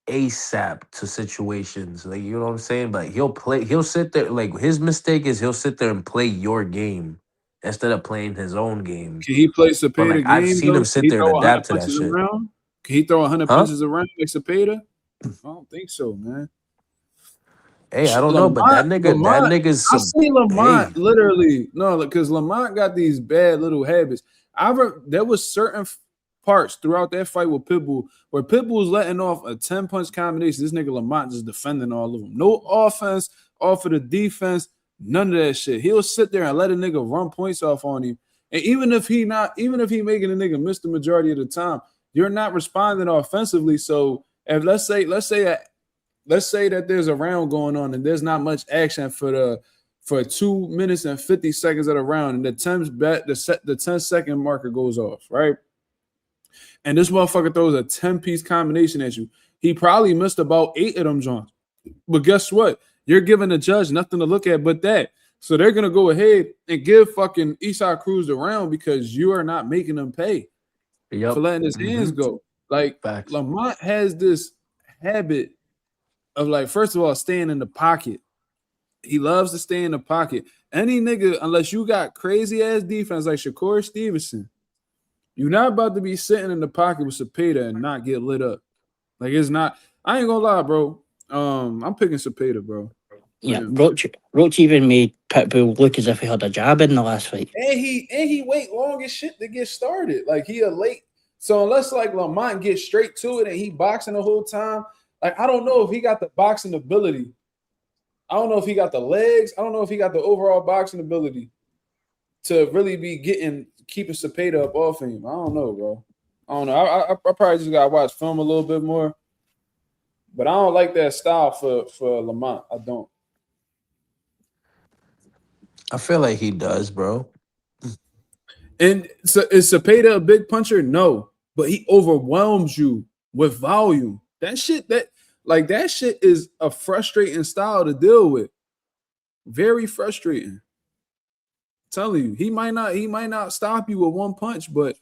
ASAP to situations. Like, you know what I'm saying? But he'll sit there, like his mistake is he'll sit there and play your game instead of playing his own game. can he play But Cepeda like I've game seen though? him Can sit he there and throw 100 adapt to that punches shit. around? Can he throw 100 Huh? punches around like Cepeda? I don't think so, man. Hey, I don't know, but that nigga's I some see Lamont hey. literally because Lamont got these bad little habits. There was certain parts throughout that fight with Pitbull where Pitbull was letting off a 10-punch combination. This nigga Lamont just defending all of them. No offense off of the defense, none of that shit. He'll sit there and let a nigga run points off on him. And even if he making a nigga miss the majority of the time, you're not responding offensively. So if let's say that there's a round going on and there's not much action for 2 minutes and 50 seconds of the round, and the 10-second marker goes off, right? And this motherfucker throws a 10-piece combination at you. He probably missed about 8 of them joints. But guess what? You're giving the judge nothing to look at but that. So they're gonna go ahead and give fucking Eastside Cruz the round because you are not making them pay for letting his hands go. Like Facts. Lamont has this habit of, like, first of all, staying in the pocket. He loves to stay in the pocket. Any nigga, unless you got crazy ass defense like Shakur Stevenson, you're not about to be sitting in the pocket with Cepeda and not get lit up. Like, it's not. I ain't gonna lie, bro. I'm picking Cepeda, bro. Yeah, Roach even made Pitbull look as if he had a jab in the last fight. And he wait long as shit to get started. Like, he a late. So unless like Lamont gets straight to it and he boxing the whole time, like, I don't know if he got the boxing ability. I don't know if he got the legs. I don't know if he got the overall boxing ability to really be keeping Cepeda up off him. I don't know, bro. I don't know. I probably just gotta watch film a little bit more. But I don't like that style for Lamont. I don't. I feel like he does, bro. And so is Cepeda a big puncher? No, but he overwhelms you with volume. That shit, Like that shit is a frustrating style to deal with. Very frustrating. I'm telling you, he might not stop you with one punch, but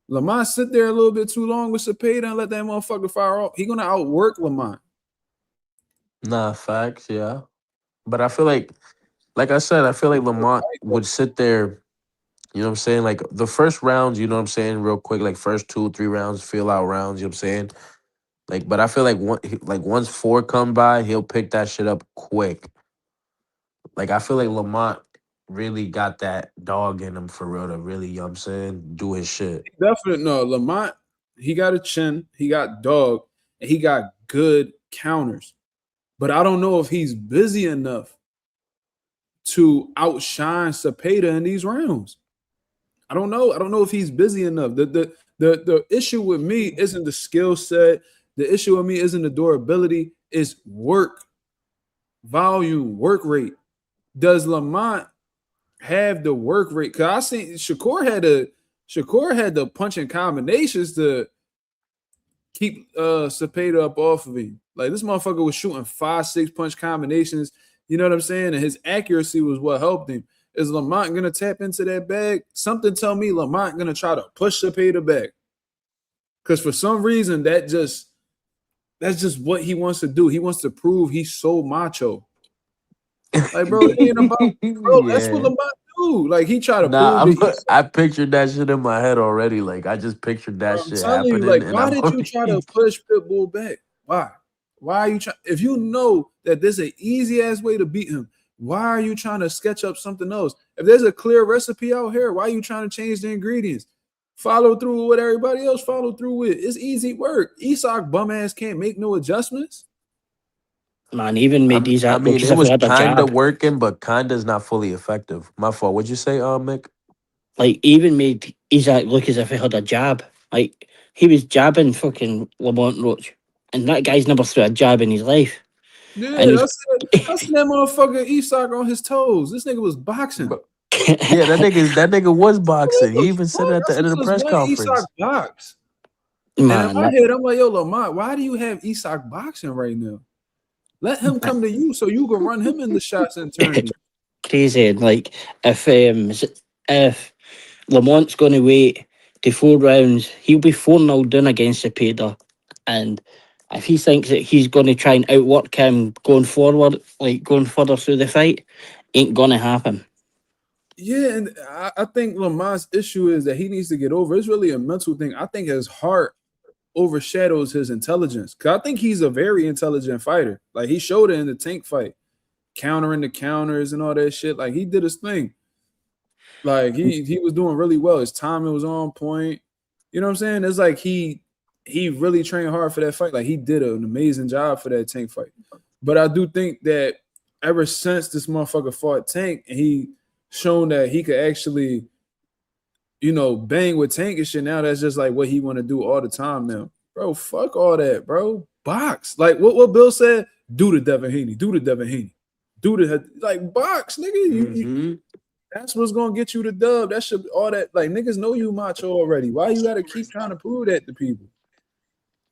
Lamont sit there a little bit too long with Cepeda and let that motherfucker fire off. He gonna outwork Lamont. Nah, facts, yeah. But I feel like I said, I feel like Lamont would sit there, you know what I'm saying? Like the first rounds, you know what I'm saying, real quick, like first 2, 3 rounds, feel out rounds, you know what I'm saying? Like, but I feel like once 4 come by, he'll pick that shit up quick. Like I feel like Lamont really got that dog in him for real to really, you know what I'm saying, do his shit. Definitely no. Lamont, he got a chin, he got dog, and he got good counters. But I don't know if he's busy enough to outshine Cepeda in these rounds. I don't know. I don't know if he's busy enough. The issue with me isn't the skill set. The issue with me isn't the durability. It's work, volume, work rate. Does Lamont have the work rate? Because I seen Shakur had the punching combinations to keep Cepeda up off of him. Like this motherfucker was shooting 5-6 punch combinations. You know what I'm saying? And his accuracy was what helped him. Is Lamont gonna tap into that bag? Something tell me Lamont gonna try to push Cepeda back. Because for some reason that's just what he wants to do. He wants to prove he's so macho. Like, bro, it ain't about bro. That's what Lamont do. Like, he try to prove that I pictured that shit in my head already. Like I just pictured that I'm shit telling you, happening. like, And why I'm did you try to push Pitbull back? Why? Why are you trying? If you know that there's an easy ass way to beat him, why are you trying to sketch up something else? If there's a clear recipe out here, why are you trying to change the ingredients? Follow through with what everybody else follow through with. It's easy work. Isak bum ass can't make no adjustments. Man, even made these I up look mean, as it if he was had a kinda jab. working, but kinda's not fully effective. My fault. What'd you say, Mick? Like, even made Isaac look as if he had a jab. Like, he was jabbing fucking Lamont Roach. And that guy's never threw a jab in his life. And Yeah, he's I seen that motherfucker Isak on his toes. This nigga was boxing. But yeah, that nigga was What boxing. He the even said fuck? it at I the end said of the since press when Isak conference. box? And in man, my head, I'm like, yo, Lamont, why do you have Isak boxing right now? Let him come to you so you can run him in the shots and turn it's him. crazy. Like, if Lamont's going to wait to 4 rounds, he'll be 4-0 down against Cepeda. And if he thinks that he's going to try and outwork him going forward, like going further through the fight, ain't going to happen. Yeah, and I think Lamont's issue is that he needs to get over. It's really a mental thing. I think his heart overshadows his intelligence. Cause I think he's a very intelligent fighter. Like he showed it in the Tank fight, countering the counters and all that shit. Like he did his thing. Like he was doing really well. His timing was on point. You know what I'm saying? It's like he really trained hard for that fight. Like he did an amazing job for that Tank fight. But I do think that ever since this motherfucker fought Tank and he shown that he could actually, bang with Tank and shit. Now that's just like what he want to do all the time now. Bro, fuck all that, bro. Box. Like what Bill said, do the Devin Haney. Do the Devin Haney. Do the like box, nigga. You that's what's gonna get you the dub. That should all that like niggas know you macho already. Why you gotta keep trying to prove that to people?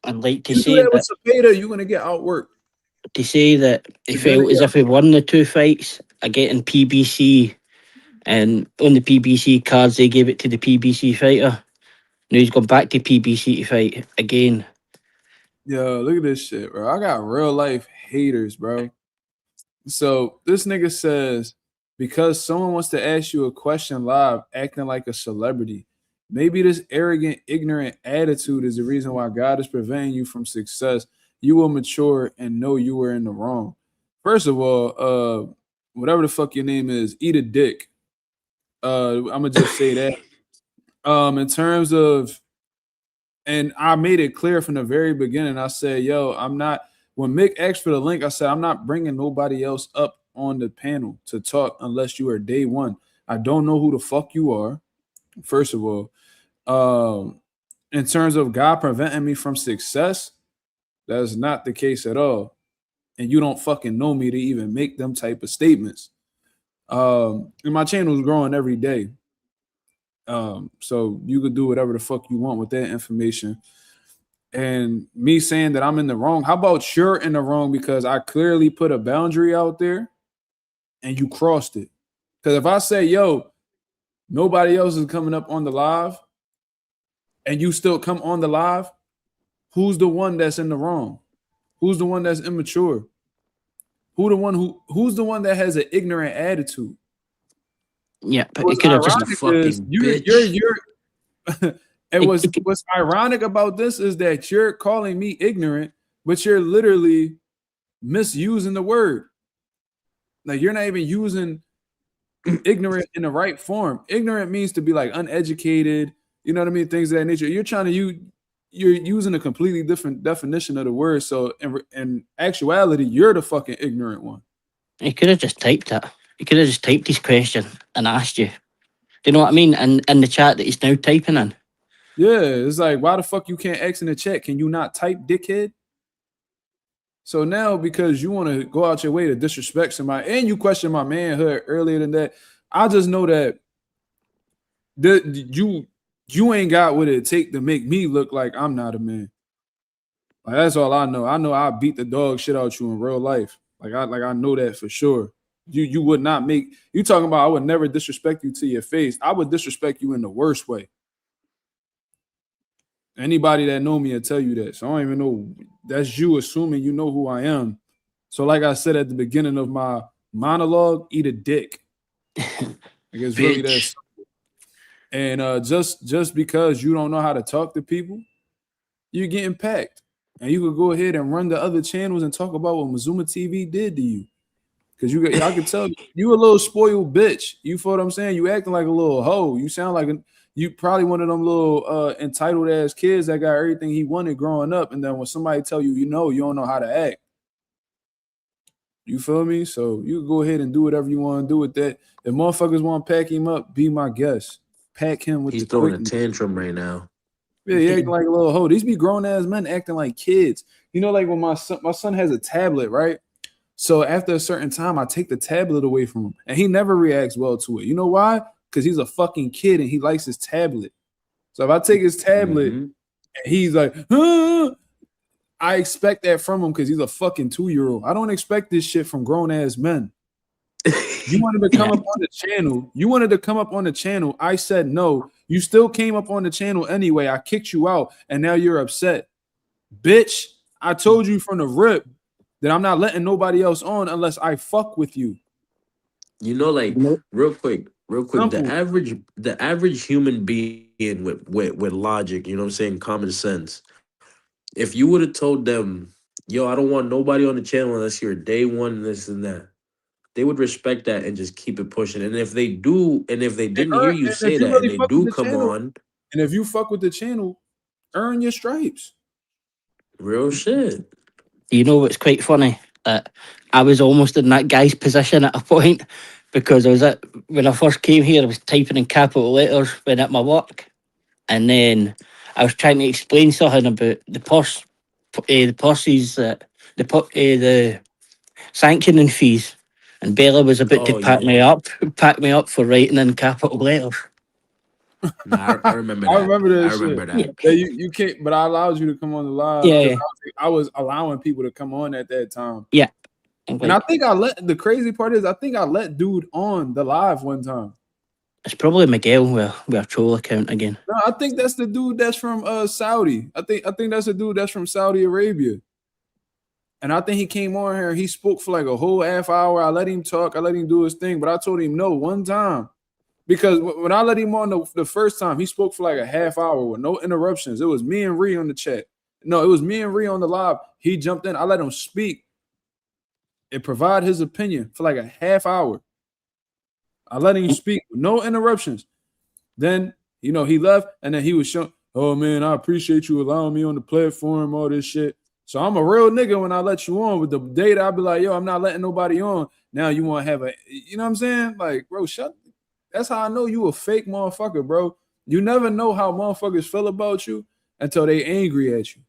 I'd like to You do say that with that Cepeda, you're gonna get outworked. he You're gonna felt as get if he won the 2 fights, getting PBC, and on the PBC cards they gave it to the PBC fighter. Now he's gone back to PBC to fight again. Yo, look at this shit, bro. I got real life haters, bro. So this nigga says, because someone wants to ask you a question live, acting like a celebrity. Maybe this arrogant, ignorant attitude is the reason why God is preventing you from success. You will mature and know you were in the wrong. First of all, whatever the fuck your name is, eat a dick. I'm gonna just say that. In terms of, and I made it clear from the very beginning. I said, yo, I'm not. When Mick asked for the link, I said, I'm not bringing nobody else up on the panel to talk unless you are day one. I don't know who the fuck you are, first of all. In terms of God preventing me from success, that's not the case at all. And you don't fucking know me to even make them type of statements. And my channel is growing every day. So you could do whatever the fuck you want with that information. and me saying that I'm in the wrong. How about you're in the wrong because I clearly put a boundary out there and you crossed it? Because if I say, yo, nobody else is coming up on the live and you still come on the live, who's the one that's in the wrong? Who's the one that's immature? Who's the one that has an ignorant attitude? Yeah, but he could have just You're and what's ironic about this is that you're calling me ignorant, but you're literally misusing the word. Like you're not even using ignorant in the right form. Ignorant means to be like uneducated, you know what I mean? Things of that nature. You're using a completely different definition of the word. So in actuality, you're the fucking ignorant one. He could have just typed it. He could have just typed his question and asked you. Do you know what I mean? And in the chat that he's now typing in. Yeah, it's like, why the fuck you can't X in the chat? Can you not type, dickhead? So now, because you want to go out your way to disrespect somebody and you question my manhood earlier than that, I just know that you ain't got what it take to make me look like I'm not a man. Like that's all I know. I know I beat the dog shit out you in real life. Like I know that for sure. You would not make you talking about I would never disrespect you to your face. I would disrespect you in the worst way. Anybody that know me will tell you that. So I don't even know. That's you assuming you know who I am. So like I said at the beginning of my monologue, eat a dick. I guess really that simple. And just because you don't know how to talk to people, you're getting packed. And you could go ahead and run the other channels and talk about what Mazuma TV did to you. Because I can tell you a little spoiled bitch. You feel what I'm saying? You acting like a little hoe. You sound like you probably one of them little entitled ass kids that got everything he wanted growing up. And then when somebody tell you, you don't know how to act. You feel me? So you can go ahead and do whatever you want to do with that. If motherfuckers want to pack him up, be my guest. Pack him with He's the throwing quickness. a tantrum right now. Yeah, he acting like a little hoe. These be grown ass men acting like kids. You know, like when my son has a tablet, right? So after a certain time, I take the tablet away from him, and he never reacts well to it. You know why? Because he's a fucking kid and he likes his tablet. So if I take his tablet, and he's like, I expect that from him because he's a fucking 2-year-old. I don't expect this shit from grown ass men. You wanted to come up on the channel. You wanted to come up on the channel. I said no. You still came up on the channel anyway. I kicked you out, and now you're upset. Bitch, I told you from the rip that I'm not letting nobody else on unless I fuck with you. You know, like real quick, Simple. the average human being with logic, you know what I'm saying, common sense. If you would have told them, yo, I don't want nobody on the channel unless you're day one and this and that, they would respect that and just keep it pushing. And if they do, and if they didn't hear you say that, and they do come on, and if you fuck with the channel, earn your stripes. Real shit. You know what's quite funny? I was almost in that guy's position at a point because when I first came here, I was typing in capital letters when at my work, and then I was trying to explain something about the sanctioning fees, and Bella was about to pack me up for writing in capital letters. Nah, I remember that. I remember that. I remember that. Yeah, you can't, but I allowed you to come on the live. Yeah. I was allowing people to come on at that time. Yeah. And I think the crazy part is I think I let dude on the live one time. It's probably Miguel with a troll account again. No, I think that's the dude that's from Saudi. I think that's the dude that's from Saudi Arabia. And I think he came on here. He spoke for like a whole half hour. I let him talk. I let him do his thing. But I told him no one time. Because when I let him on the first time, he spoke for like a half hour with no interruptions. It was me and Ree on the chat. No, it was me and Ree on the live. He jumped in. I let him speak and provide his opinion for like a half hour. I let him speak with no interruptions. Then, he left, and then he was showing, oh, man, I appreciate you allowing me on the platform, all this shit. So I'm a real nigga when I let you on. With the data, I'll be like, yo, I'm not letting nobody on. Now you want to have you know what I'm saying? Like, bro, that's how I know you a fake motherfucker, bro. You never know how motherfuckers feel about you until they angry at you.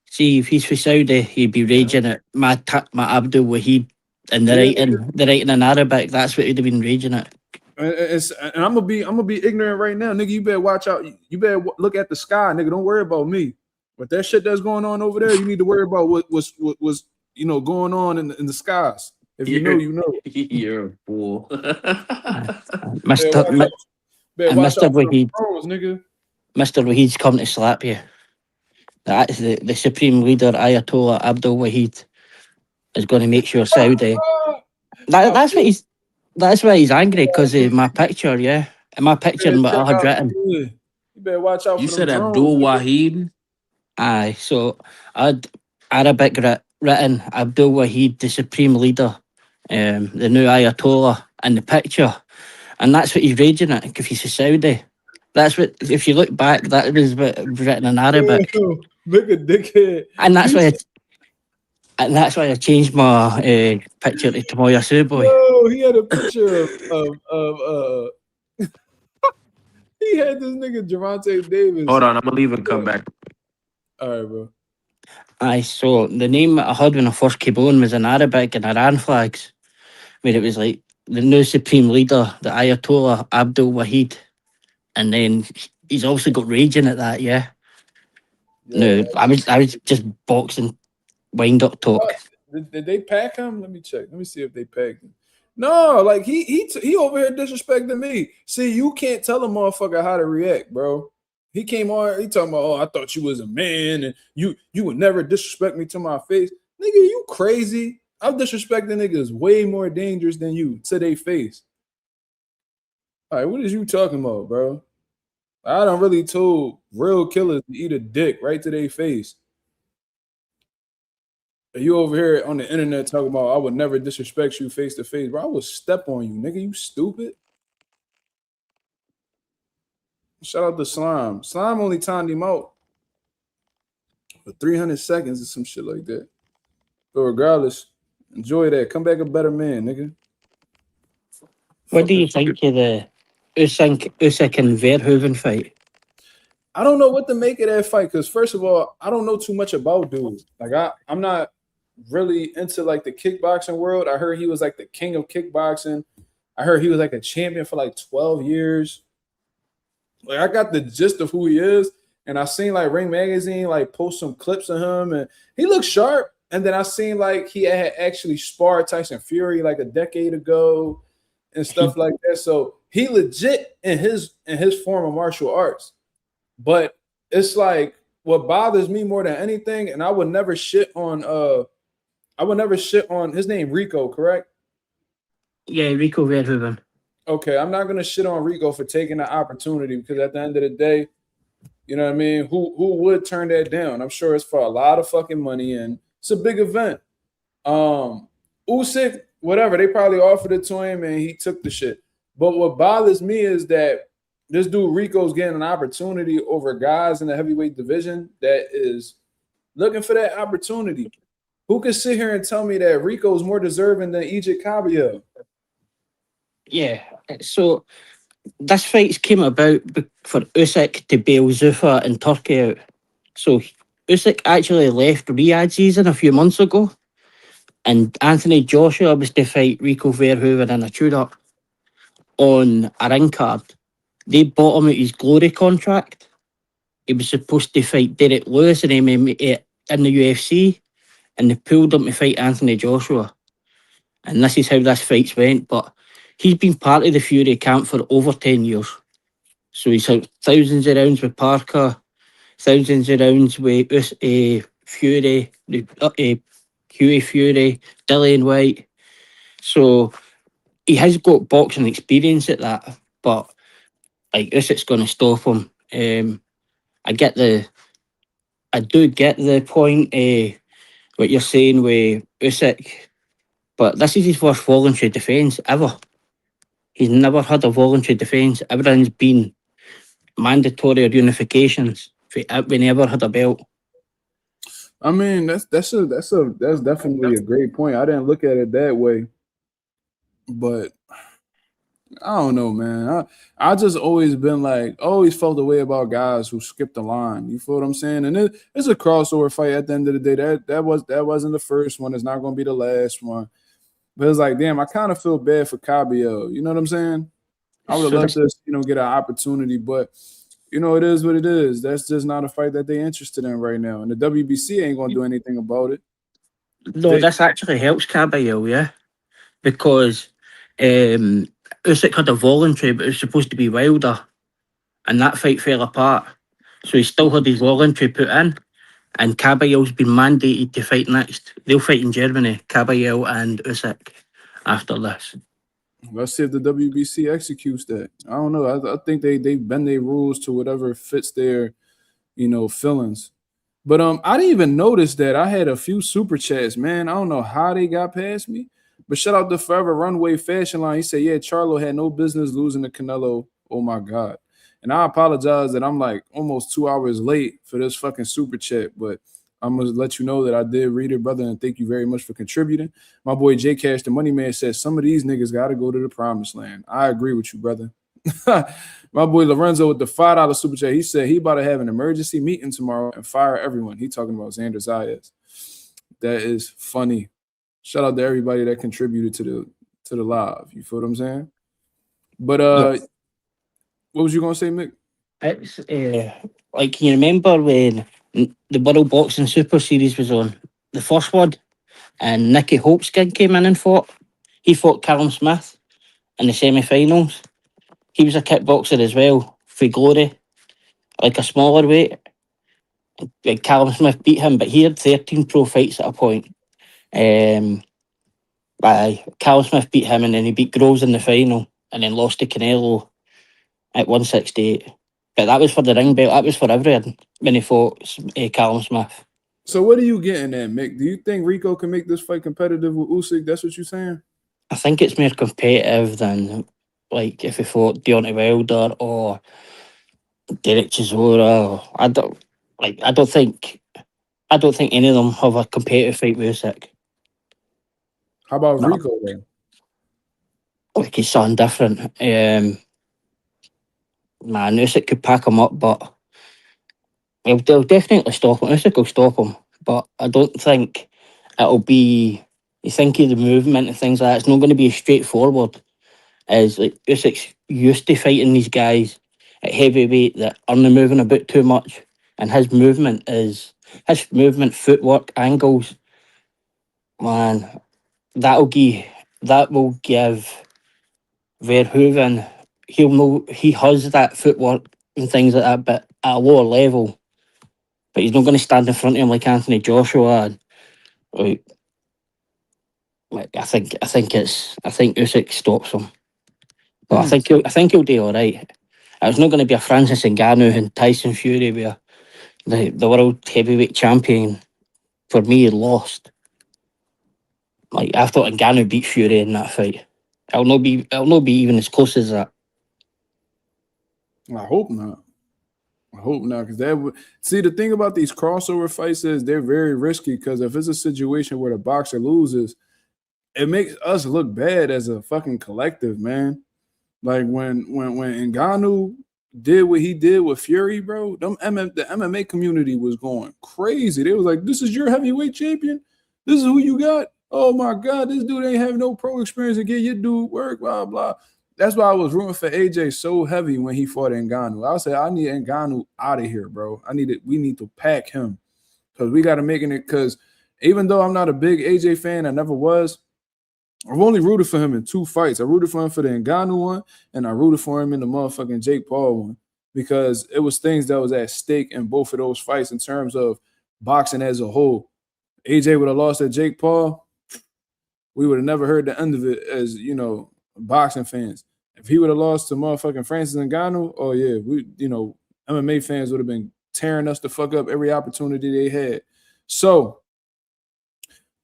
See, if he's for Saudi, he'd be raging at my Abdul Wahid and the writing in Arabic. That's what he'd have been raging at. And I'm gonna be ignorant right now, nigga. You better watch out. You better look at the sky, nigga. Don't worry about me. But that shit that's going on over there, you need to worry about what was going on in the skies. If you know, you know. You're a fool. Mister Better and watch Mister out for them Wahid, pros, nigga. Mister Wahid's come to slap you. That's the supreme leader Ayatollah Abdul Wahid is going to make sure Saudi. That's what he's. That's why he's angry because of my picture. Yeah, and my picture and what I had written. You better watch out You for them said drones. Abdul Nigga. Wahid? Aye, so I'd Arabic written Abdul Wahid, the supreme leader, the new Ayatollah, in the picture, and that's what he's raging at because he's a Saudi. That's what. If you look back, that was what was written in Arabic, Look at dickhead. and that's why I changed my picture to Tamoya Suboy. No, he had a picture of he had this nigga Javante Davis. Hold on, I'm gonna leave and come back. All right, bro. Aye, so the name that I had when I first came on was in Arabic and Iran flags, where it was like the new supreme leader, the Ayatollah Abdul Wahid, and then he's also got raging at that. Yeah. No, I was just boxing, wind up talk. Did they pack him? Let me check. Let me see if they packed him. No, like he over here disrespecting me. See, you can't tell a motherfucker how to react, bro. He came on, he talking about, oh, I thought you was a man and you would never disrespect me to my face. Nigga, you crazy. I'm disrespecting niggas way more dangerous than you to their face. All right, what is you talking about, bro? I done really told real killers to eat a dick right to their face. You over here on the internet talking about I would never disrespect you face to face, bro. I would step on you, nigga. You stupid. Shout out to Slime. Slime only timed him out for 300 seconds or some shit like that. But regardless, enjoy that. Come back a better man, nigga. What do you think of the Usyk and Verhoeven fight? I don't know what to make of that fight because first of all, I don't know too much about dude. Like I'm not really into like the kickboxing world. I heard he was like the king of kickboxing. I heard he was like a champion for like 12 years. Like I got the gist of who he is, and I seen like Ring Magazine like post some clips of him, and he looks sharp. And then I seen like he had actually sparred Tyson Fury like a decade ago and stuff like that. So he legit in his form of martial arts. But it's like what bothers me more than anything, and I would never shit on his name Rico, correct? Yeah, Rico Verhoeven. Okay, I'm not gonna shit on Rico for taking the opportunity because at the end of the day, you know what I mean? Who would turn that down? I'm sure it's for a lot of fucking money and it's a big event. Usyk, whatever, they probably offered it to him and he took the shit. But what bothers me is that this dude Rico's getting an opportunity over guys in the heavyweight division that is looking for that opportunity. Who can sit here and tell me that Rico's more deserving than Egypt Kabayel? Yeah, so this fight came about for Usyk to bail Zuffa and Turkey out. So Usyk actually left Riyadh season a few months ago, and Anthony Joshua was to fight Rico Verhoeven in a tune-up on a ring card. They bought him out his Glory contract. He was supposed to fight Derek Lewis in MMA in the UFC, and they pulled him to fight Anthony Joshua. And this is how this fight went. But he's been part of the Fury camp for over 10 years. So he's had thousands of rounds with Parker, thousands of rounds with Fury, Huey Fury, Dillian White. So he has got boxing experience at that. But like Usyk's going to stop him. I do get the point, what you're saying with Usyk, but this is his first voluntary defence ever. He's never had a voluntary defence. Everything's been mandatory or unifications. We never had a belt. I mean, that's definitely a great point. I didn't look at it that way, but I don't know, man. I just always been like, always felt the way about guys who skip the line. You feel what I'm saying? And it's a crossover fight at the end of the day. That wasn't the first one. It's not going to be the last one. But it's like, damn, I kind of feel bad for Kabayel. You know what I'm saying? I would have loved to, get an opportunity, but you know, it is what it is. That's just not a fight that they're interested in right now. And the WBC ain't gonna do anything about it. No, this actually helps Caballero, yeah, because Usyk had a voluntary, but it was supposed to be Wilder, and that fight fell apart. So he still had his voluntary put in, and Caballero's been mandated to fight next. They'll fight in Germany, Caballero and Usyk, after this. Let's see if the WBC executes that. I don't know. I think they bend their rules to whatever fits their, you know, feelings. But I didn't even notice that I had a few super chats, man. I don't know how they got past me. But shout out to Forever Runway Fashion Line. He said, yeah, Charlo had no business losing to Canelo. Oh my God. And I apologize that I'm like almost 2 hours late for this fucking super chat, but I'm gonna let you know that I did read it, brother, and thank you very much for contributing. My boy J Cash, the Money Man, says some of these niggas gotta go to the promised land. I agree with you, brother. My boy Lorenzo with the $5 super chat. He said he about to have an emergency meeting tomorrow and fire everyone. He talking about Xander Zayas. That is funny. Shout out to everybody that contributed to the live. You feel what I'm saying? But what was you gonna say, Mick? It's like, you remember when the World Boxing Super Series was on, the first one, and Nicky Holtzkin came in and fought. He fought Callum Smith in the semi-finals. He was a kickboxer as well, for Glory, like a smaller weight. Like Callum Smith beat him, but he had 13 pro fights at a point. Callum Smith beat him, and then he beat Groves in the final, and then lost to Canelo at 168. But that was for the ring belt. That was for everyone when he fought Callum Smith. So what are you getting at, Mick? Do you think Rico can make this fight competitive with Usyk? That's what you're saying? I think it's more competitive than like if he fought Deontay Wilder or Derek Chisora. I don't think any of them have a competitive fight with Usyk. How about No. Rico then? Like, he's something different. Man, Usyk could pack him up, but they'll definitely stop him. Usyk will stop him, but I don't think it'll be. You think of the movement and things like that. It's not going to be as straightforward as like Usyk's used to fighting these guys at heavyweight that are moving about too much, and his movement, footwork, angles. Man, that will give Verhoeven. He'll know he has that footwork and things like that, but at a lower level. But he's not going to stand in front of him like Anthony Joshua. And, I think Usyk stops him. But I think he'll do all right. It's not going to be a Francis Ngannou and Tyson Fury where the world heavyweight champion for me lost. Like, I thought Ngannou beat Fury in that fight. It'll not be even as close as that. I hope not. Because that would see, the thing about these crossover fights is they're very risky, because if it's a situation where the boxer loses, it makes us look bad as a fucking collective, man. Like when Ngannou did what he did with Fury, bro, the MMA community was going crazy. They was like, this is your heavyweight champion? This is who you got? Oh my God, this dude ain't have no pro experience to get your dude work, blah, blah. That's why I was rooting for AJ so heavy when he fought Ngannou. I said, I need Ngannou out of here, bro. We need to pack him, because we got to make it, because even though I'm not a big AJ fan, I never was, I've only rooted for him in 2 fights. I rooted for him for the Ngannou one, and I rooted for him in the motherfucking Jake Paul one, because it was things that was at stake in both of those fights in terms of boxing as a whole. AJ would have lost at Jake Paul, we would have never heard the end of it as, you know, boxing fans. If he would have lost to motherfucking Francis Ngannou, oh yeah, MMA fans would have been tearing us the fuck up every opportunity they had. So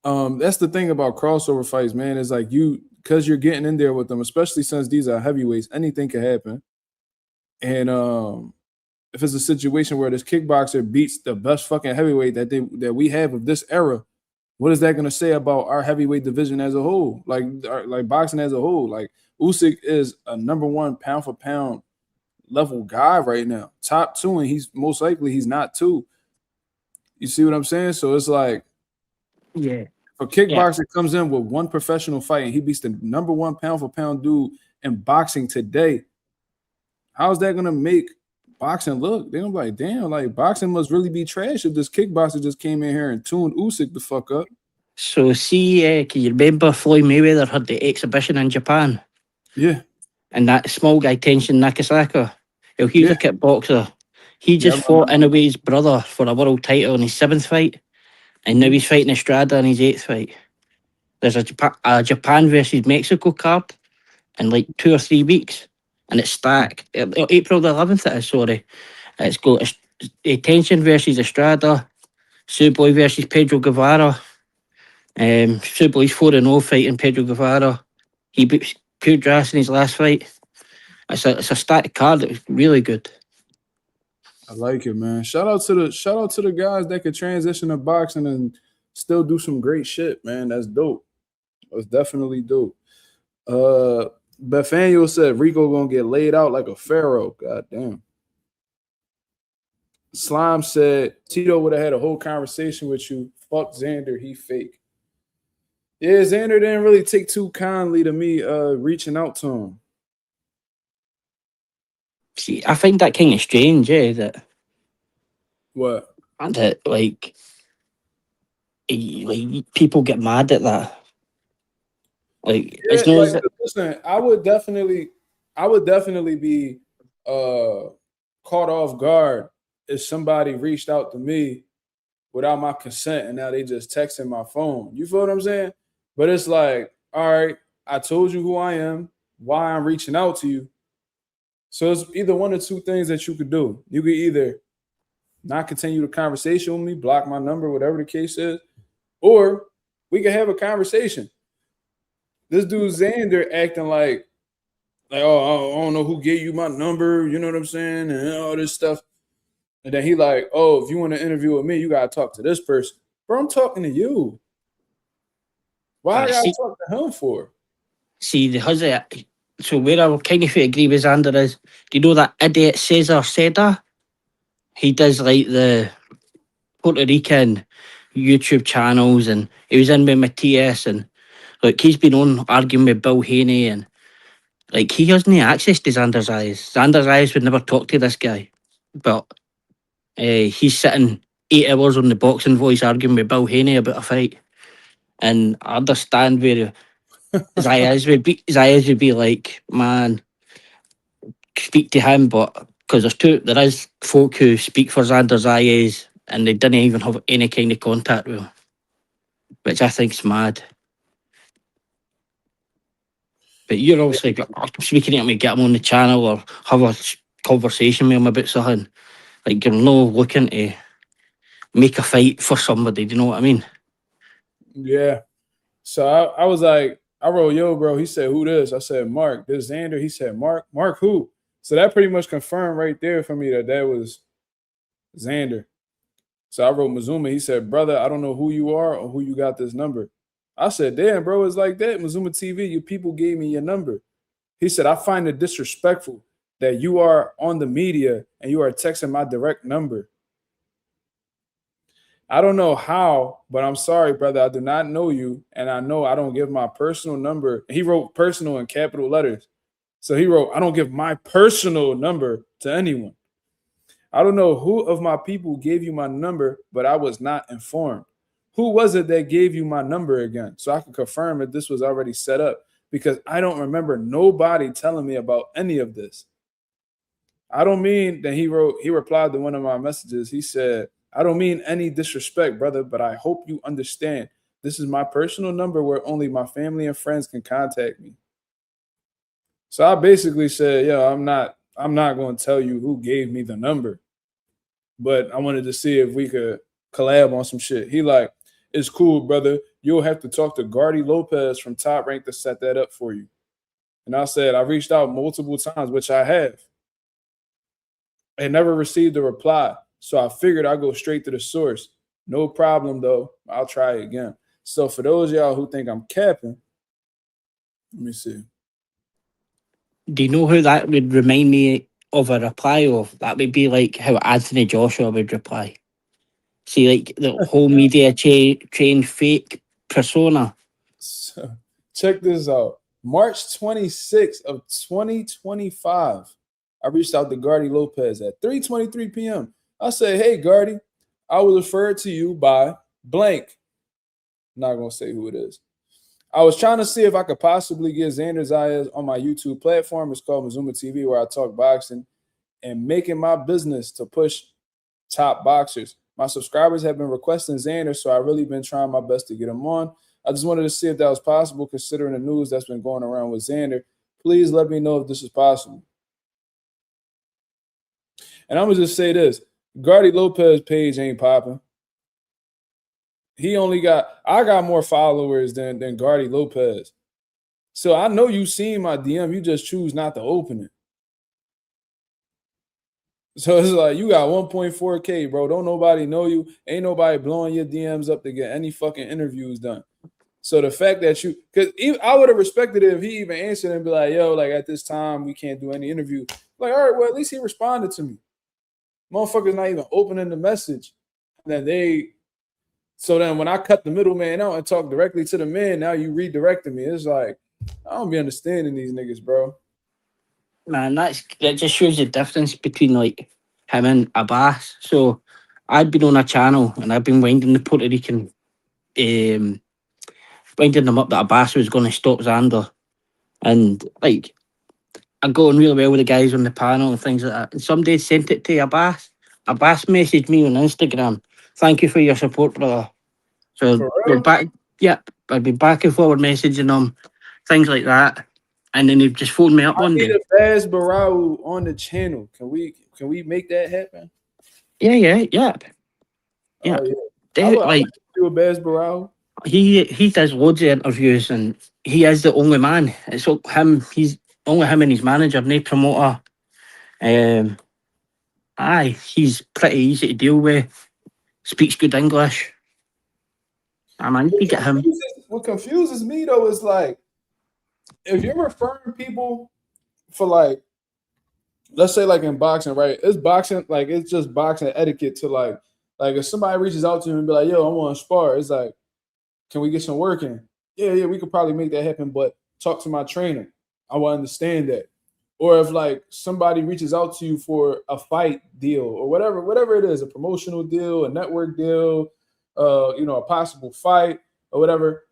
that's the thing about crossover fights, man. Is like, because you're getting in there with them, especially since these are heavyweights, anything can happen. And if it's a situation where this kickboxer beats the best fucking heavyweight that we have of this era, what is that going to say about our heavyweight division as a whole? Like boxing as a whole. Like, Usyk is a number 1 pound for pound level guy right now, top 2, and he's most likely he's not 2. You see what I'm saying? So it's like, yeah, if a kickboxer comes in with 1 professional fight and he beats the number 1 pound for pound dude in boxing today, how is that going to make boxing look. Then I'm like, damn, like boxing must really be trash if this kickboxer just came in here and tuned Usyk the fuck up. So see, can you remember Floyd Mayweather had the exhibition in Japan? Yeah, And that small guy, Tenshin Nakasaka, he was yeah, a kickboxer. He yeah. just fought Inoue's brother for a world title in his 7th fight. And now he's fighting Estrada in his 8th fight. There's a Japan versus Mexico card in like 2 or 3 weeks. And it's stacked. April the 11th it is, sorry. It's got Tenshin versus Estrada, Suboy versus Pedro Guevara. Suboy's 4-0 fighting Pedro Guevara. He beat Kudras in his last fight. It's a stacked card. It was really good. I like it, man. Shout out to the guys that could transition to boxing and still do some great shit, man. That's dope. That's definitely dope. Bethaniel said Rico gonna get laid out like a pharaoh. God damn. Slime said Tito would have had a whole conversation with you. Fuck Xander, he fake. Yeah, Xander didn't really take too kindly to me reaching out to him. See, I find that kind of strange, that What? like people get mad at that. Like Yeah, it's not. like, listen, I would definitely be caught off guard if somebody reached out to me without my consent and now they just texting my phone. You feel what I'm saying? But it's like, all right, I told you who I am, why I'm reaching out to you. So it's either one or two things that you could do. You could either not continue the conversation with me, block my number, whatever the case is, or we could have a conversation. This dude Xander acting like, oh, I don't know who gave you my number, you know what I'm saying, and all this stuff. And then he like, oh, if you want to interview with me, you gotta talk to this person. Bro, I'm talking to you. Why I gotta talk to him for? See, the husband. So where I kind of agree with Xander is, do you know that idiot Cesar Seda? He does like the Puerto Rican YouTube channels, and he was in with Matthias, and like he's been on arguing with Bill Haney, and like he has no access to Xander's eyes. Xander's eyes would never talk to this guy, but he's sitting 8 hours on the Boxing Voice arguing with Bill Haney about a fight, and I understand where his eyes would be like, man, speak to him, but because there is folk who speak for Xander's eyes and they didn't even have any kind of contact with him, which I think's mad. But you're obviously speaking to him to get him on the channel or have a conversation with him about something. Like, you're no looking to make a fight for somebody, do you know what I mean? Yeah. So I was like, I wrote, yo, bro. He said, who this? I said, Mark. This Xander. He said, Mark. Mark who? So that pretty much confirmed right there for me that was Xander. So I wrote Mazuma. He said, brother, I don't know who you are or who you got this number. I said, damn, bro, it's like that. Mazuma TV, you people gave me your number. He said, I find it disrespectful that you are on the media and you are texting my direct number. I don't know how, but I'm sorry, brother. I do not know you, and I know I don't give my personal number. He wrote personal in capital letters. So he wrote, I don't give my personal number to anyone. I don't know who of my people gave you my number, but I was not informed. Who was it that gave you my number again? So I can confirm that this was already set up, because I don't remember nobody telling me about any of this. I don't mean that he replied to one of my messages. He said, I don't mean any disrespect, brother, but I hope you understand. This is my personal number where only my family and friends can contact me. So I basically said, yo, I'm not going to tell you who gave me the number, but I wanted to see if we could collab on some shit. He like, it's cool, brother. You'll have to talk to Gardy Lopez from Top Rank to set that up for you. And I said, I reached out multiple times, which I have. I never received a reply. So I figured I'd go straight to the source. No problem, though. I'll try again. So for those of y'all who think I'm capping, let me see. Do you know who that would remind me of a reply of? That would be like how Anthony Joshua would reply. See, like the whole media trained fake persona. So check this out. March 26th of 2025. I reached out to Gardy Lopez at 3:23 p.m. I said, hey, Gardy, I was referred to you by blank. I'm not going to say who it is. I was trying to see if I could possibly get Xander Zayas on my YouTube platform. It's called Mazuma TV, where I talk boxing and making my business to push top boxers. My subscribers have been requesting Xander, so I've really been trying my best to get him on. I just wanted to see if that was possible, considering the news that's been going around with Xander. Please let me know if this is possible. And I'm going to just say this. Gardy Lopez page ain't popping. I got more followers than Gardy Lopez. So I know you seen my DM. You just choose not to open it. So it's like you got 1.4K, bro. Don't nobody know you. Ain't nobody blowing your DMs up to get any fucking interviews done. So the fact that because I would have respected it if he even answered and be like, yo, like at this time, we can't do any interview. Like, all right, well, at least he responded to me. Motherfuckers not even opening the message. So then when I cut the middleman out and talk directly to the man, now you redirected me. It's like, I don't be understanding these niggas, bro. Man, that just shows the difference between like him and Abbas. So I'd been on a channel and I've been winding the Puerto Rican, winding them up that Abbas was going to stop Xander, and like I got on really well with the guys on the panel and things like that. And somebody sent it to Abbas. Abbas messaged me on Instagram. Thank you for your support, brother. So we're back. Yeah, I've been back and forward messaging them, things like that. And then they've just phoned me up one day. I need a Baz Barau on the channel. Can we make that happen? Yeah. Oh, They, like do a Baz Barau. He does loads of interviews and he is the only man. It's him. He's only him and his manager, no promoter. He's pretty easy to deal with. Speaks good English. I mean, you get him. What confuses me though is like, if you're referring people for like, let's say like in boxing, right? It's boxing, like it's just boxing etiquette to like if somebody reaches out to you and be like, yo, I want to spar, it's like, can we get some work in? Yeah, we could probably make that happen, but talk to my trainer. I will understand that. Or if like somebody reaches out to you for a fight deal or whatever it is, a promotional deal, a network deal, a possible fight or whatever.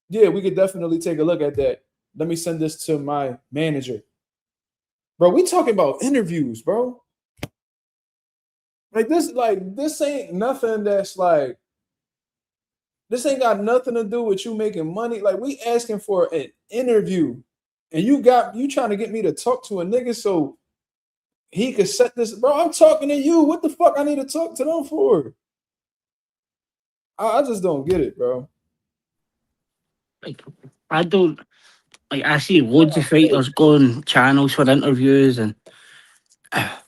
Yeah, we could definitely take a look at that. Let me send this to my manager. Bro, we talking about interviews, bro. This ain't nothing that's like, this ain't got nothing to do with you making money. Like, we asking for an interview. And you trying to get me to talk to a nigga so he could set this. Bro, I'm talking to you. What the fuck I need to talk to them for? I just don't get it, bro. Like, I see loads of fighters going channels for interviews and I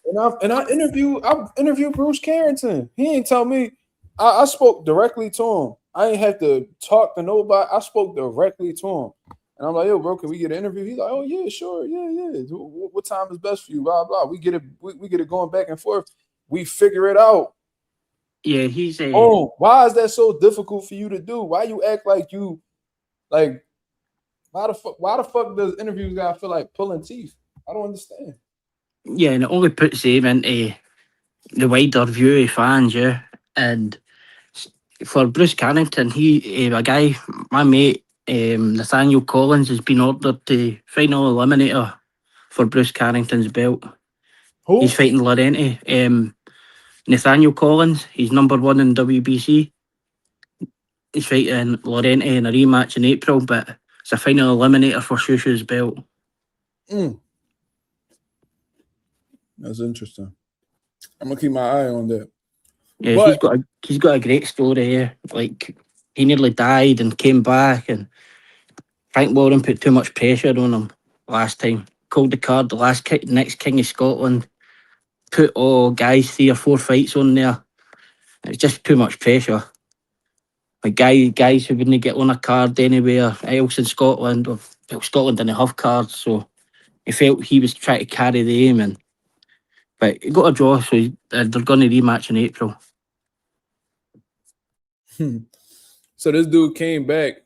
interviewed Bruce Carrington. He ain't tell me. I spoke directly to him. I ain't have to talk to nobody. I spoke directly to him. And I'm like, yo, bro, can we get an interview? He's like, oh, yeah, sure. Yeah. What time is best for you? Blah, blah. We get it going back and forth. We figure it out. Yeah, he's a... why is that so difficult for you to do? Why you act like you, like, why the fuck does interviews gotta feel like pulling teeth? I don't understand. Yeah, and it only puts him into the wider view of fans, yeah. And for Bruce Carrington, my mate, Nathaniel Collins, has been ordered to final eliminator for Bruce Carrington's belt. Who? He's fighting Lorente. Nathaniel Collins, he's number 1 in WBC. He's fighting Lorente in a rematch in April, but it's a final eliminator for Shushu's belt. That's interesting. I'm gonna keep my eye on that. Yeah, but he's got a great story here. Like, he nearly died and came back, and Frank Warren put too much pressure on him last time. Called the card the next King of Scotland. Put guys 3 or 4 fights on there. It's just too much pressure. Like guys who wouldn't get on a card anywhere else in Scotland, Scotland didn't have cards, so he felt he was trying to carry the aim, but he got a draw, so they're going to rematch in April. So this dude came back.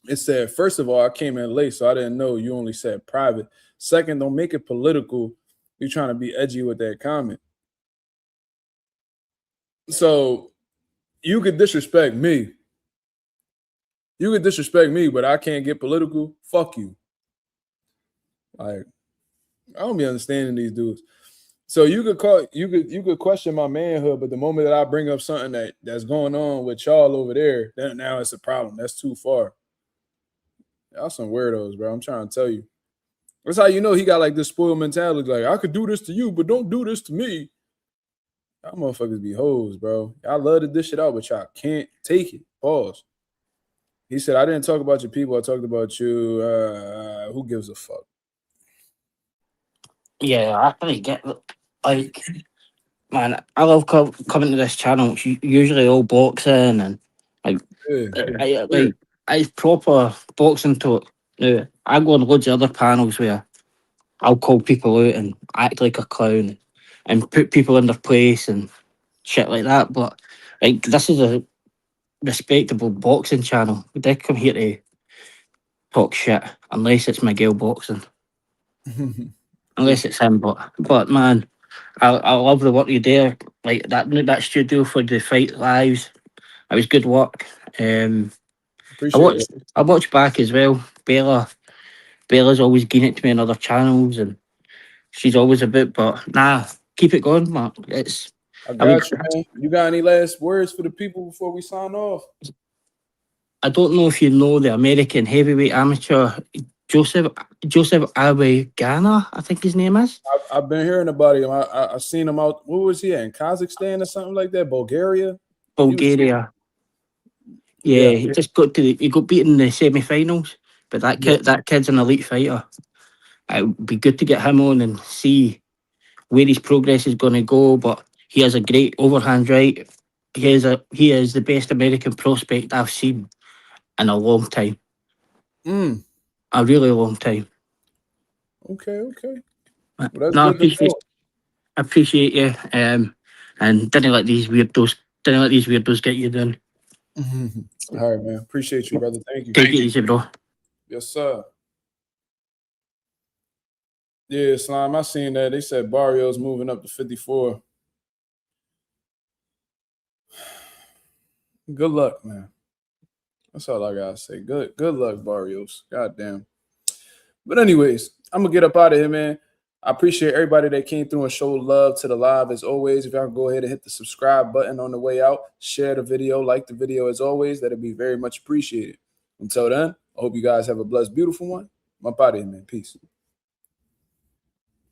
It said, first of all, I came in late, so I didn't know you only said private. Second, don't make it political. You're trying to be edgy with that comment. So you could disrespect me. You could disrespect me, but I can't get political. Fuck you. Like, I don't be understanding these dudes. So you could question my manhood, but the moment that I bring up something that's going on with y'all over there, then now it's a problem. That's too far. Y'all some weirdos, bro. I'm trying to tell you. That's how you know he got like this spoiled mentality. Like, I could do this to you, but don't do this to me. Y'all motherfuckers be hoes, bro. Y'all love to dish it out, but y'all can't take it. Pause. He said, I didn't talk about your people. I talked about you. Who gives a fuck? Yeah, I really get like, man, I love coming to this channel. It's usually all boxing and like, I proper boxing talk. Now, I go on loads of other panels where I'll call people out and act like a clown and put people in their place and shit like that. But like, this is a respectable boxing channel. We did come here to talk shit, unless it's Miguel boxing, unless it's him. But man, I love the work you do. Like that studio for the fight lives. It was good work. Appreciate it. I watched back as well. Bella's always giving it to me on other channels, and she's always a bit. But nah, keep it going, Mark. I got you, man. You got any last words for the people before we sign off? I don't know if you know the American heavyweight amateur Joseph Awegana, I think his name is. I've been hearing about him. I seen him out. What was he at? In Kazakhstan or something like that? Bulgaria. Yeah, he just got beaten in the semi-finals. But that kid's an elite fighter. It would be good to get him on and see where his progress is going to go. But he has a great overhand right. He is the best American prospect I've seen in a long time. A really long time. Okay. Well, no, I appreciate you. And didn't let these weirdos get you down. All right, man. Appreciate you, brother. Thank you. Take it easy, bro. Yes, sir. Yeah, Slime, I seen that. They said Barrios moving up to 54. Good luck, man. That's all I gotta say. Good luck, Barrios. Goddamn. But anyways, I'm gonna get up out of here, man. I appreciate everybody that came through and showed love to the live as always. If y'all can go ahead and hit the subscribe button on the way out, share the video, like the video as always. That'd be very much appreciated. Until then, I hope you guys have a blessed, beautiful one. I'm up out of here, man. Peace.